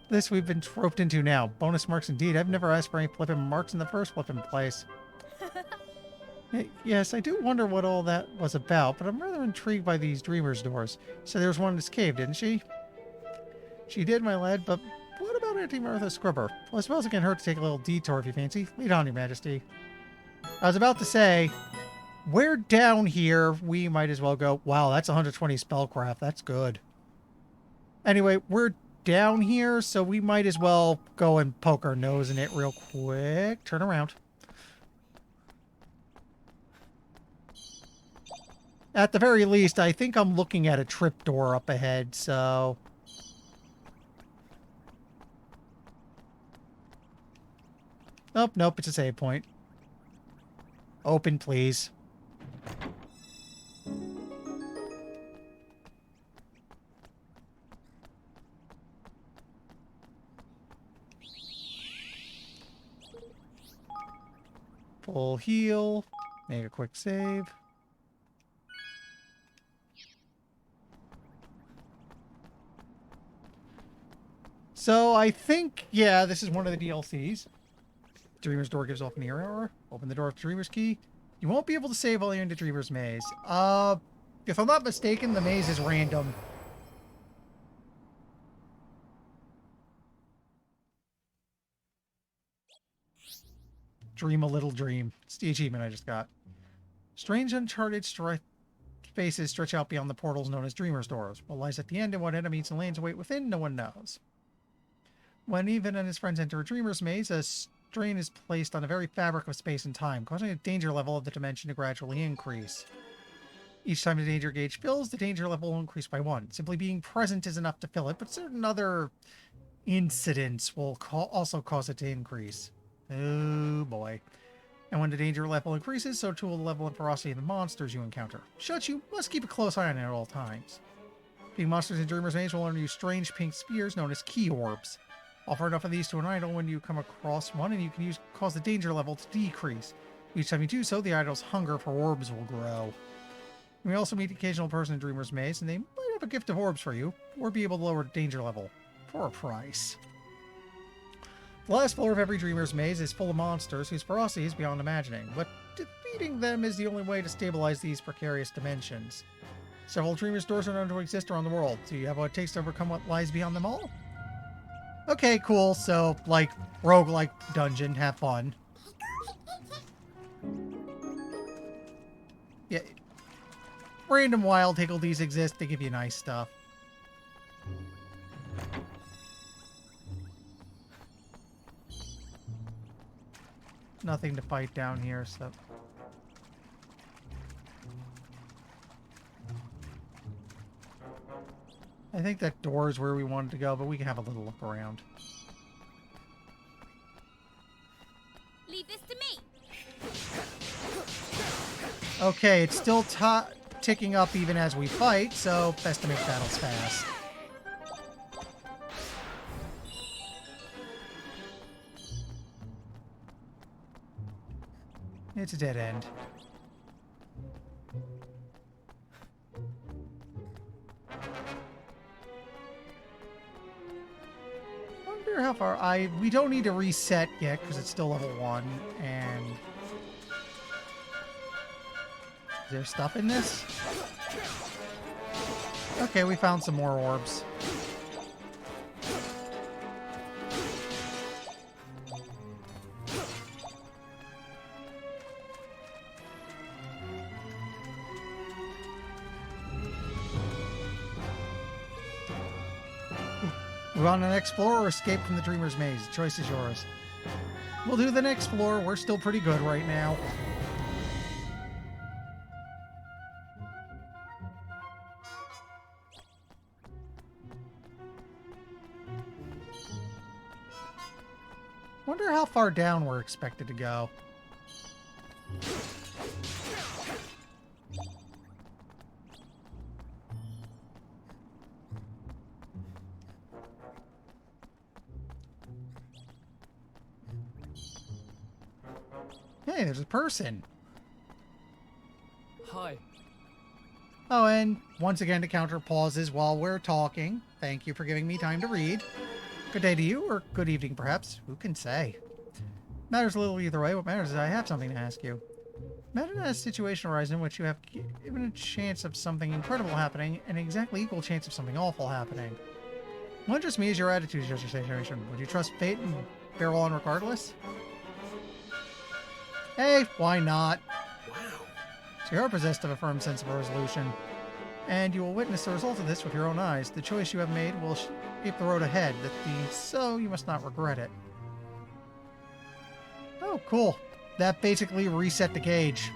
this we've been roped into now? Bonus marks indeed. I've never asked for any flippin' marks in the first flippin' place. Yes, I do wonder what all that was about, but I'm rather intrigued by these Dreamer's Doors. So there was one in this cave, didn't she? She did, my lad, but what about Auntie Martha Scrubber? Well, I suppose it can hurt to take a little detour if you fancy. Lead on, Your Majesty. I was about to say, we're down here. We might as well go. Wow, that's 120 spellcraft. That's good. Anyway, we're down here, so we might as well go and poke our nose in it real quick. Turn around. At the very least, I think I'm looking at a trapdoor up ahead, so... Oh, nope, it's a save point. Open, please. Full heal. Make a quick save. So I think, yeah, this is one of the DLCs. Dreamer's Door gives off an error. Open the door with Dreamer's Key. You won't be able to save while you're in the Dreamer's Maze. If I'm not mistaken, the maze is random. Dream a little dream. It's the achievement I just got. Strange uncharted spaces stretch out beyond the portals known as Dreamer's Doors. What lies at the end and what enemies and lands await within, no one knows. When Even and his friends enter a Dreamer's Maze, a strain is placed on the very fabric of space and time, causing a danger level of the dimension to gradually increase. Each time the danger gauge fills, the danger level will increase by 1. Simply being present is enough to fill it, but certain other incidents will also cause it to increase. Oh boy. And when the danger level increases, so too will the level and ferocity of the monsters you encounter. Such you must keep a close eye on it at all times. Being monsters in Dreamer's Maze will learn you strange pink spheres known as key orbs. Offer enough of these to an idol when you come across one, and you can cause the danger level to decrease. Each time you do so, the idol's hunger for orbs will grow. You may also meet the occasional person in Dreamer's Maze, and they might have a gift of orbs for you, or be able to lower the danger level for a price. The last floor of every Dreamer's Maze is full of monsters whose ferocity is beyond imagining, but defeating them is the only way to stabilize these precarious dimensions. Several Dreamer's doors are known to exist around the world. Do you have what it takes to overcome what lies beyond them all? Okay, cool. So, like, roguelike dungeon. Have fun. Yeah. Random wild higgledies exist. They give you nice stuff. Nothing to fight down here, so... I think that door is where we wanted to go, but we can have a little look around. Leave this to me. Okay, it's still ticking up even as we fight, so best to make battles fast. It's a dead end. Wonder how far we don't need to reset yet because it's still level 1, and is there stuff in this? Okay, we found some more orbs. Move on to the next floor or escape from the Dreamer's Maze. The choice is yours. We'll do the next floor. We're still pretty good right now. Wonder how far down we're expected to go. Hey, there's a person. Hi. Oh, and once again to counter pauses while we're talking. Thank you for giving me time to read. Good day to you, or good evening perhaps. Who can say? Matters little either way. What matters is I have something to ask you. Imagine a situation arises in which you have given a chance of something incredible happening and an exactly equal chance of something awful happening. What interests me is your attitude to such a situation. Would you trust fate and barrel on regardless? Hey, why not? Wow. So you are possessed of a firm sense of resolution, and you will witness the result of this with your own eyes. The choice you have made will shape the road ahead. That being so, you must not regret it. Oh, cool. That basically reset the gauge.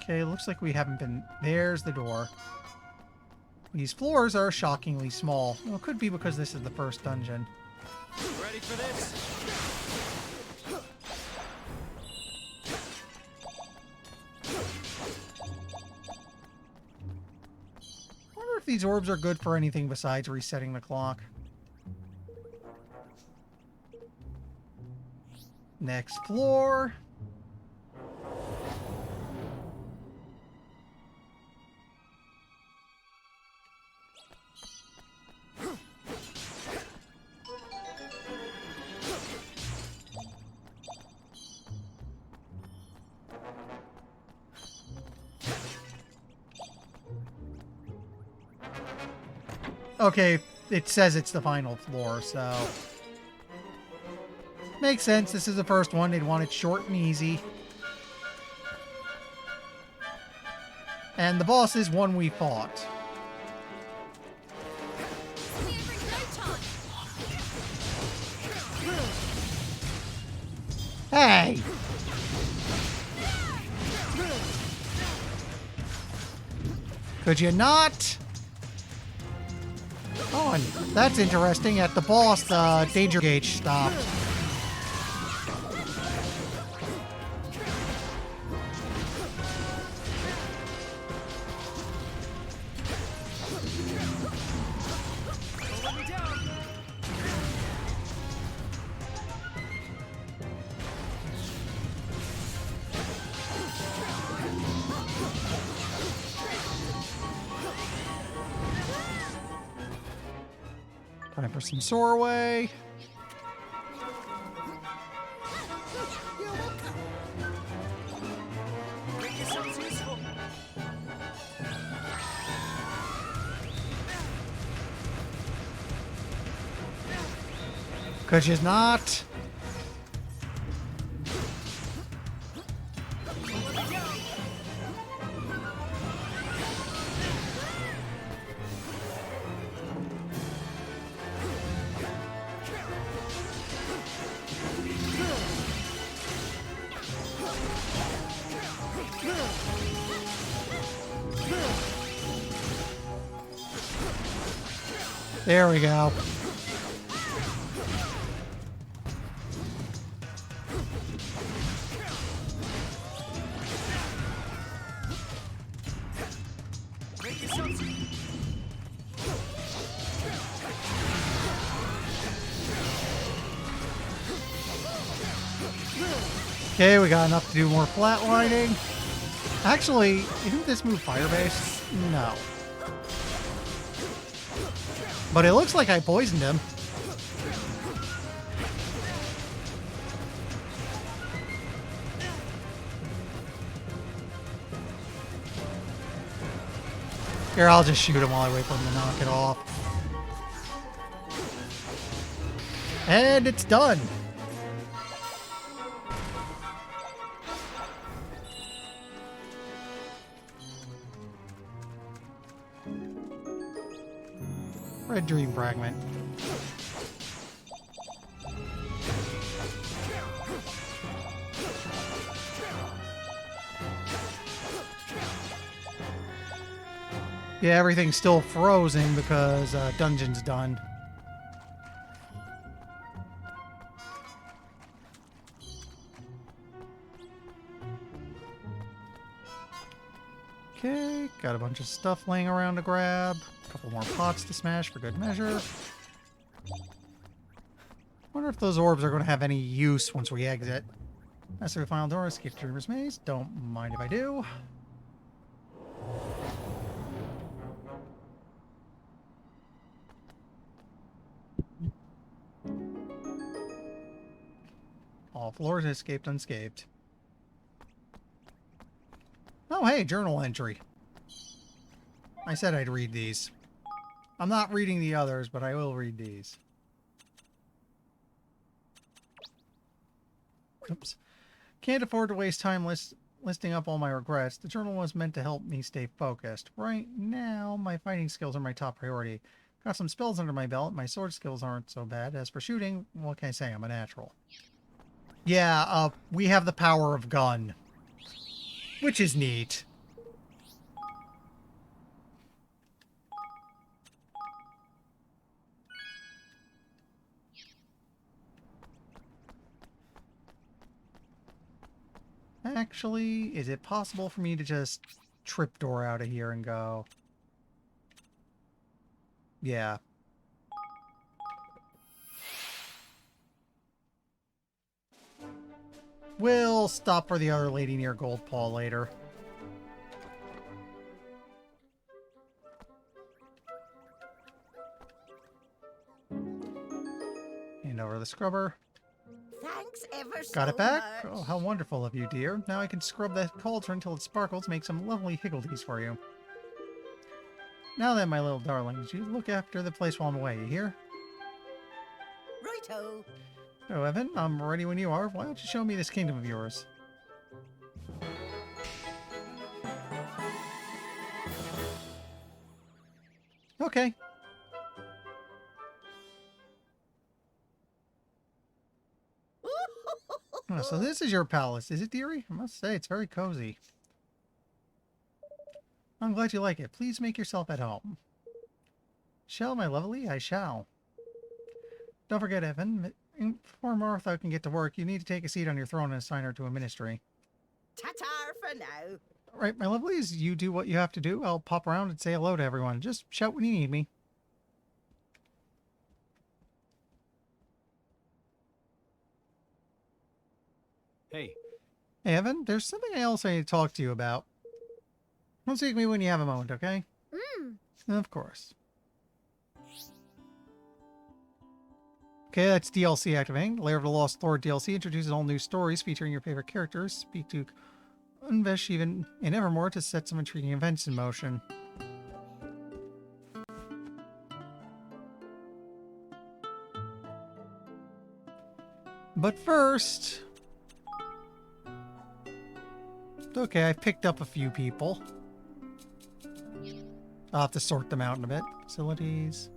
Okay, looks like we haven't been... There's the door. These floors are shockingly small. Well, it could be because this is the first dungeon. Ready for this? I wonder if these orbs are good for anything besides resetting the clock. Next floor. Okay, it says it's the final floor, so... Makes sense. This is the first one. They'd want it short and easy. And the boss is one we fought. Hey! Could you not? Oh, and that's interesting. At the boss, the danger gauge stopped. Time for some Soarway. Make yourselves useful. Could you not? There we go. Make yourselves Okay, we got enough to do more flatlining. Actually, isn't this move fire-based? No. But it looks like I poisoned him. Here, I'll just shoot him while I wait for him to knock it off. And it's done. Red Dream Fragment. Yeah, everything's still frozen because dungeon's done. Okay, got a bunch of stuff laying around to grab. A couple more pots to smash for good measure. Wonder if those orbs are going to have any use once we exit. That's the final door. Escape to Dreamer's Maze. Don't mind if I do. All floors escaped unscathed. Oh, hey, journal entry. I said I'd read these. I'm not reading the others, but I will read these. Oops. Can't afford to waste time listing up all my regrets. The journal was meant to help me stay focused. Right now, my fighting skills are my top priority. Got some spells under my belt. My sword skills aren't so bad. As for shooting, what can I say? I'm a natural. Yeah, we have the power of gun. Which is neat. Actually, is it possible for me to just tripdoor out of here and go? Yeah. We'll stop for the other lady near Goldpaw later. Hand over the scrubber. Thanks ever so Got it back? much. Oh, how wonderful of you, dear. Now I can scrub that cauldron until it sparkles, make some lovely higgledies for you. Now then, my little darlings, you look after the place while I'm away, you hear? Righto. So, Evan, I'm ready when you are. Why don't you show me this kingdom of yours? Okay. Oh, so this is your palace, is it, dearie? I must say, it's very cozy. I'm glad you like it. Please make yourself at home. Shall, my lovely? I shall. Don't forget, Evan. Before Martha can get to work, you need to take a seat on your throne and assign her to a ministry. Ta-ta for now. Right, my lovelies, you do what you have to do. I'll pop around and say hello to everyone. Just shout when you need me. Hey. Hey, Evan, there's something else I need to talk to you about. Don't speak to me when you have a moment, okay? Of course. Okay, that's DLC activating. Lair of the Lost Lord DLC introduces all new stories featuring your favorite characters. Speak to Unvesh even in Evermore to set some intriguing events in motion. But first... Okay, I picked up a few people. I'll have to sort them out in a bit. Facilities.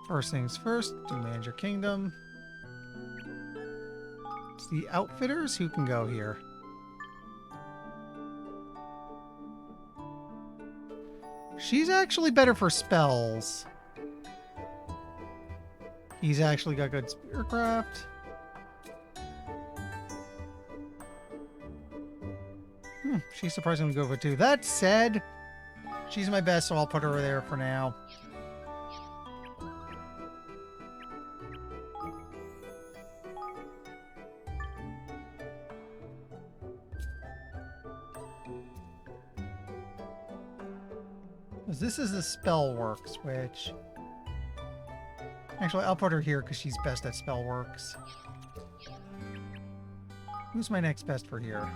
First things first, do manage your kingdom. It's the outfitters who can go here. She's actually better for spells. He's actually got good spearcraft. She's surprisingly good with it too. That said, she's my best, so I'll put her there for now. This is the spell works, which... Actually, I'll put her here because she's best at spell works. Who's my next best for here?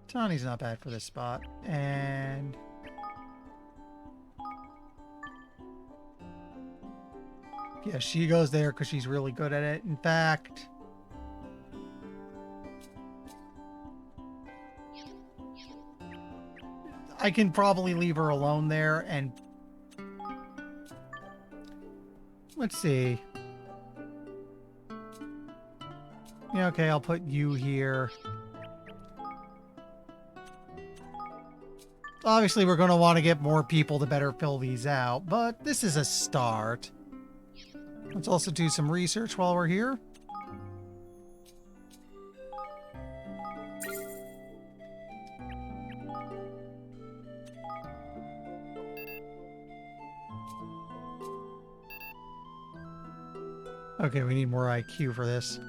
Tawny's not bad for this spot. And... yeah, she goes there because she's really good at it. In fact... I can probably leave her alone there and... let's see. Yeah, okay, I'll put you here. Obviously, we're going to want to get more people to better fill these out, but this is a start. Let's also do some research while we're here. Okay, we need more IQ for this.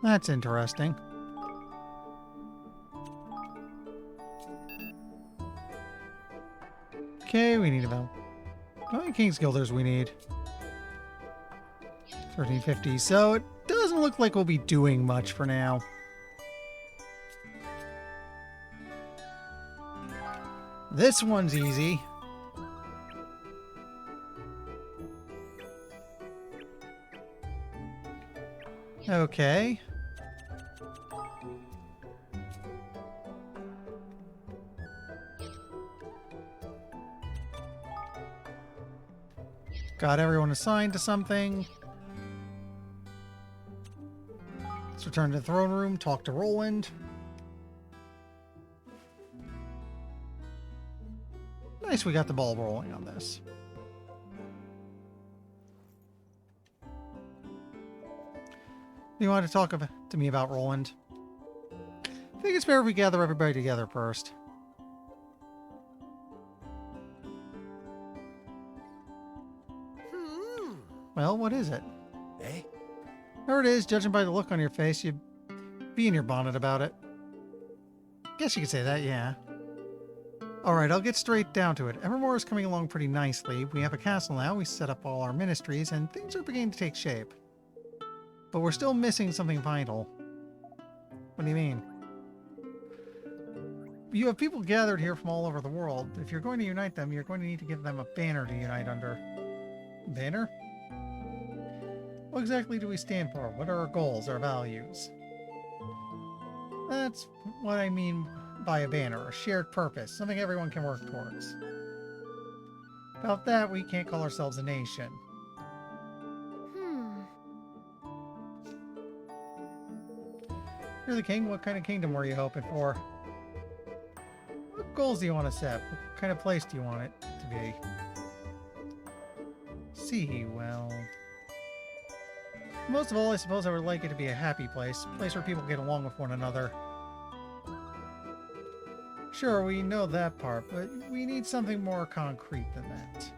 That's interesting. Okay, we need about... how many King's Guilders we need? 1350. So it doesn't look like we'll be doing much for now. This one's easy. Okay. Got everyone assigned to something. Let's return to the throne room, talk to Roland. Nice, we got the ball rolling on this. You want to talk to me about Roland? I think it's better if we gather everybody together first. Well, what is it? Eh? There it is. Judging by the look on your face, you'd be in your bonnet about it. Guess you could say that, yeah. Alright, I'll get straight down to it. Evermore is coming along pretty nicely. We have a castle now, we set up all our ministries, and things are beginning to take shape. But we're still missing something vital. What do you mean? You have people gathered here from all over the world. If you're going to unite them, you're going to need to give them a banner to unite under. Banner? What exactly do we stand for? What are our goals, our values? That's what I mean by a banner, a shared purpose, something everyone can work towards. Without that, we can't call ourselves a nation. You're the king. What kind of kingdom were you hoping for? What goals do you want to set? What kind of place do you want it to be? See, well... Most of all, I suppose I would like it to be a happy place. A place where people get along with one another. Sure, we know that part, but we need something more concrete than that.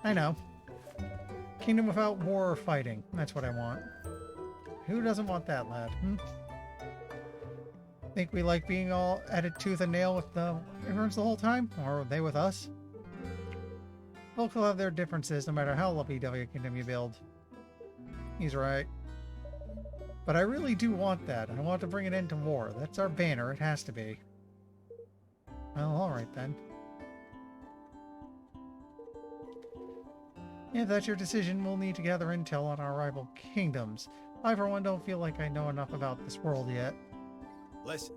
I know. Kingdom without war or fighting. That's what I want. Who doesn't want that, lad? Think we like being all at it tooth and nail with the immigrants the whole time? Or are they with us? Folks will have their differences no matter how lovey-dovey a kingdom you build. He's right. But I really do want that. I want to bring an end to war. That's our banner. It has to be. Well, alright then. If that's your decision, we'll need to gather intel on our rival kingdoms. I, for one, don't feel like I know enough about this world yet. Listen.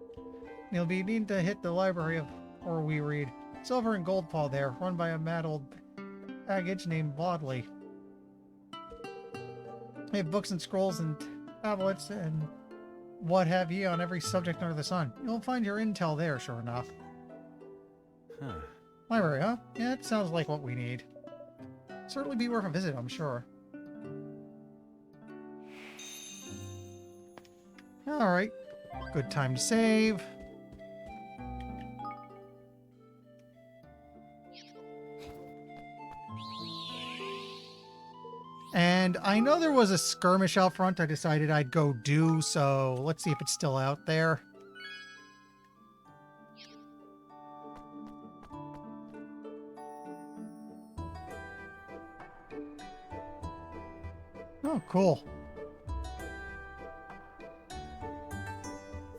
You'll be needing to hit the library of where we read. Silver and Goldpaw there, run by a mad old baggage named Bodley. They have books and scrolls and tablets and what have ye on every subject under the sun. You'll find your intel there, sure enough. Huh. Library, huh? Yeah, it sounds like what we need. Certainly be worth a visit, I'm sure. Alright. Good time to save. And I know there was a skirmish out front I decided I'd go do, so let's see if it's still out there. Oh, cool.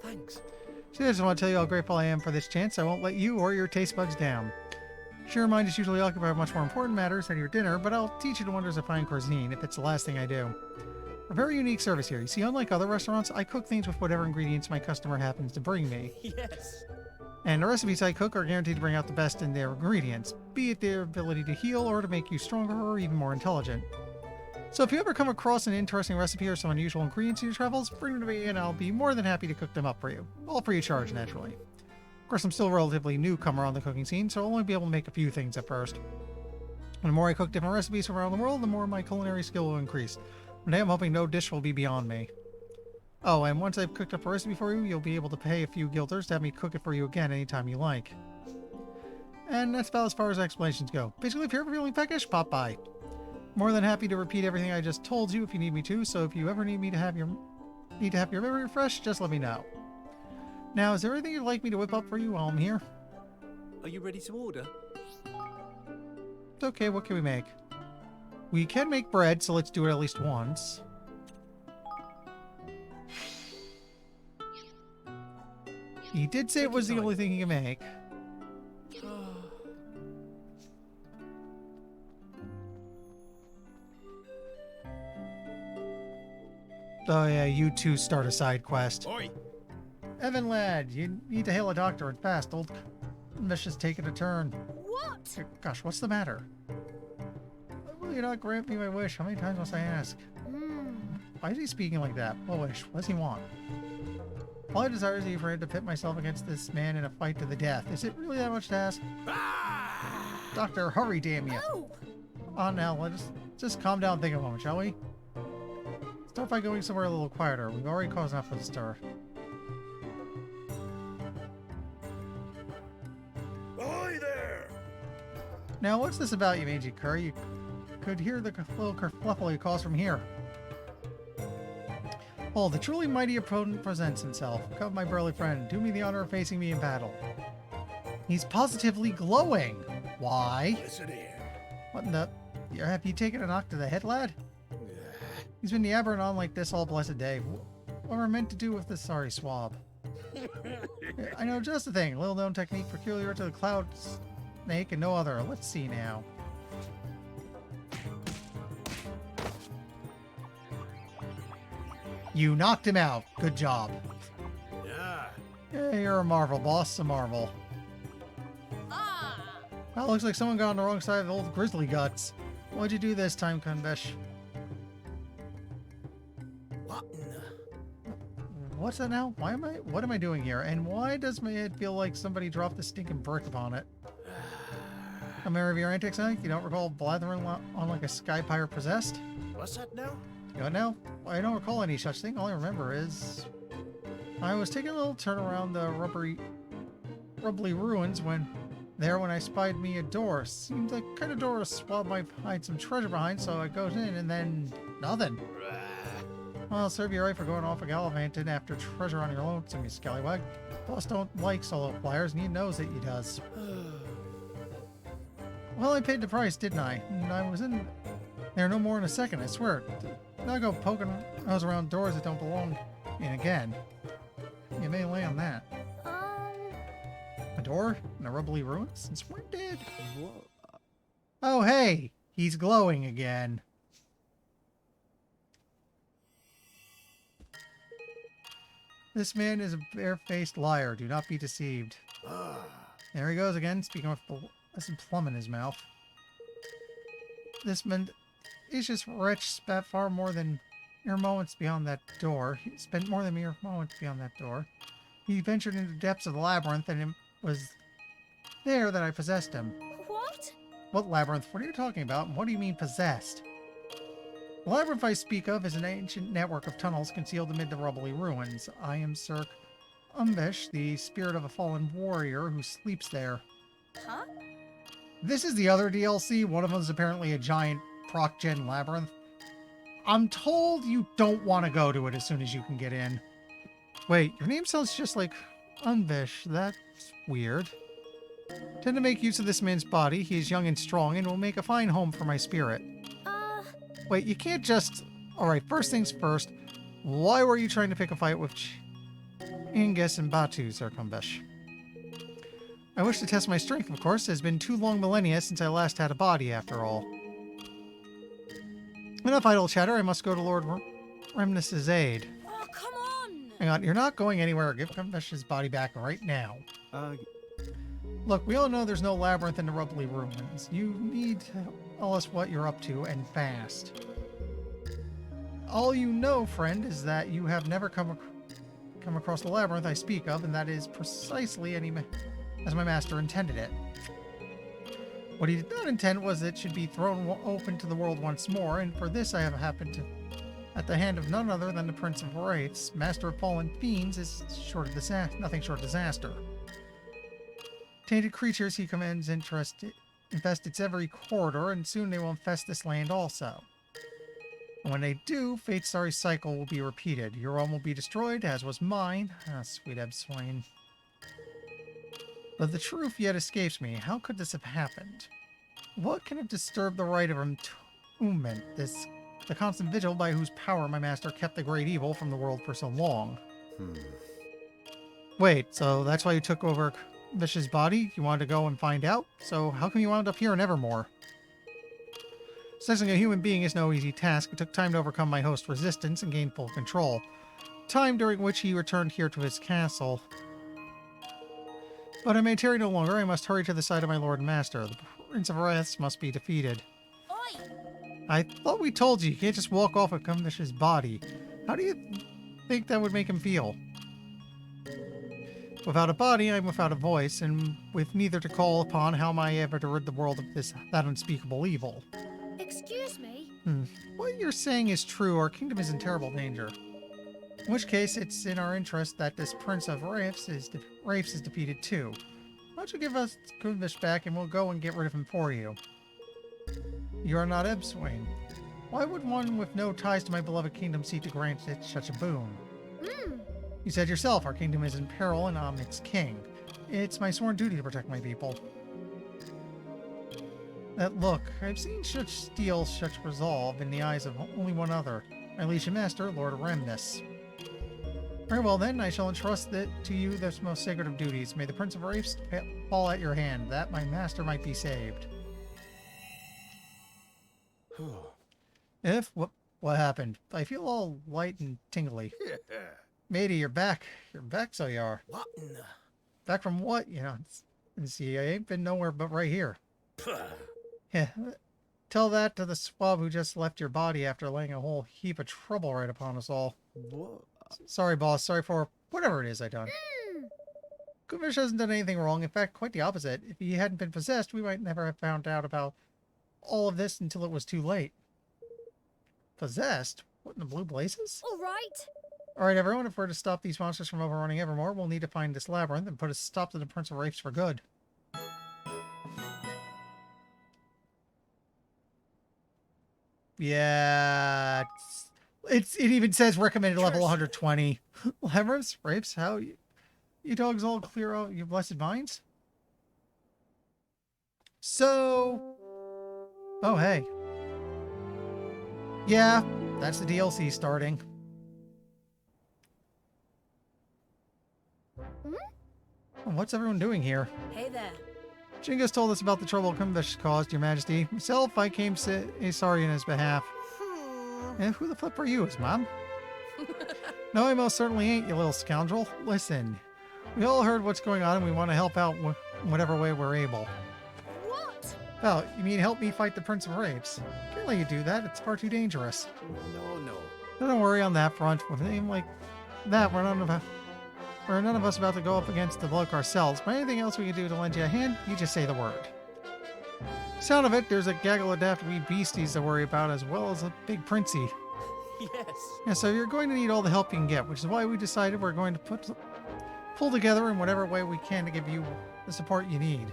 Thanks. See, I just want to tell you how grateful I am for this chance. I won't let you or your taste buds down. Sure, your mind is usually occupied with much more important matters than your dinner, but I'll teach you the wonders of fine cuisine if it's the last thing I do. A very unique service here. You see, unlike other restaurants, I cook things with whatever ingredients my customer happens to bring me. Yes. And the recipes I cook are guaranteed to bring out the best in their ingredients, be it their ability to heal or to make you stronger or even more intelligent. So if you ever come across an interesting recipe or some unusual ingredients in your travels, bring them to me and I'll be more than happy to cook them up for you. All free of charge, naturally. Of course, I'm still a relatively newcomer on the cooking scene, so I'll only be able to make a few things at first. And the more I cook different recipes from around the world, the more my culinary skill will increase. One day I'm hoping no dish will be beyond me. Oh, and once I've cooked up a recipe for you, you'll be able to pay a few guilders to have me cook it for you again anytime you like. And that's about as far as explanations go. Basically, if you're ever feeling peckish, pop by. More than happy to repeat everything I just told you if you need me to, so if you ever need to have your memory refreshed, just let me know. Now, is there anything you'd like me to whip up for you while I'm here? Are you ready to order? It's okay, what can we make? We can make bread, so let's do it at least once. He did say it was the only thing he can make. Oh yeah, you two start a side quest. Oi! Evan lad, you need to hail a doctor and fast. Old Mish's taking a turn. What? Gosh, what's the matter? Will you not grant me my wish? How many times must I ask? Why is he speaking like that? What wish? What does he want? All I desire is for him to pit myself against this man in a fight to the death. Is it really that much to ask? Doctor, hurry, damn you. Oh. On now, let's just calm down and think a moment, shall we? Start by going somewhere a little quieter. We've already caused enough of a stir. Ahoy there! Now, what's this about, you mangy cur? You could hear the little kerfluffle he calls from here. Oh, the truly mighty opponent presents himself. Come, my burly friend. Do me the honor of facing me in battle. He's positively glowing. Why? Listen here. What in the... Have you taken a knock to the head, lad? He's been yabbering on like this all blessed day. What am I meant to do with this sorry swab? I know just the thing. Little known technique peculiar to the cloud snake and no other. Let's see now. You knocked him out. Good job. Yeah, you're a marvel, boss. A marvel. Well, looks like someone got on the wrong side of the old grizzly guts. What'd you do this time, Kunbesh? What's that now? What am I doing here? And why does my head feel like somebody dropped a stinking brick upon it? A memory of your antics, huh? You don't recall blathering on like a sky pirate possessed? What's that now? You don't know? I don't recall any such thing. All I remember is I was taking a little turn around the rubbly ruins when I spied me a door. Seemed like kind of door a swab might hide some treasure behind, so I goes in and then nothing. Well, it'll serve you right for going off a gallivanting after treasure on your lonesome, you scallywag. Boss don't like solo flyers, and he knows that he does. Well, I paid the price, didn't I? And I was in there no more in a second, I swear. Now go poking nose around doors that don't belong in again. You may lay on that. A door in the rubbly ruins? Since when did? Oh, hey! He's glowing again. This man is a bare-faced liar. Do not be deceived. There he goes again, speaking with some plum in his mouth. This malicious wretch spat far more than mere moments beyond that door. He spent more than mere moments beyond that door. He ventured into the depths of the labyrinth, and it was there that I possessed him. What? What labyrinth? What are you talking about? And what do you mean possessed? The labyrinth I speak of is an ancient network of tunnels concealed amid the rubbly ruins. I am Sir Umbesh, the spirit of a fallen warrior who sleeps there. Huh? This is the other DLC. One of them is apparently a giant proc-gen labyrinth. I'm told you don't want to go to it as soon as you can get in. Wait, your name sounds just like Umbesh. That's weird. Tend to make use of this man's body. He is young and strong and will make a fine home for my spirit. Wait, you can't just... Alright, first things first. Why were you trying to pick a fight with Ingus and Batu, Sir Kumbesh? I wish to test my strength, of course. It has been too long millennia since I last had a body, after all. Enough idle chatter. I must go to Lord Remnus's aid. Oh, come on! Hang on, you're not going anywhere. Give Kumbesh his body back right now. Look, we all know there's no labyrinth in the rubbly ruins. You need to tell us what you're up to, and fast. All you know, friend, is that you have never come across the labyrinth I speak of, and that is precisely as my master intended it. What he did not intend was that it should be thrown open to the world once more, and for this I have happened to at the hand of none other than the Prince of Wraiths. Master of Fallen Fiends is nothing short of disaster. Tainted creatures he commands infest its every corridor, and soon they will infest this land also. And when they do, fate's sorry cycle will be repeated. Your realm will be destroyed, as was mine. Ah, sweet Ebswain. But the truth yet escapes me. How could this have happened? What can have disturbed the right of entombment, the constant vigil by whose power my master kept the great evil from the world for so long? Wait, so that's why you took over Vish's body? You wanted to go and find out? So how come you wound up here in Evermore? Sexing a human being is no easy task. It took time to overcome my host's resistance and gain full control. Time during which he returned here to his castle. But I may tarry no longer. I must hurry to the side of my Lord and Master. The Prince of Wraiths must be defeated. Oi! I thought we told you can't just walk off with Kumvish's body. How do you think that would make him feel? Without a body, I'm without a voice, and with neither to call upon, how am I ever to rid the world of that unspeakable evil? Excuse me? What you're saying is true. Our kingdom is in terrible danger. In which case, it's in our interest that this Prince of Wraiths is defeated too. Why don't you give us Kumvish back and we'll go and get rid of him for you? You are not Ebswain. Why would one with no ties to my beloved kingdom seek to grant it such a boon? You said yourself, our kingdom is in peril and I'm its king. It's my sworn duty to protect my people. Look, I've seen such steel, such resolve in the eyes of only one other. My liege master, Lord Remnus. Very well then, I shall entrust to you this most sacred of duties. May the Prince of Wraiths fall at your hand, that my master might be saved. What happened? I feel all light and tingly. Matey, you're back. You're back, so you are. What in the... Back from what? You know, see, I ain't been nowhere but right here. Yeah, tell that to the swab who just left your body after laying a whole heap of trouble right upon us all. What? Sorry, boss. Sorry for whatever it is I done. Goofish hasn't done anything wrong. In fact, quite the opposite. If he hadn't been possessed, we might never have found out about all of this until it was too late. Possessed? What in the blue blazes? All right. All right, everyone. If we're to stop these monsters from overrunning Evermore, we'll need to find this labyrinth and put a stop to the Prince of Wraiths for good. Yeah, it even says recommended level 120. Labyrinths, Wraiths, how you dogs all clear out your blessed minds? So, oh hey, yeah, that's the DLC starting. What's everyone doing here? Hey there. Jingus told us about the trouble Kumbish caused, Your Majesty. Myself, I came sorry in his behalf. And who the flip are you, his mom? No, I most certainly ain't, you little scoundrel. Listen, we all heard what's going on and we want to help out whatever way we're able. What? Oh, you mean help me fight the Prince of Wraiths? Can't let you do that, it's far too dangerous. No. Don't worry on that front. With a name like that, we're none of us about to go up against the bloke ourselves, but anything else we can do to lend you a hand, you just say the word. Sound of it, there's a gaggle of daft wee beasties to worry about as well as a big princey. Yes. Yeah, so you're going to need all the help you can get, which is why we decided we're going to pull together in whatever way we can to give you the support you need.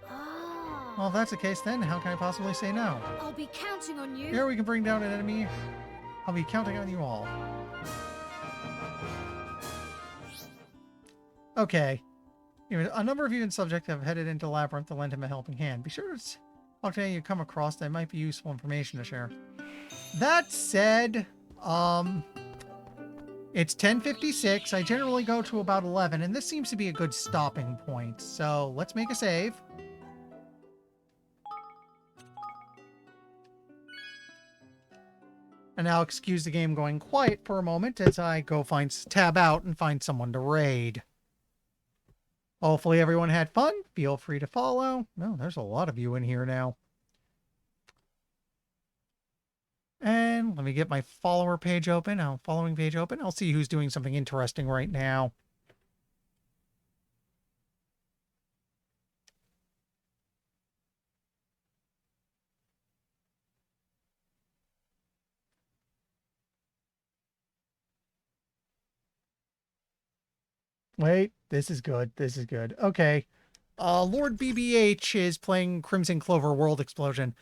Ah. Well, if that's the case, then how can I possibly say no? I'll be counting on you. Here we can bring down an enemy. I'll be counting on you all. Okay. A number of you and subject have headed into Labyrinth to lend him a helping hand. Be sure to talk to any you come across that might be useful information to share. That said, it's 10:56. I generally go to about 11, and this seems to be a good stopping point. So let's make a save. And now excuse the game going quiet for a moment as I go tab out and find someone to raid. Hopefully everyone had fun. Feel free to follow. No, there's a lot of you in here now. And let me get my follower page open. Following page open. I'll see who's doing something interesting right now. Wait, this is good. This is good. Okay. Lord BBH is playing Crimson Clover World Explosion.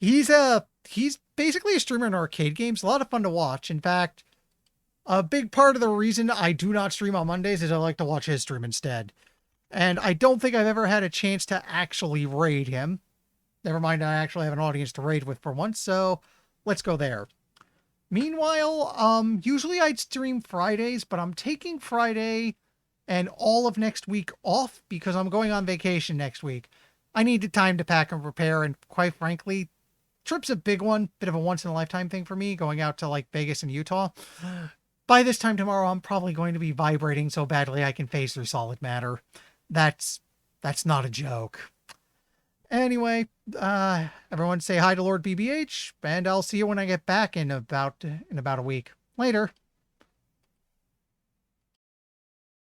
He's basically a streamer in arcade games. A lot of fun to watch. In fact, a big part of the reason I do not stream on Mondays is I like to watch his stream instead. And I don't think I've ever had a chance to actually raid him. Never mind, I actually have an audience to raid with for once, so let's go there. Meanwhile, usually I'd stream Fridays, but I'm taking Friday and all of next week off because I'm going on vacation next week. I needed time to pack and prepare, and quite frankly, trip's a big one, bit of a once-in-a-lifetime thing for me, going out to like Vegas and Utah. By this time tomorrow, I'm probably going to be vibrating so badly I can phase through solid matter. That's not a joke. Anyway, everyone say hi to Lord BBH, and I'll see you when I get back in about a week. Later.